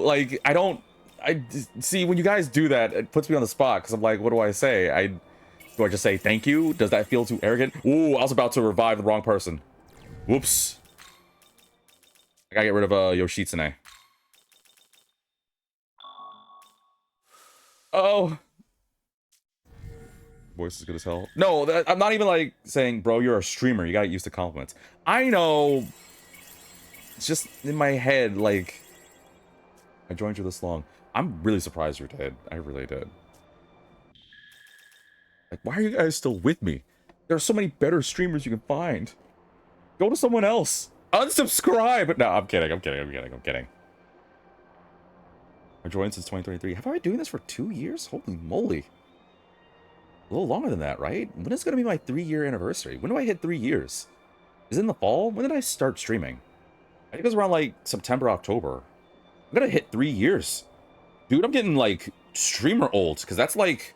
Like, see, when you guys do that, it puts me on the spot, because I'm like, what do I say? Do I just say thank you? Does that feel too arrogant? Ooh, I was about to revive the wrong person. Whoops. I gotta get rid of Yoshitsune. Oh. Voice is good as hell. No, I'm not even like saying, bro, you're a streamer. You gotta get used to compliments. I know. It's just in my head, like, I joined you this long. I'm really surprised you did. I really did. Like, why are you guys still with me? There are so many better streamers you can find. Go to someone else. Unsubscribe. No, I'm kidding. I joined since 2023. Have I been doing this for 2 years? Holy moly. A little longer than that, right? When is going to be my 3-year anniversary? When do I hit 3 years? Is it in the fall? When did I start streaming? I think it was around, like, September, October. I'm going to hit 3 years. Dude, I'm getting, like, streamer old. Because that's, like...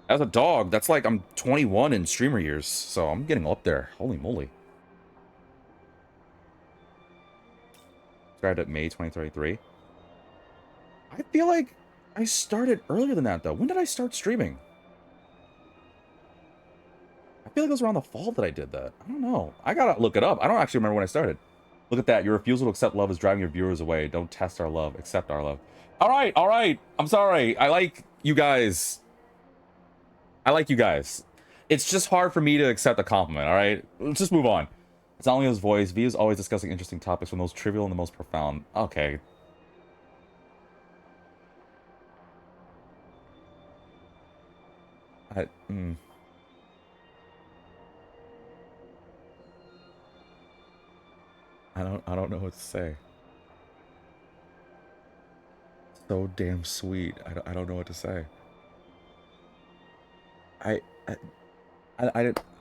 As a dog, that's like I'm 21 in streamer years. So I'm getting up there. Holy moly. Started at May 2023. I feel like I started earlier than that, though. When did I start streaming? I feel like it was around the fall that I did that. I don't know. I gotta look it up. I don't actually remember when I started. Look at that. Your refusal to accept love is driving your viewers away. Don't test our love. Accept our love. All right. I'm sorry. I like you guys. It's just hard for me to accept a compliment, all right? Let's just move on. It's not only his voice. V is always discussing interesting topics from the most trivial and the most profound. Okay. I don't know what to say. So damn sweet. I don't know what to say. I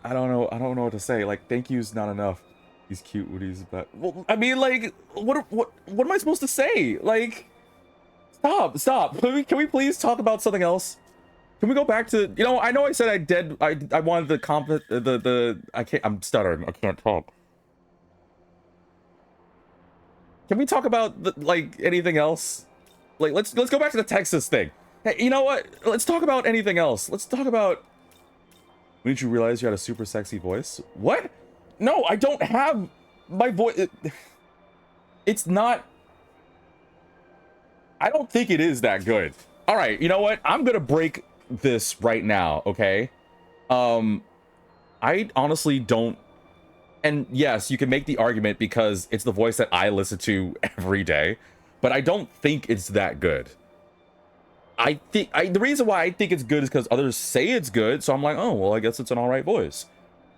don't know what to say. Like, thank you's not enough. He's cute when he's but well, I mean, like, what am I supposed to say? Like, stop. Can we please talk about something else? Can we go back to, you know, I know I said I wanted I'm stuttering. I can't talk. Can we talk about like anything else? Like let's go back to the Texas thing. Hey, you know what? Let's talk about anything else. Let's talk about. When did you realize you had a super sexy voice? What? No, I don't have my voice. It's not. I don't think it is that good. All right, you know what? I'm gonna break this right now, okay? I honestly don't. And yes, you can make the argument because it's the voice that I listen to every day, but I don't think it's that good. The reason why I think it's good is because others say it's good, so I'm like, oh well, I guess it's an alright voice.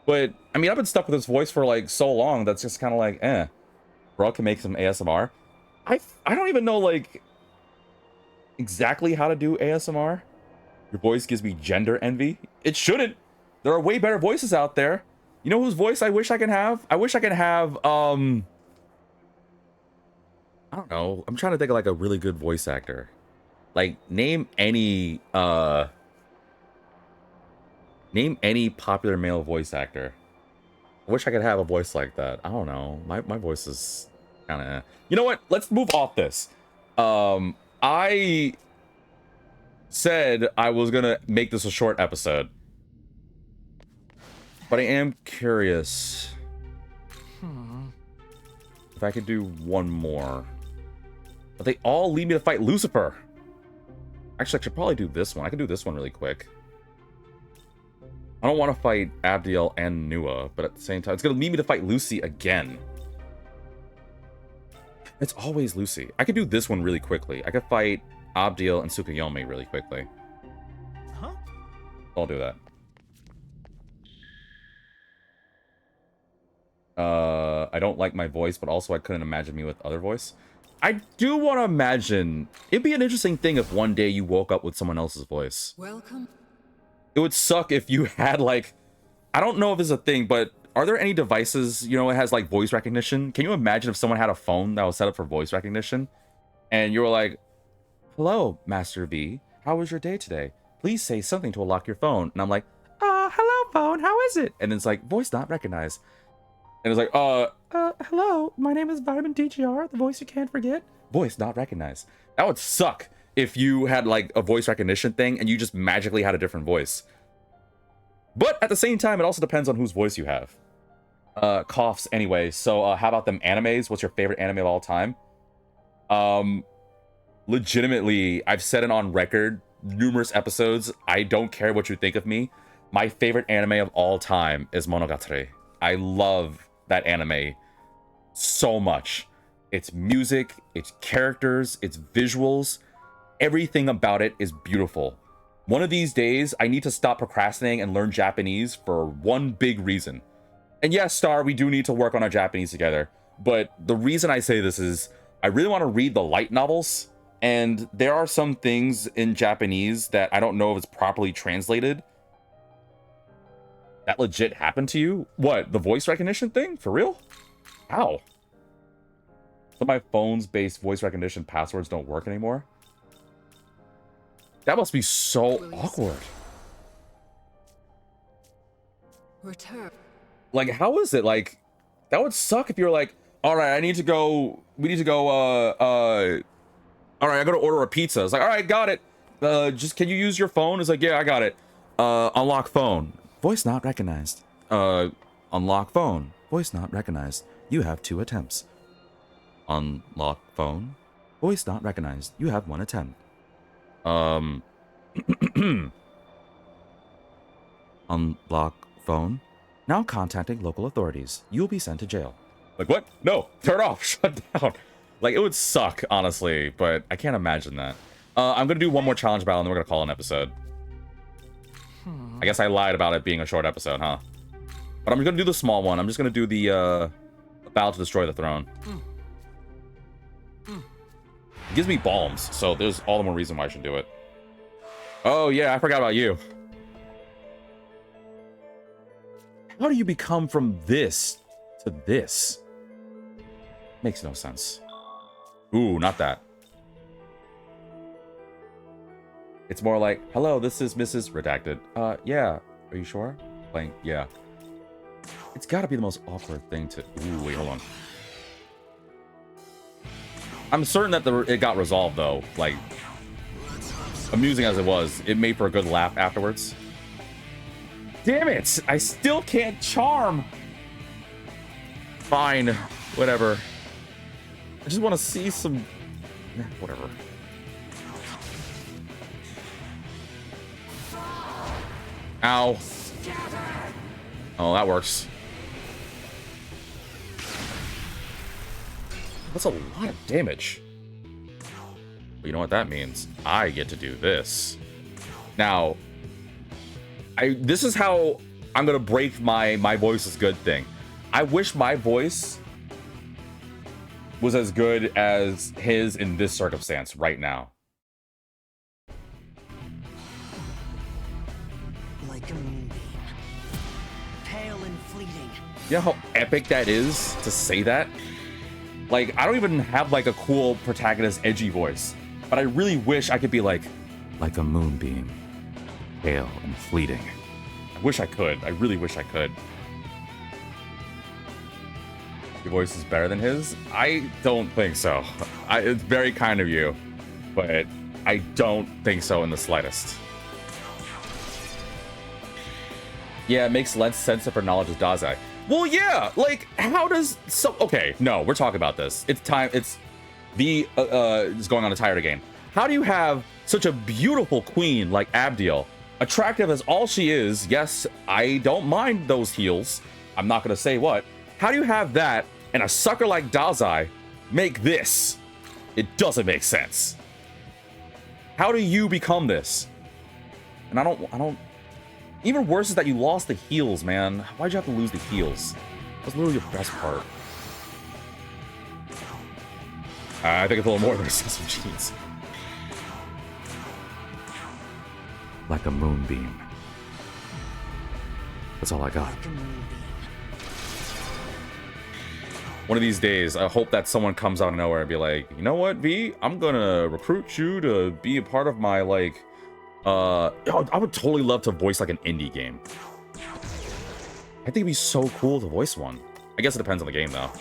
But I mean, I've been stuck with this voice for like so long that's just kind of like, bro can make some ASMR. I don't even know like exactly how to do ASMR. Your voice gives me gender envy. It shouldn't. There are way better voices out there. You know whose voice I wish I could have? I wish I could have, I don't know. I'm trying to think of like a really good voice actor. Like, name any popular male voice actor. I wish I could have a voice like that. I don't know. My voice is kind of... You know what? Let's move off this. I said I was gonna make this a short episode. But I am curious if I could do one more. But they all lead me to fight Lucifer. Actually, I should probably do this one. I can do this one really quick. I don't want to fight Abdiel and Nua, but at the same time, it's going to lead me to fight Lucy again. It's always Lucy. I could do this one really quickly. I could fight Abdiel and Tsukuyomi really quickly. Huh? I'll do that. I don't like my voice, but also I couldn't imagine me with other voice. I do want to imagine... It'd be an interesting thing if one day you woke up with someone else's voice. Welcome. It would suck if you had, like... I don't know if this is a thing, but are there any devices, you know, it has, like, voice recognition? Can you imagine if someone had a phone that was set up for voice recognition? And you were like, hello, Master V. How was your day today? Please say something to unlock your phone. And I'm like, hello, phone. How is it? And it's like, voice not recognized. And it's like, hello, my name is Vitamin DGR, the voice you can't forget. Voice not recognized. That would suck if you had like a voice recognition thing and you just magically had a different voice. But at the same time, it also depends on whose voice you have. Coughs anyway. So how about them animes? What's your favorite anime of all time? Legitimately, I've said it on record, numerous episodes. I don't care what you think of me. My favorite anime of all time is Monogatari. I love that anime so much. Its music, its characters, its visuals, everything about it is beautiful. One of these days, I need to stop procrastinating and learn Japanese for one big reason. And yes, Star, we do need to work on our Japanese together. But the reason I say this is I really want to read the light novels. And there are some things in Japanese that I don't know if it's properly translated. That legit happened to you? What, the voice recognition thing? For real? How? So my phone's based voice recognition passwords don't work anymore? That must be so awkward. Return. Like, how is it? Like, that would suck if you're like, all right, we need to go, all right, I gotta order a pizza. It's like, all right, got it. Just, can you use your phone? It's like, yeah, I got it. Unlock phone. Voice not recognized. Unlock phone. Voice not recognized. You have 2 attempts. Unlock phone. Voice not recognized. You have 1 attempt. Unlock phone. Now contacting local authorities. You'll be sent to jail. Like, what? No, turn off. Shut down. Like, it would suck, honestly, but I can't imagine that. I'm gonna do one more challenge battle and then we're gonna call an episode. I guess I lied about it being a short episode, huh? But I'm gonna do the small one. I'm just gonna do the battle to destroy the throne. It gives me bombs, so there's all the more reason why I should do it. Oh yeah, I forgot about you. How do you become from this to this? Makes no sense. Ooh, not that. It's more like, hello, this is Mrs. Redacted. Yeah. Are you sure? Playing, yeah. It's gotta be the most awkward thing to... Ooh, wait, hold on. I'm certain that it got resolved, though. Like, amusing as it was, it made for a good laugh afterwards. Damn it! I still can't charm! Fine. Whatever. I just want to see some... Whatever. Ow. Oh, that works. That's a lot of damage. But you know what that means? I get to do this. Now, this is how I'm gonna break my voice is good thing. I wish my voice was as good as his in this circumstance right now. Like a moonbeam, pale and fleeting. You know how epic that is to say that? Like, I don't even have like a cool protagonist edgy voice, but I really wish I could be like Like a moonbeam, pale and fleeting. I wish I could. I really wish I could. Your voice is better than his? I don't think so. It's very kind of you, but I don't think so in the slightest. Yeah, it makes less sense if her knowledge is Dazai. Well, yeah, like, how does... Okay, no, we're talking about this. It's time... It's going on a tired again. How do you have such a beautiful queen like Abdiel, attractive as all she is? Yes, I don't mind those heels. I'm not going to say what. How do you have that and a sucker like Dazai make this? It doesn't make sense. How do you become this? And I don't... Even worse is that you lost the heels, man. Why'd you have to lose the heels? That's literally your best part. I think it's a little more than some jeans. Like a moonbeam. That's all I got. Like a moonbeam. One of these days, I hope that someone comes out of nowhere and be like, you know what, V? I'm gonna recruit you to be a part of my, like... I would totally love to voice, like, an indie game. I think it'd be so cool to voice one. I guess it depends on the game, though.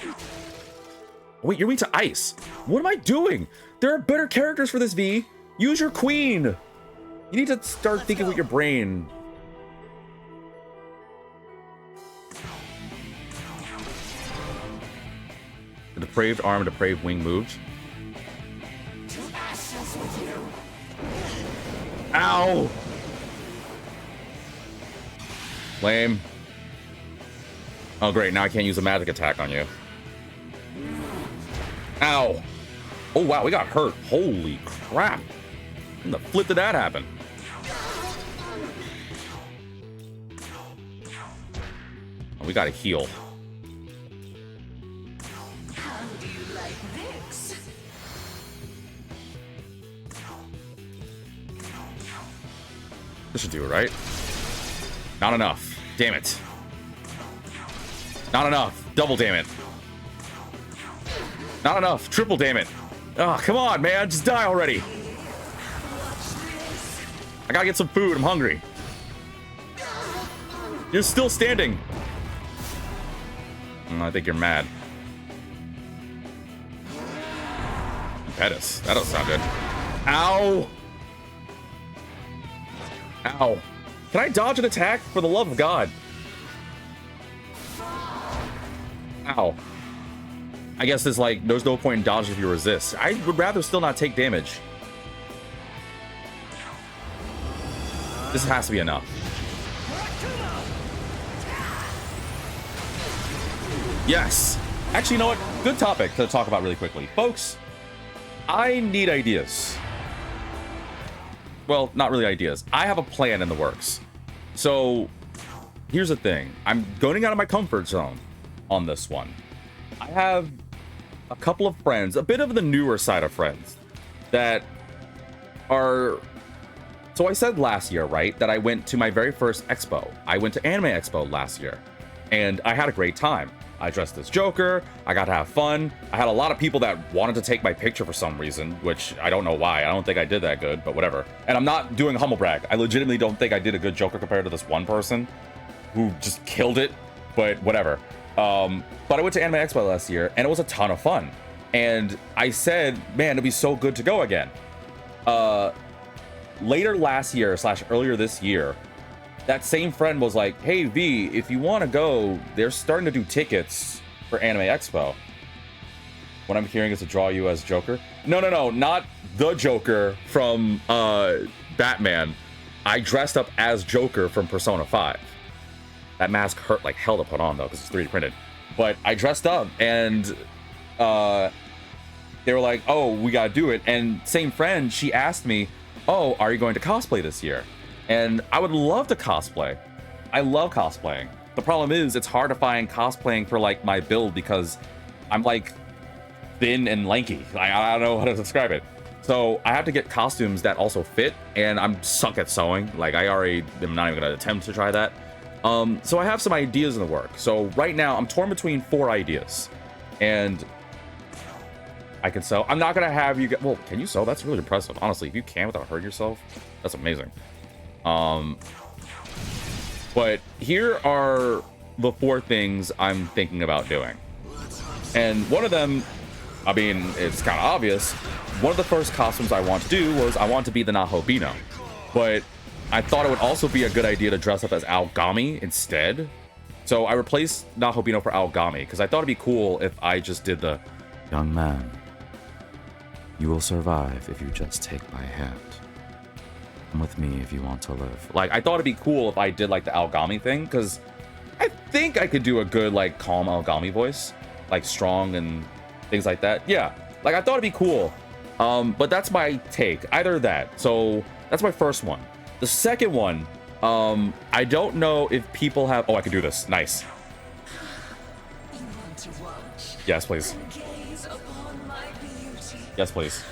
Wait, you're weak to ice. What am I doing? There are better characters for this, V. Use your queen. You need to start thinking with your brain. The depraved arm and depraved wing moved. Ow! Lame. Oh, great. Now I can't use a magic attack on you. Ow! Oh, wow. We got hurt. Holy crap. When the flip did that happen? Oh, we gotta heal. How do you like this? This should do it, right? Not enough. Damn it. Not enough. Double damn it. Not enough. Triple damn it. Oh, come on, man. Just die already. I gotta get some food. I'm hungry. You're still standing. I think you're mad. Pet us. That don't sound good. Ow. Ow. Can I dodge an attack? For the love of God. Ow. I guess there's like, there's no point in dodging if you resist. I would rather still not take damage. This has to be enough. Yes. Actually, you know what? Good topic to talk about really quickly. Folks, I need ideas. Well, not really ideas. I have a plan in the works. So, here's the thing. I'm going out of my comfort zone on this one. I have a couple of friends, a bit of the newer side of friends, that are... So I said last year, right, that I went to my very first expo. I went to Anime Expo last year, and I had a great time. I dressed as Joker. I got to have fun. I had a lot of people that wanted to take my picture for some reason, which I don't know why. I don't think I did that good, but whatever. And I'm not doing humble brag. I legitimately don't think I did a good Joker compared to this one person who just killed it, but whatever. But I went to Anime Expo last year, and it was a ton of fun. And I said, man, it'd be so good to go again. Later last year / earlier this year, that same friend was like, hey, V, if you want to go, they're starting to do tickets for Anime Expo. What I'm hearing is to draw you as Joker. No, not the Joker from Batman. I dressed up as Joker from Persona 5. That mask hurt like hell to put on, though, because it's 3D printed. But I dressed up, and they were like, oh, we got to do it. And same friend, she asked me, oh, are you going to cosplay this year? And I would love to cosplay. I love cosplaying. The problem is it's hard to find cosplaying for like my build because I'm like thin and lanky. I don't know how to describe it. So I have to get costumes that also fit, and I'm suck at sewing. Like I already am not even gonna attempt to try that. So I have some ideas in the work. So right now I'm torn between 4 ideas, and I can sew. I'm not gonna have you get. Well, can you sew? That's really impressive. Honestly, if you can without hurting yourself, that's amazing. But here are the 4 things I'm thinking about doing. And one of them, I mean, it's kind of obvious. One of the first costumes I want to do was I want to be the Nahobino. But I thought it would also be a good idea to dress up as Aogami instead. So I replaced Nahobino for Aogami because I thought it'd be cool if I just did the Young man, you will survive if you just take my hand. Come with me if you want to live. like, I thought it'd be cool if I did like the Aogami thing, because I think I could do a good like calm Aogami voice, like strong and things like that. Yeah, like I thought it'd be cool. But that's my take. Either that. So that's my first one. The second one, I don't know if people have. Oh, I can do this. Nice. You want to watch? Yes, please. Then gaze upon my beauty. Yes, please.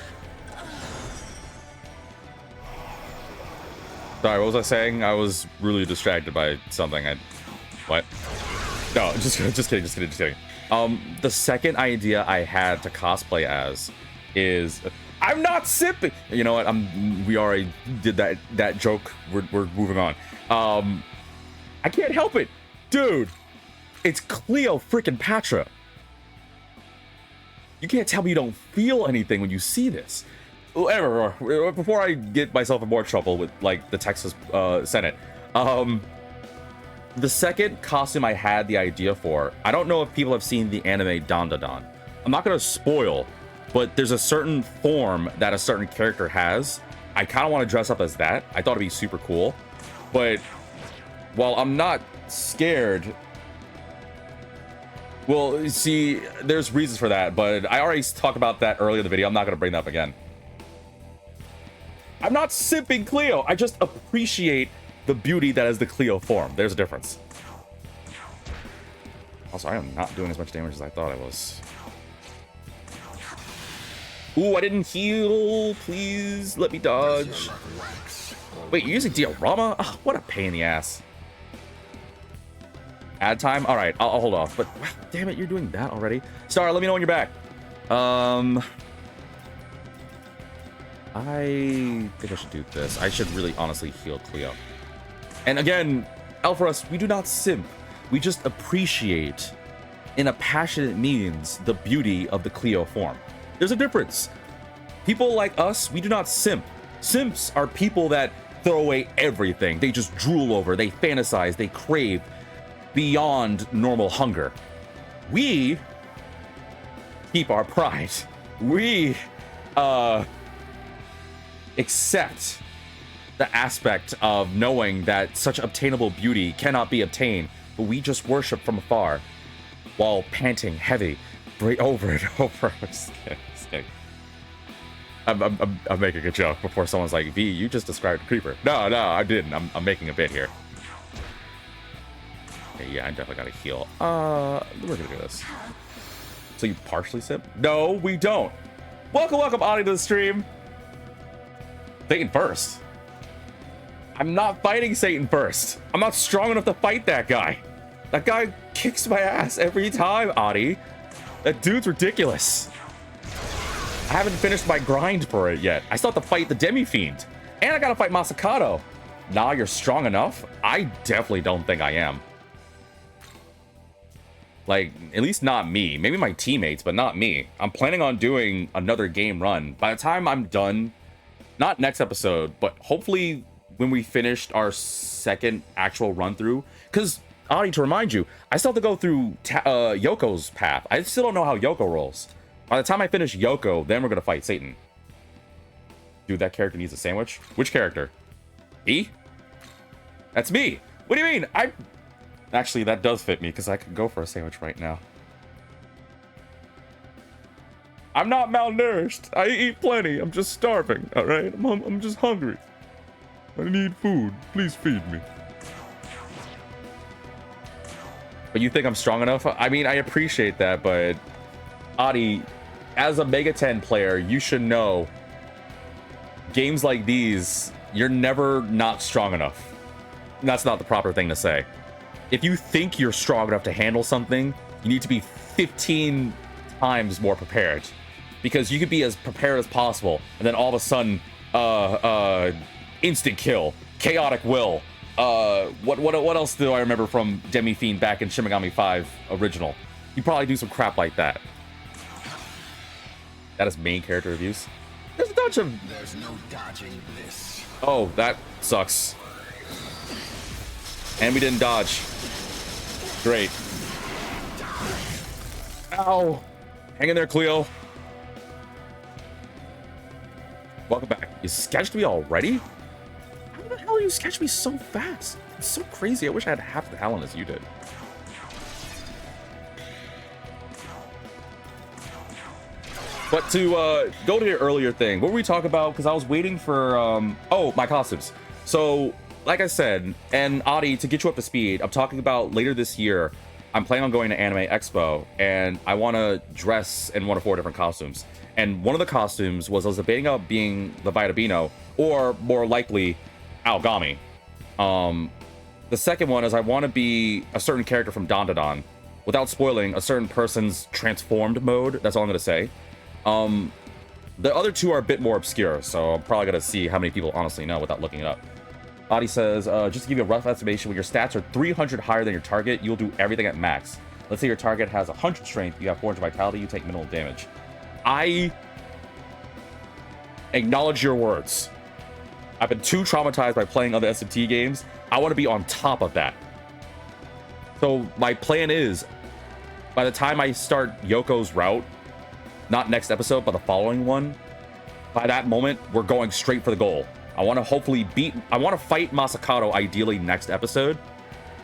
Sorry, what was I saying? I was really distracted by something. What? No, just kidding. The second idea I had to cosplay as is I'm not sipping. You know what? We already did that joke. We're moving on. I can't help it, dude. It's Cleo freaking Patra. You can't tell me you don't feel anything when you see this. Whatever. Before I get myself in more trouble with like the Texas Senate, the second costume I had the idea for, I don't know if people have seen the anime Dandadan. I'm not gonna spoil, but there's a certain form that a certain character has. I kind of want to dress up as that. I thought it'd be super cool, but while I'm not scared, well, see, there's reasons for that, but I already talked about that earlier in the video. I'm not gonna bring that up again. I'm not simping Cleo. I just appreciate the beauty that is the Cleo form. There's a difference. Also, I am not doing as much damage as I thought I was. Ooh, I didn't heal. Please let me dodge. Wait, you're using diorama? Oh, what a pain in the ass. Add time? All right, I'll hold off. But wow, damn it, you're doing that already. Star, let me know when you're back. I think I should do this. I should really honestly heal Cleo. And again, Alpharus, we do not simp. We just appreciate, in a passionate means, the beauty of the Cleo form. There's a difference. People like us, we do not simp. Simps are people that throw away everything. They just drool over, they fantasize, they crave beyond normal hunger. We keep our pride. We, accept the aspect of knowing that such obtainable beauty cannot be obtained, but we just worship from afar while panting heavy over and over. I'm just kidding. I'm making a joke before someone's like, V, you just described a creeper. No, I didn't. I'm making a bit here. Okay, yeah, I definitely gotta heal. We're gonna do this. So you partially sip? No, we don't. Welcome, Audie, to the stream. Satan first. I'm not fighting Satan first. I'm not strong enough to fight that guy. That guy kicks my ass every time, Adi. That dude's ridiculous. I haven't finished my grind for it yet. I still have to fight the Demi-Fiend. And I gotta fight Masakato. Nah, you're strong enough? I definitely don't think I am. Like, at least not me. Maybe my teammates, but not me. I'm planning on doing another game run. By the time I'm done, not next episode, but hopefully when we finished our second actual run through. Because, Adi, to remind you, I still have to go through Yoko's path. I still don't know how Yoko rolls. By the time I finish Yoko, then we're going to fight Satan. Dude, that character needs a sandwich. Which character? E? That's me. What do you mean? Actually, that does fit me, because I could go for a sandwich right now. I'm not malnourished. I eat plenty. I'm just starving, all right? I'm just hungry. I need food. Please feed me. But you think I'm strong enough? I mean, I appreciate that, but Adi, as a Mega 10 player, you should know games like these, you're never not strong enough. That's not the proper thing to say. If you think you're strong enough to handle something, you need to be 15 times more prepared. Because you could be as prepared as possible, and then all of a sudden, instant kill, chaotic will. What else do I remember from Demi-Fiend back in Shin Megami 5 original? You probably do some crap like that. That is main character reviews. There's a bunch of... There's no dodging this. Oh, that sucks. And we didn't dodge. Great. Ow. Hang in there, Cleo. Welcome back. You sketched me already? How the hell you sketched me so fast? It's so crazy. I wish I had half the talent as you did. But to go to your earlier thing, what were we talking about? Because I was waiting for, oh, my costumes. So, like I said, and Adi, to get you up to speed, I'm talking about later this year, I'm planning on going to Anime Expo, and I want to dress in one of 4 different costumes. And one of the costumes was I was debating about being the Vitabino, or more likely, Aogami. The second one is I want to be a certain character from Dandadan, without spoiling a certain person's transformed mode. That's all I'm going to say. The other 2 are a bit more obscure, so I'm probably going to see how many people honestly know without looking it up. Adi says, just to give you a rough estimation, when your stats are 300 higher than your target, you'll do everything at max. Let's say your target has 100 strength, you have 400 vitality, you take minimal damage. I acknowledge your words. I've been too traumatized by playing other SMT games. I want to be on top of that. So my plan is, by the time I start Yoko's route, not next episode, but the following one, by that moment, we're going straight for the goal. I want to hopefully I want to fight Masakato ideally next episode.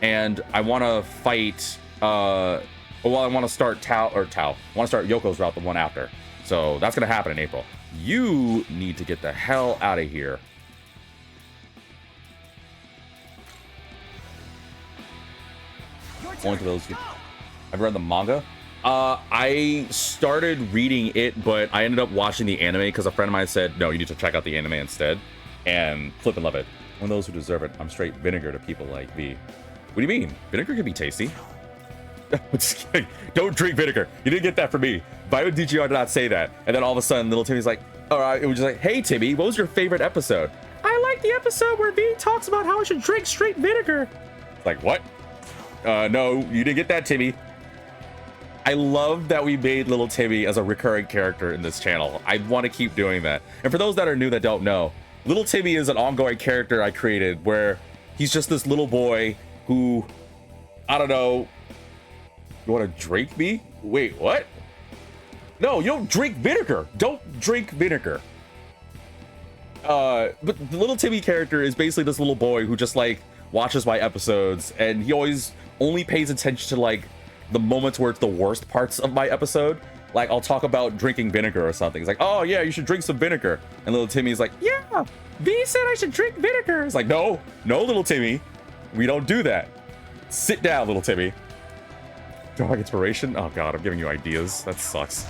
And I want to fight, I want to start I want to start Yoko's route the one after. So that's going to happen in April. You need to get the hell out of here. Only to those who... I've read the manga. I started reading it, but I ended up watching the anime because a friend of mine said, no, you need to check out the anime instead. And flip and love it. One of those who deserve it. I'm straight vinegar to people like me. What do you mean? Vinegar can be tasty. Just kidding. Don't drink vinegar. You didn't get that from me. Vitamin DGR did not say that. And then all of a sudden, little Timmy's like, all right, it was just like, hey, Timmy, what was your favorite episode? I like the episode where V talks about how I should drink straight vinegar. It's like, what? No, you didn't get that, Timmy. I love that we made little Timmy as a recurring character in this channel. I want to keep doing that. And for those that are new that don't know, little Timmy is an ongoing character I created where he's just this little boy who, I don't know, you want to drink me? Wait, what? No, you don't drink vinegar. Don't drink vinegar. But the little Timmy character is basically this little boy who just like watches my episodes, and he always only pays attention to like the moments where it's the worst parts of my episode. Like I'll talk about drinking vinegar or something. It's like, oh yeah, you should drink some vinegar. And little Timmy's like, yeah, V said I should drink vinegar. It's like, no, little Timmy, we don't do that. Sit down, little Timmy. Dog inspiration? Oh god, I'm giving you ideas. That sucks.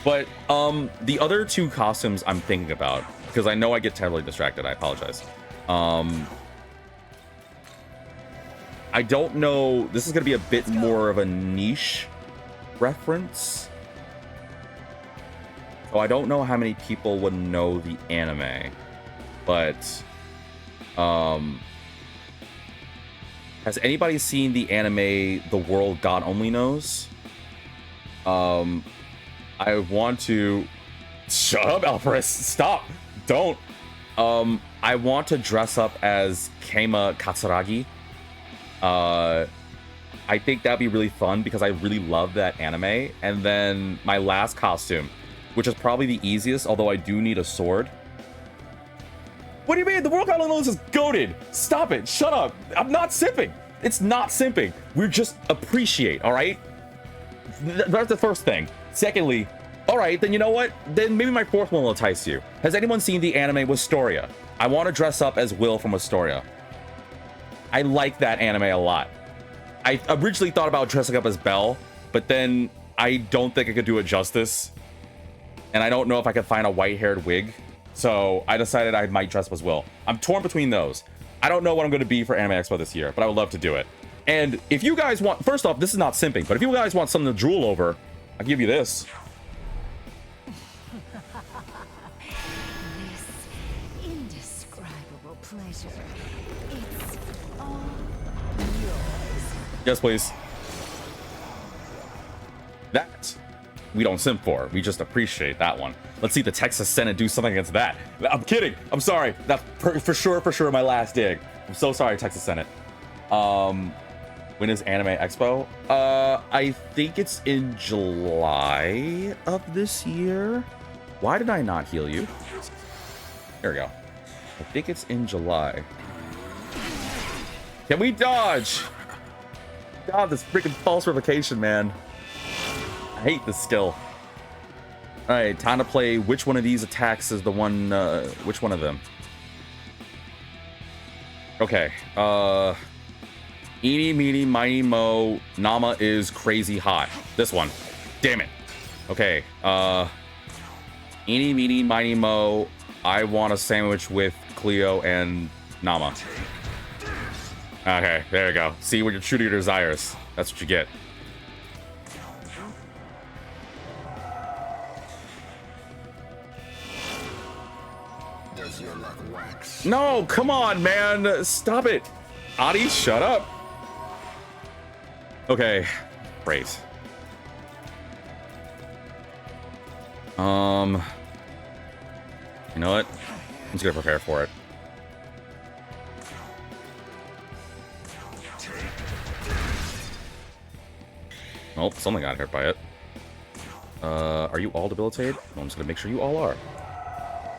But the other 2 costumes I'm thinking about, because I know I get terribly distracted, I apologize. I I don't know. This is going to be a bit more of a niche reference. So I don't know how many people would know the anime, but has anybody seen the anime The World God Only Knows? I want to... Shut up, Alvarez. Stop. Don't. I want to dress up as Keima Katsuragi. I think that'd be really fun because I really love that anime. And then my last costume, which is probably the easiest, although I do need a sword. What do you mean? The World God Only Knows is goated. Stop it. Shut up. I'm not simping. It's not simping. We're just appreciate, all right? That's the first thing. Secondly, all right, then you know what? Then maybe my fourth one will entice you. Has anyone seen the anime Wistoria? I want to dress up as Will from Wistoria. I like that anime a lot. I originally thought about dressing up as Belle, but then I don't think I could do it justice. And I don't know if I could find a white-haired wig. So I decided I might dress up as Will. I'm torn between those. I don't know what I'm going to be for Anime Expo this year, but I would love to do it. And if you guys want... First off, this is not simping, but if you guys want something to drool over, I'll give you this. This indescribable pleasure. It's all yours. Yes, please. That we don't simp for. We just appreciate that one. Let's see the Texas Senate do something against that. I'm kidding. I'm sorry. That's for sure my last dig. I'm so sorry, Texas Senate. When is Anime Expo? I think it's in July of this year. Why did I not heal you? There we go. I think it's in July. Can we dodge? God, this freaking false revocation, man. I hate this skill. All right, time to play. Which one of these attacks is the one? Which one of them? Okay. Eeny, meeny, miny, mo. Nama is crazy hot. This one. Damn it. Okay. Eeny, meeny, miny, mo. I want a sandwich with Cleo and Nama. Okay, there you go. See, when you're true to your desires, that's what you get. Does your luck wax? No, come on, man. Stop it. Adi, shut up. Okay, great. You know what? I'm just gonna prepare for it. Nope, someone got hurt by it. Are you all debilitated? Well, I'm just gonna make sure you all are.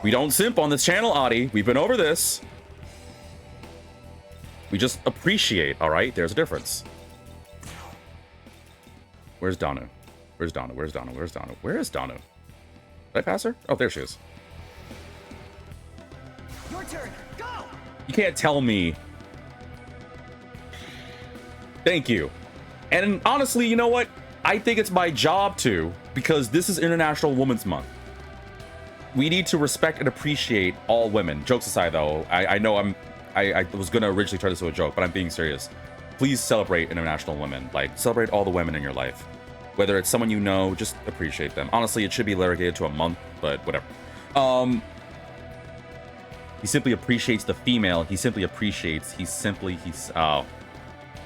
We don't simp on this channel, Adi. We've been over this. We just appreciate, all right? There's a difference. Where's Danu? Where's Danu? Where's Danu? Where's Danu? Where is Danu? Did I pass her? Oh, there she is. Your turn. Go. You can't tell me. Thank you. And honestly, you know what? I think it's my job to, because this is International Women's Month. We need to respect and appreciate all women. Jokes aside, though, I know I was gonna originally turn this into a joke, but I'm being serious. Please celebrate International Women. Like, celebrate all the women in your life. Whether it's someone you know, just appreciate them. Honestly, it should be relegated to a month, but whatever. He simply appreciates the female. He simply appreciates. Oh,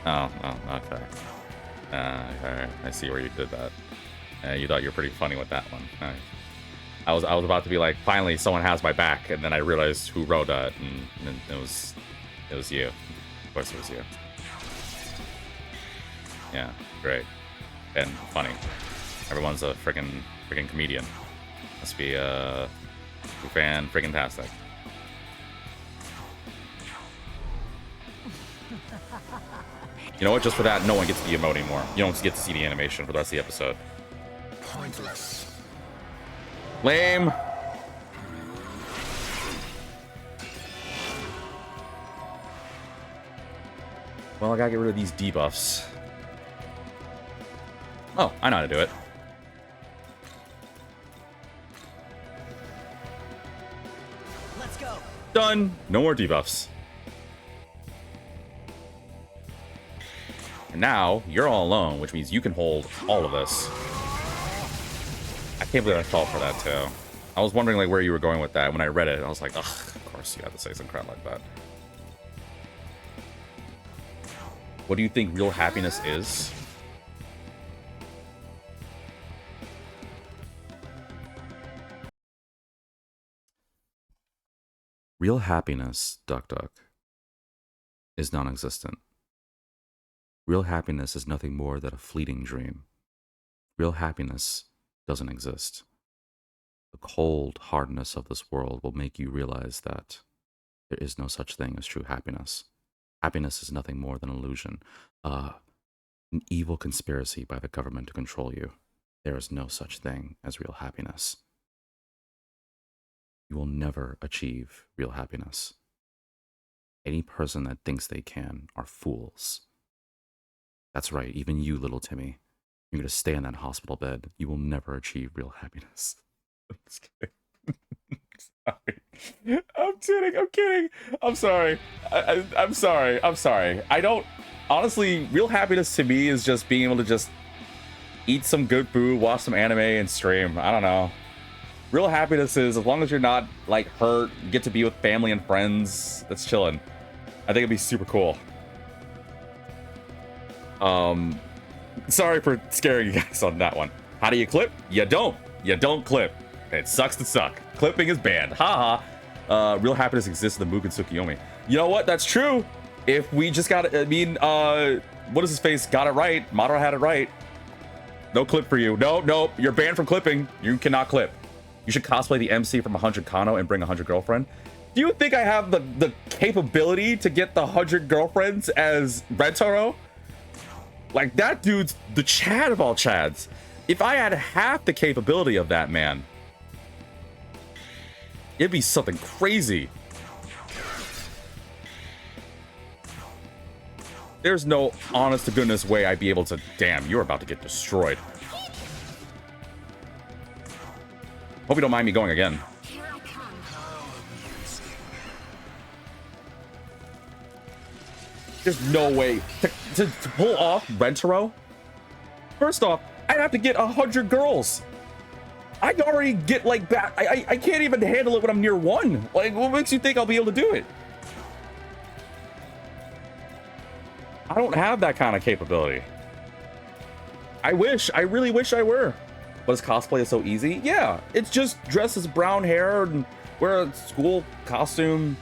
okay. Alright, I see where you did that. You thought you were pretty funny with that one. Alright. I was about to be like, finally, someone has my back, and then I realized who wrote that, and it was you. Of course, it was you. Yeah, great and funny. Everyone's a freaking comedian. Must be freaking tastic. You know what? Just for that, no one gets the emote anymore. You don't get to see the animation for the rest of the episode. Pointless. Lame. Well, I gotta get rid of these debuffs. Oh, I know how to do it. Let's go. Done. No more debuffs. now you're all alone, which means you can hold all of this. I can't believe I fell for that too. I was wondering like where you were going with that. When I read it, I was like, ugh, of course you had to say some crap like that. What do you think real happiness is? Real happiness, Duck Duck, is non-existent. Real happiness is nothing more than a fleeting dream. Real happiness doesn't exist. The cold hardness of this world will make you realize that there is no such thing as true happiness. Happiness is nothing more than an illusion, an evil conspiracy by the government to control you. There is no such thing as real happiness. You will never achieve real happiness. Any person that thinks they can are fools. That's right, even you, little Timmy. You're going to stay in that hospital bed. You will never achieve real happiness. I'm just kidding. Sorry. I'm kidding. I'm sorry. I'm sorry. I'm sorry. I don't... Honestly, real happiness to me is just being able to just eat some good food, watch some anime, and stream. I don't know. Real happiness is, as long as you're not, like, hurt, get to be with family and friends, that's chilling. I think it'd be super cool. Sorry for scaring you guys on that one. How do you clip? You don't. You don't clip. It sucks to suck. Clipping is banned. Haha. Real happiness exists in the Mugen Tsukiyomi. You know what? That's true. If we just got it, I mean, what is his face? Got it right. Madara had it right. No clip for you. No. You're banned from clipping. You cannot clip. You should cosplay the MC from 100 Kano and bring 100 girlfriend. Do you think I have the capability to get the 100 girlfriends as Rentaro? Like, that dude's the Chad of all Chads. If I had half the capability of that man, it'd be something crazy. There's no honest to goodness way I'd be able to... Damn, you're about to get destroyed. Hope you don't mind me going again. There's no way to pull off Rentaro. First off, I'd have to get 100 girls. I already get like that. I can't even handle it when I'm near one. Like, what makes you think I'll be able to do it? I don't have that kind of capability. I really wish I were. But is cosplay so easy? Yeah, it's just dress as brown hair and wear a school costume.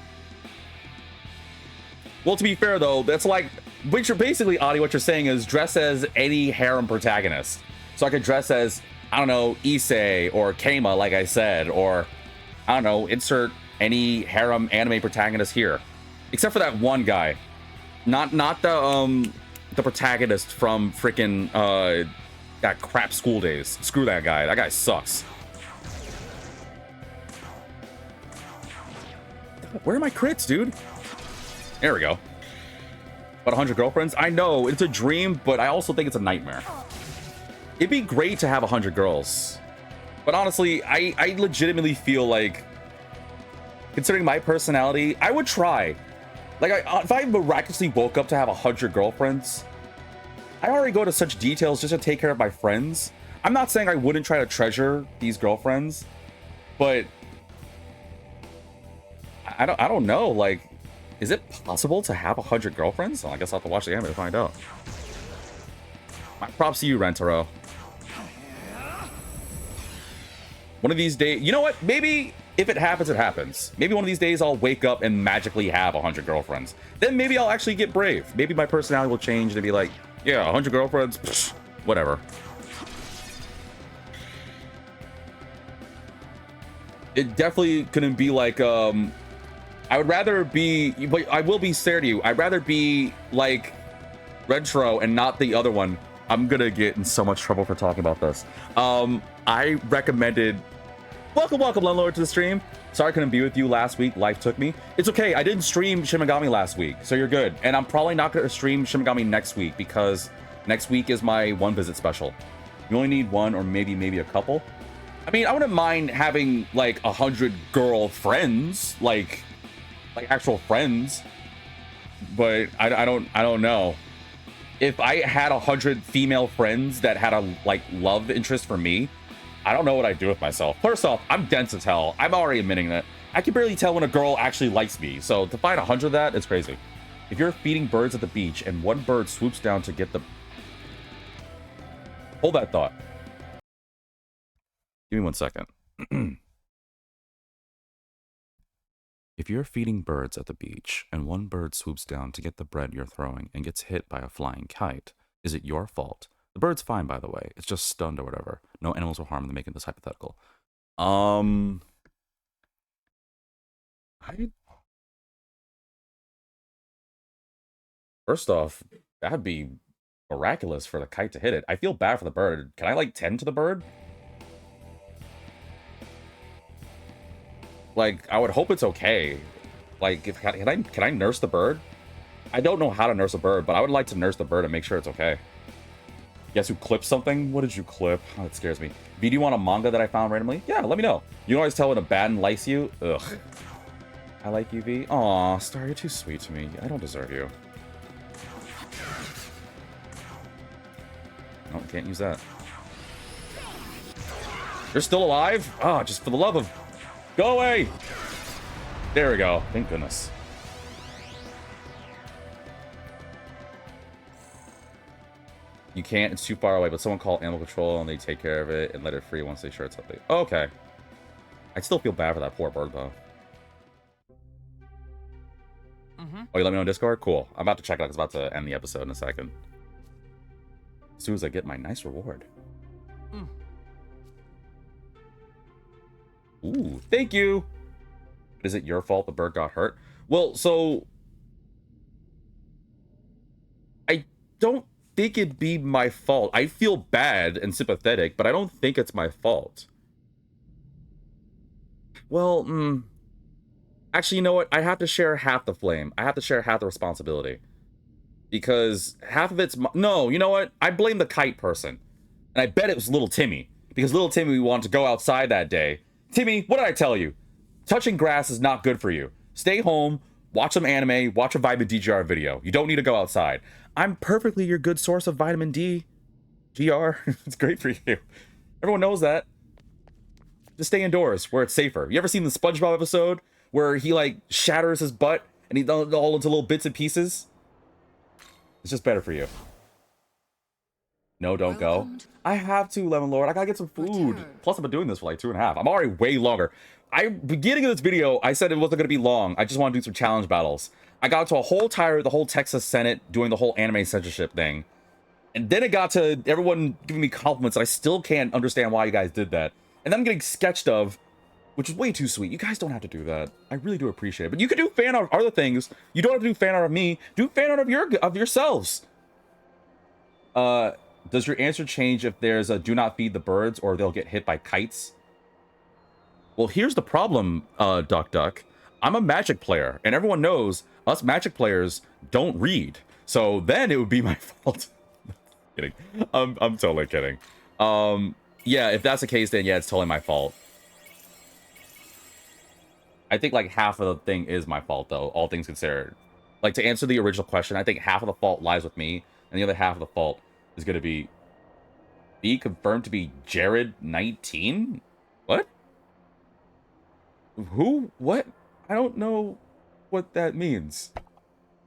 Well, to be fair though, that's like, which you're basically, Adi, what you're saying is dress as any harem protagonist. So I could dress as, I don't know, Issei or Keima, like I said, or I don't know, insert any harem anime protagonist here, except for that one guy, not the protagonist from freaking that crap School Days. Screw that guy. That guy sucks. Where are my crits, dude? There we go. But 100 girlfriends? I know, it's a dream, but I also think it's a nightmare. It'd be great to have 100 girls. But honestly, I legitimately feel like, considering my personality, I would try. Like, if I miraculously woke up to have 100 girlfriends, I already go to such details just to take care of my friends. I'm not saying I wouldn't try to treasure these girlfriends, but I don't know, like, is it possible to have 100 girlfriends? Well, I guess I'll have to watch the anime to find out. My props to you, Rentaro. One of these days, you know what? Maybe if it happens, it happens. Maybe one of these days I'll wake up and magically have 100 girlfriends. Then maybe I'll actually get brave. Maybe my personality will change and be like, yeah, 100 girlfriends, psh, whatever. It definitely couldn't be like, I would rather be, but I will be fair to you. I'd rather be like Retro and not the other one. I'm gonna get in so much trouble for talking about this. I recommended, welcome Landlord to the stream. Sorry I couldn't be with you last week. Life took me. It's okay. I didn't stream Shin Megami last week, so you're good. And I'm probably not going to stream Shin Megami next week because next week is my one visit special. You only need one or maybe a couple. I mean, I wouldn't mind having like 100 girl friends, like actual friends, but I don't know. if I had 100 female friends that had a like love interest for me, I don't know what I'd do with myself. First off, I'm dense as hell. I'm already admitting that. I can barely tell when a girl actually likes me. So to find 100 of that, it's crazy. If you're feeding birds at the beach and one bird swoops down to get the... Hold that thought. Give me 1 second. If you're feeding birds at the beach and one bird swoops down to get the bread you're throwing and gets hit by a flying kite, is it your fault? The bird's fine, by the way. It's just stunned or whatever. No animals were harmed in making this hypothetical. First off, that'd be miraculous for the kite to hit it. I feel bad for the bird. Can I, like, tend to the bird? Like, I would hope it's okay. Like, can I nurse the bird? I don't know how to nurse a bird, but I would like to nurse the bird and make sure it's okay. Guess who clipped something? What did you clip? Oh, that scares me. V, do you want a manga that I found randomly? Yeah, let me know. You can always tell when a bad likes you. Ugh. I like you, V. Aw, Star, you're too sweet to me. I don't deserve you. No, can't use that. You're still alive? Ah, just for the love of... Go away! There we go. Thank goodness. You can't, it's too far away, but someone call animal control and they take care of it and let it free once they sure it's healthy. Okay. I still feel bad for that poor bird, though. Oh, you let me know on Discord? Cool. I'm about to check it out. It's about to end the episode in a second. As soon as I get my nice reward. Ooh, thank you! Is it your fault the bird got hurt? Well, so... I don't think it'd be my fault. I feel bad and sympathetic, but I don't think it's my fault. Well, actually, you know what? I have to share half the flame. I have to share half the responsibility. Because half of it's... No, you know what? I blame the kite person. And I bet it was little Timmy. Because little Timmy wanted to go outside that day. Timmy, what did I tell you? Touching grass is not good for you. Stay home, watch some anime, watch a vitamin D GR video. You don't need to go outside. I'm perfectly your good source of vitamin D. GR. It's great for you. Everyone knows that. Just stay indoors where it's safer. You ever seen the SpongeBob episode where he like shatters his butt and he does it all into little bits and pieces? It's just better for you. No, don't go. I have to, Lemon Lord. I gotta get some food. Plus, I've been doing this for like 2.5. I'm already way longer. Beginning of this video, I said it wasn't gonna be long. I just want to do some challenge battles. I got to a whole tire, the whole Texas Senate doing the whole anime censorship thing. And then it got to everyone giving me compliments. And I still can't understand why you guys did that. And then I'm getting sketched of, which is way too sweet. You guys don't have to do that. I really do appreciate it. But you can do fan art of other things. You don't have to do fan art of me. Do fan art of yourselves. Does your answer change if there's a do not feed the birds or they'll get hit by kites? Well, here's the problem, Duck Duck. I'm a Magic player, and everyone knows us Magic players don't read. So then it would be my fault. Kidding. I'm totally kidding. Yeah, if that's the case, then yeah, it's totally my fault. I think like half of the thing is my fault, though, all things considered. Like, to answer the original question, I think half of the fault lies with me, and the other half of the fault is going to be confirmed to be Jared 19? What? Who? What? I don't know what that means.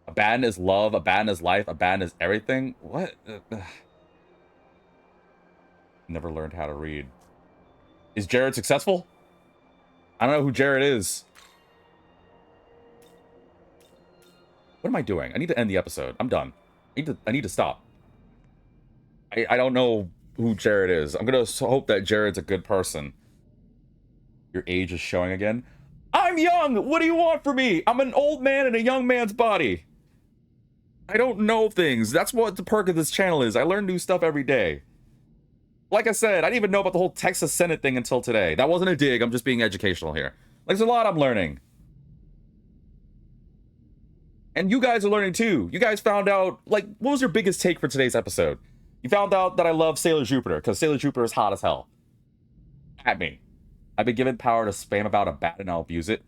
Abaddon is love, Abaddon is life, Abaddon is everything? What? Never learned how to read. Is Jared successful? I don't know who Jared is. What am I doing? I need to end the episode. I'm done. I need to stop. I don't know who Jared is. I'm gonna hope that Jared's a good person. Your age is showing again. I'm young! What do you want from me? I'm an old man in a young man's body. I don't know things. That's what the perk of this channel is. I learn new stuff every day. Like I said, I didn't even know about the whole Texas Senate thing until today. That wasn't a dig. I'm just being educational here. Like, there's a lot I'm learning. And you guys are learning too. You guys found out, like, what was your biggest take for today's episode? You found out that I love Sailor Jupiter, because Sailor Jupiter is hot as hell. At me. I've been given power to spam about Abaddon and I'll abuse it.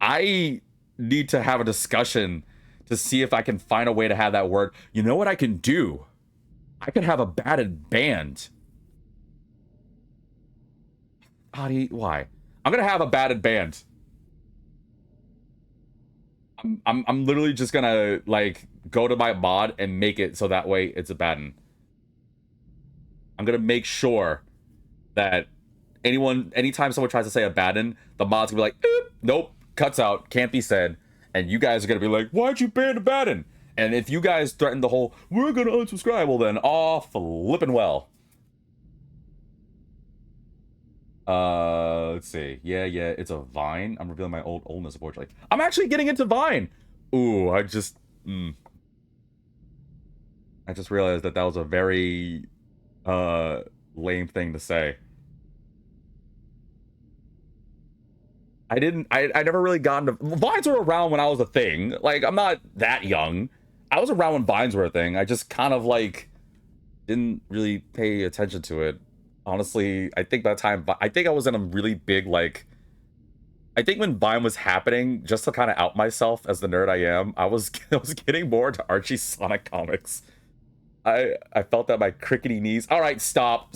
I need to have a discussion to see if I can find a way to have that word. You know what I can do? I could have a batted band. Why? I'm gonna have a batted band. I'm literally just gonna like go to my mod and make it so that way it's a batten. I'm gonna make sure that anytime someone tries to say a batten, the mod's gonna be like, nope, cuts out, can't be said, and you guys are gonna be like, why'd you ban the batten? And if you guys threaten the whole, we're gonna unsubscribe, well then, flippin' well. Let's see. Yeah, it's a Vine. I'm revealing my oldness, unfortunately. I'm actually getting into Vine. Ooh, I just realized that was a very lame thing to say. I never really got into Vines were around when I was a thing. Like, I'm not that young. I was around when Vines were a thing. I just kind of like didn't really pay attention to it. Honestly, I think by the time I think I was in a really big like I think when Vine was happening, just to kind of out myself as the nerd I am, I was getting more into Archie Sonic comics. I felt that my crickety knees. All right, stop.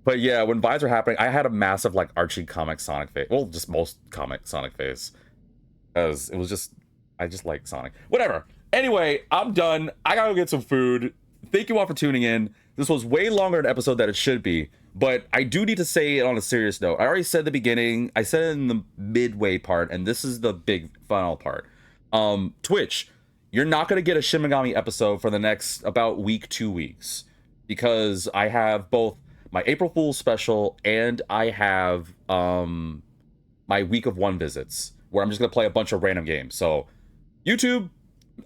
But yeah, when Vines were happening, I had a massive like Archie comic Sonic phase. Well, just most comic Sonic phase, because it was just I just like Sonic. Whatever. Anyway, I'm done. I gotta go get some food. Thank you all for tuning in. This was way longer an episode than it should be, but I do need to say it on a serious note. I already said at the beginning, I said it in the midway part, and this is the big final part. Twitch, you're not going to get a Shin Megami episode for the next about 2 weeks, because I have both my April Fool's special and I have my week of one visits, where I'm just going to play a bunch of random games. So, YouTube,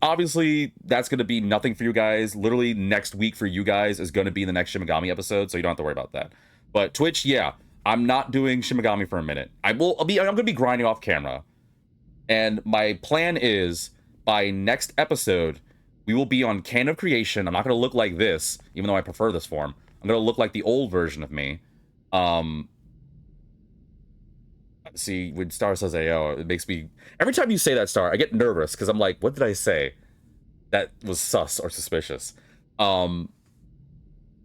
obviously, that's going to be nothing for you guys. Literally, next week for you guys is going to be the next Shin Megami episode, so you don't have to worry about that. But Twitch, yeah, I'm not doing Shin Megami for a minute. I'm going to be grinding off camera. And my plan is, by next episode, we will be on Can of Creation. I'm not going to look like this, even though I prefer this form. I'm going to look like the old version of me. See, when Star says AO, it makes me... Every time you say that, Star, I get nervous, because I'm like, what did I say that was sus or suspicious? But I'm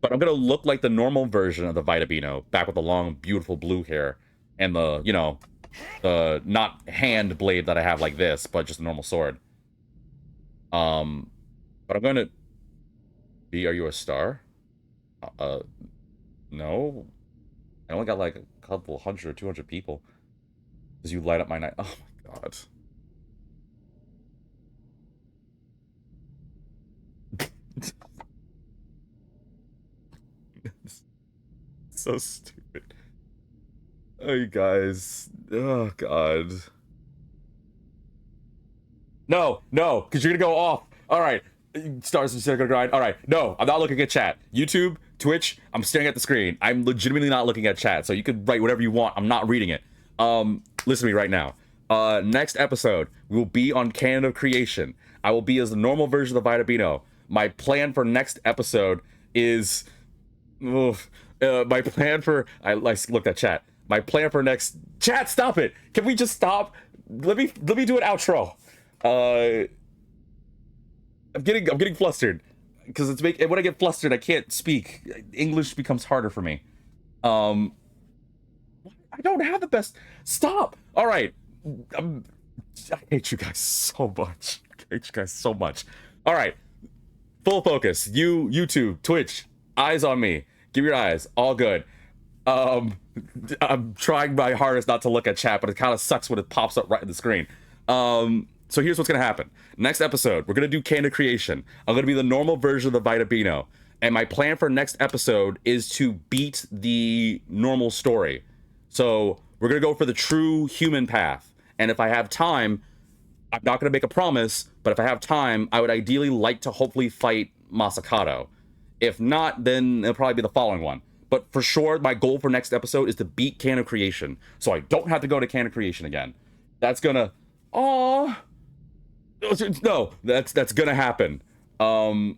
going to look like the normal version of the Vitabino, back with the long, beautiful blue hair, and the, you know, the not hand blade that I have like this, but just a normal sword. But I'm going to... Are you a star? No. I only got like a couple 100 or 200 people. Because you light up my night. Oh my god. So stupid. Oh, you guys. Oh god. No, because you're gonna go off. Alright. Stars and gonna grind. Alright, no, I'm not looking at chat. YouTube, Twitch, I'm staring at the screen. I'm legitimately not looking at chat, so you can write whatever you want. I'm not reading it. Listen to me right now. Next episode, we will be on Canon of Creation. I will be as the normal version of the Vitabino. My plan for next episode is... my plan for... I looked at chat. My plan for next... Chat, stop it! Can we just stop? Let me do an outro. I'm getting flustered. Because when I get flustered, I can't speak. English becomes harder for me. I don't have the best... Stop! Alright. I hate you guys so much. Alright. Full focus. YouTube, Twitch, eyes on me. Give your eyes. All good. I'm trying my hardest not to look at chat, but it kind of sucks when it pops up right in the screen. So here's what's going to happen. Next episode, we're going to do Can of Creation. I'm going to be the normal version of the Vitabino. And my plan for next episode is to beat the normal story. So we're going to go for the true human path. And if I have time, I'm not going to make a promise, but if I have time, I would ideally like to hopefully fight Masakato. If not, then it'll probably be the following one. But for sure, my goal for next episode is to beat Can of Creation. So I don't have to go to Can of Creation again. That's gonna... Aww. No, that's gonna happen. Wow,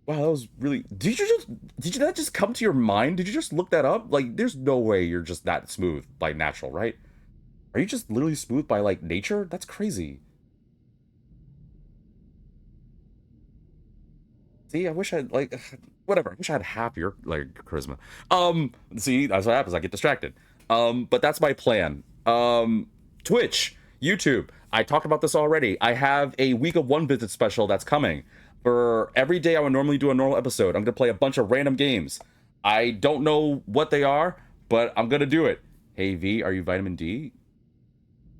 that was really... Did that just come to your mind? Did you just look that up? Like, there's no way you're just that smooth by natural, right? Are you just literally smooth by, like, nature? That's crazy. See, I wish I'd like whatever. I wish I had half your like charisma. See, that's what happens. I get distracted. But that's my plan. Twitch, YouTube. I talked about this already. I have a week of one visit special that's coming. For every day I would normally do a normal episode, I'm gonna play a bunch of random games. I don't know what they are, but I'm gonna do it. Hey V, are you vitamin D?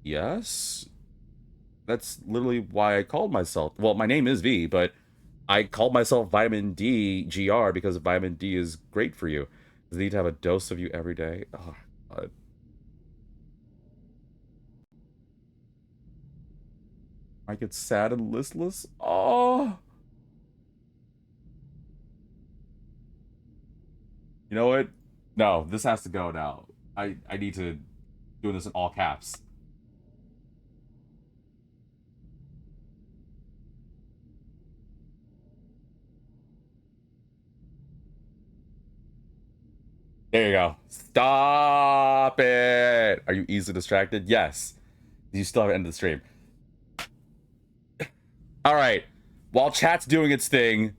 Yes. That's literally why I called myself. Well, my name is V, but I called myself Vitamin D GR because vitamin D is great for you. You need to have a dose of you every day. Oh, God. I get sad and listless. Oh. You know what? No, this has to go now. I need to do this in all caps. There you go. Stop it. Are you easily distracted? Yes. You still haven't ended the stream. All right. While chat's doing its thing,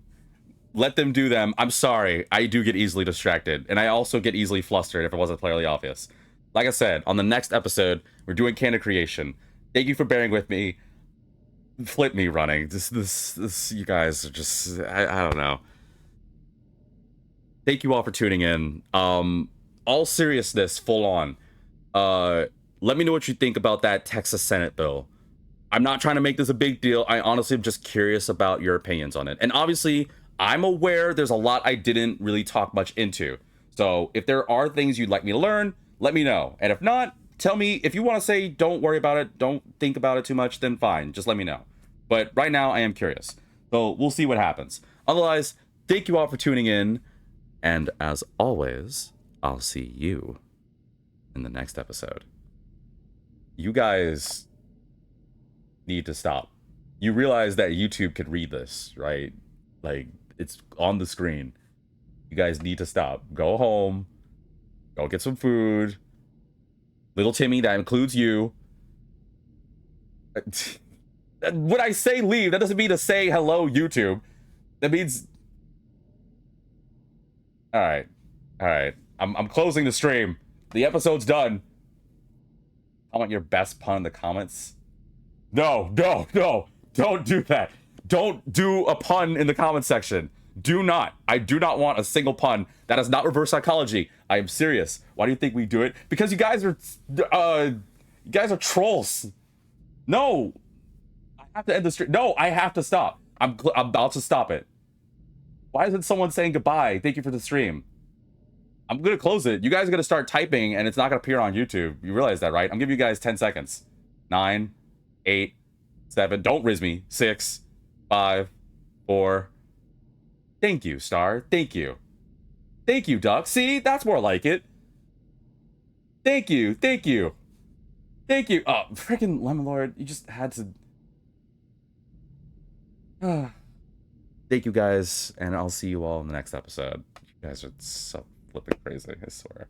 let them do them. I'm sorry. I do get easily distracted. And I also get easily flustered if it wasn't clearly obvious. Like I said, on the next episode, we're doing canon creation. Thank you for bearing with me. Flip me running. This you guys are just, I don't know. Thank you all for tuning in. All seriousness, full on. Let me know what you think about that Texas Senate bill. I'm not trying to make this a big deal. I honestly am just curious about your opinions on it. And obviously, I'm aware there's a lot I didn't really talk much into. So if there are things you'd like me to learn, let me know. And if not, tell me. If you want to say don't worry about it, don't think about it too much, then fine. Just let me know. But right now, I am curious. So we'll see what happens. Otherwise, thank you all for tuning in. And as always, I'll see you in the next episode. You guys need to stop. You realize that YouTube could read this, right? Like, it's on the screen. You guys need to stop. Go home. Go get some food. Little Timmy, that includes you. When I say leave, that doesn't mean to say hello, YouTube. That means... Alright. Alright. I'm closing the stream. The episode's done. I want your best pun in the comments. No, no, no. Don't do that. Don't do a pun in the comment section. Do not. I do not want a single pun. That is not reverse psychology. I am serious. Why do you think we do it? Because you guys are trolls. No. I have to end the stream. No, I have to stop. I'm about to stop it. Why isn't someone saying goodbye? Thank you for the stream. I'm gonna close it. You guys are gonna start typing and it's not gonna appear on YouTube. You realize that, right? I'm giving you guys 10 seconds. 9, 8, 7, don't riz me. 6, 5, 4. Thank you, Star. Thank you. Thank you, Duck. See, that's more like it. Thank you. Thank you. Thank you. Oh, freaking Lemon Lord, you just had to. Thank you guys, and I'll see you all in the next episode. You guys are so flipping crazy, I swear.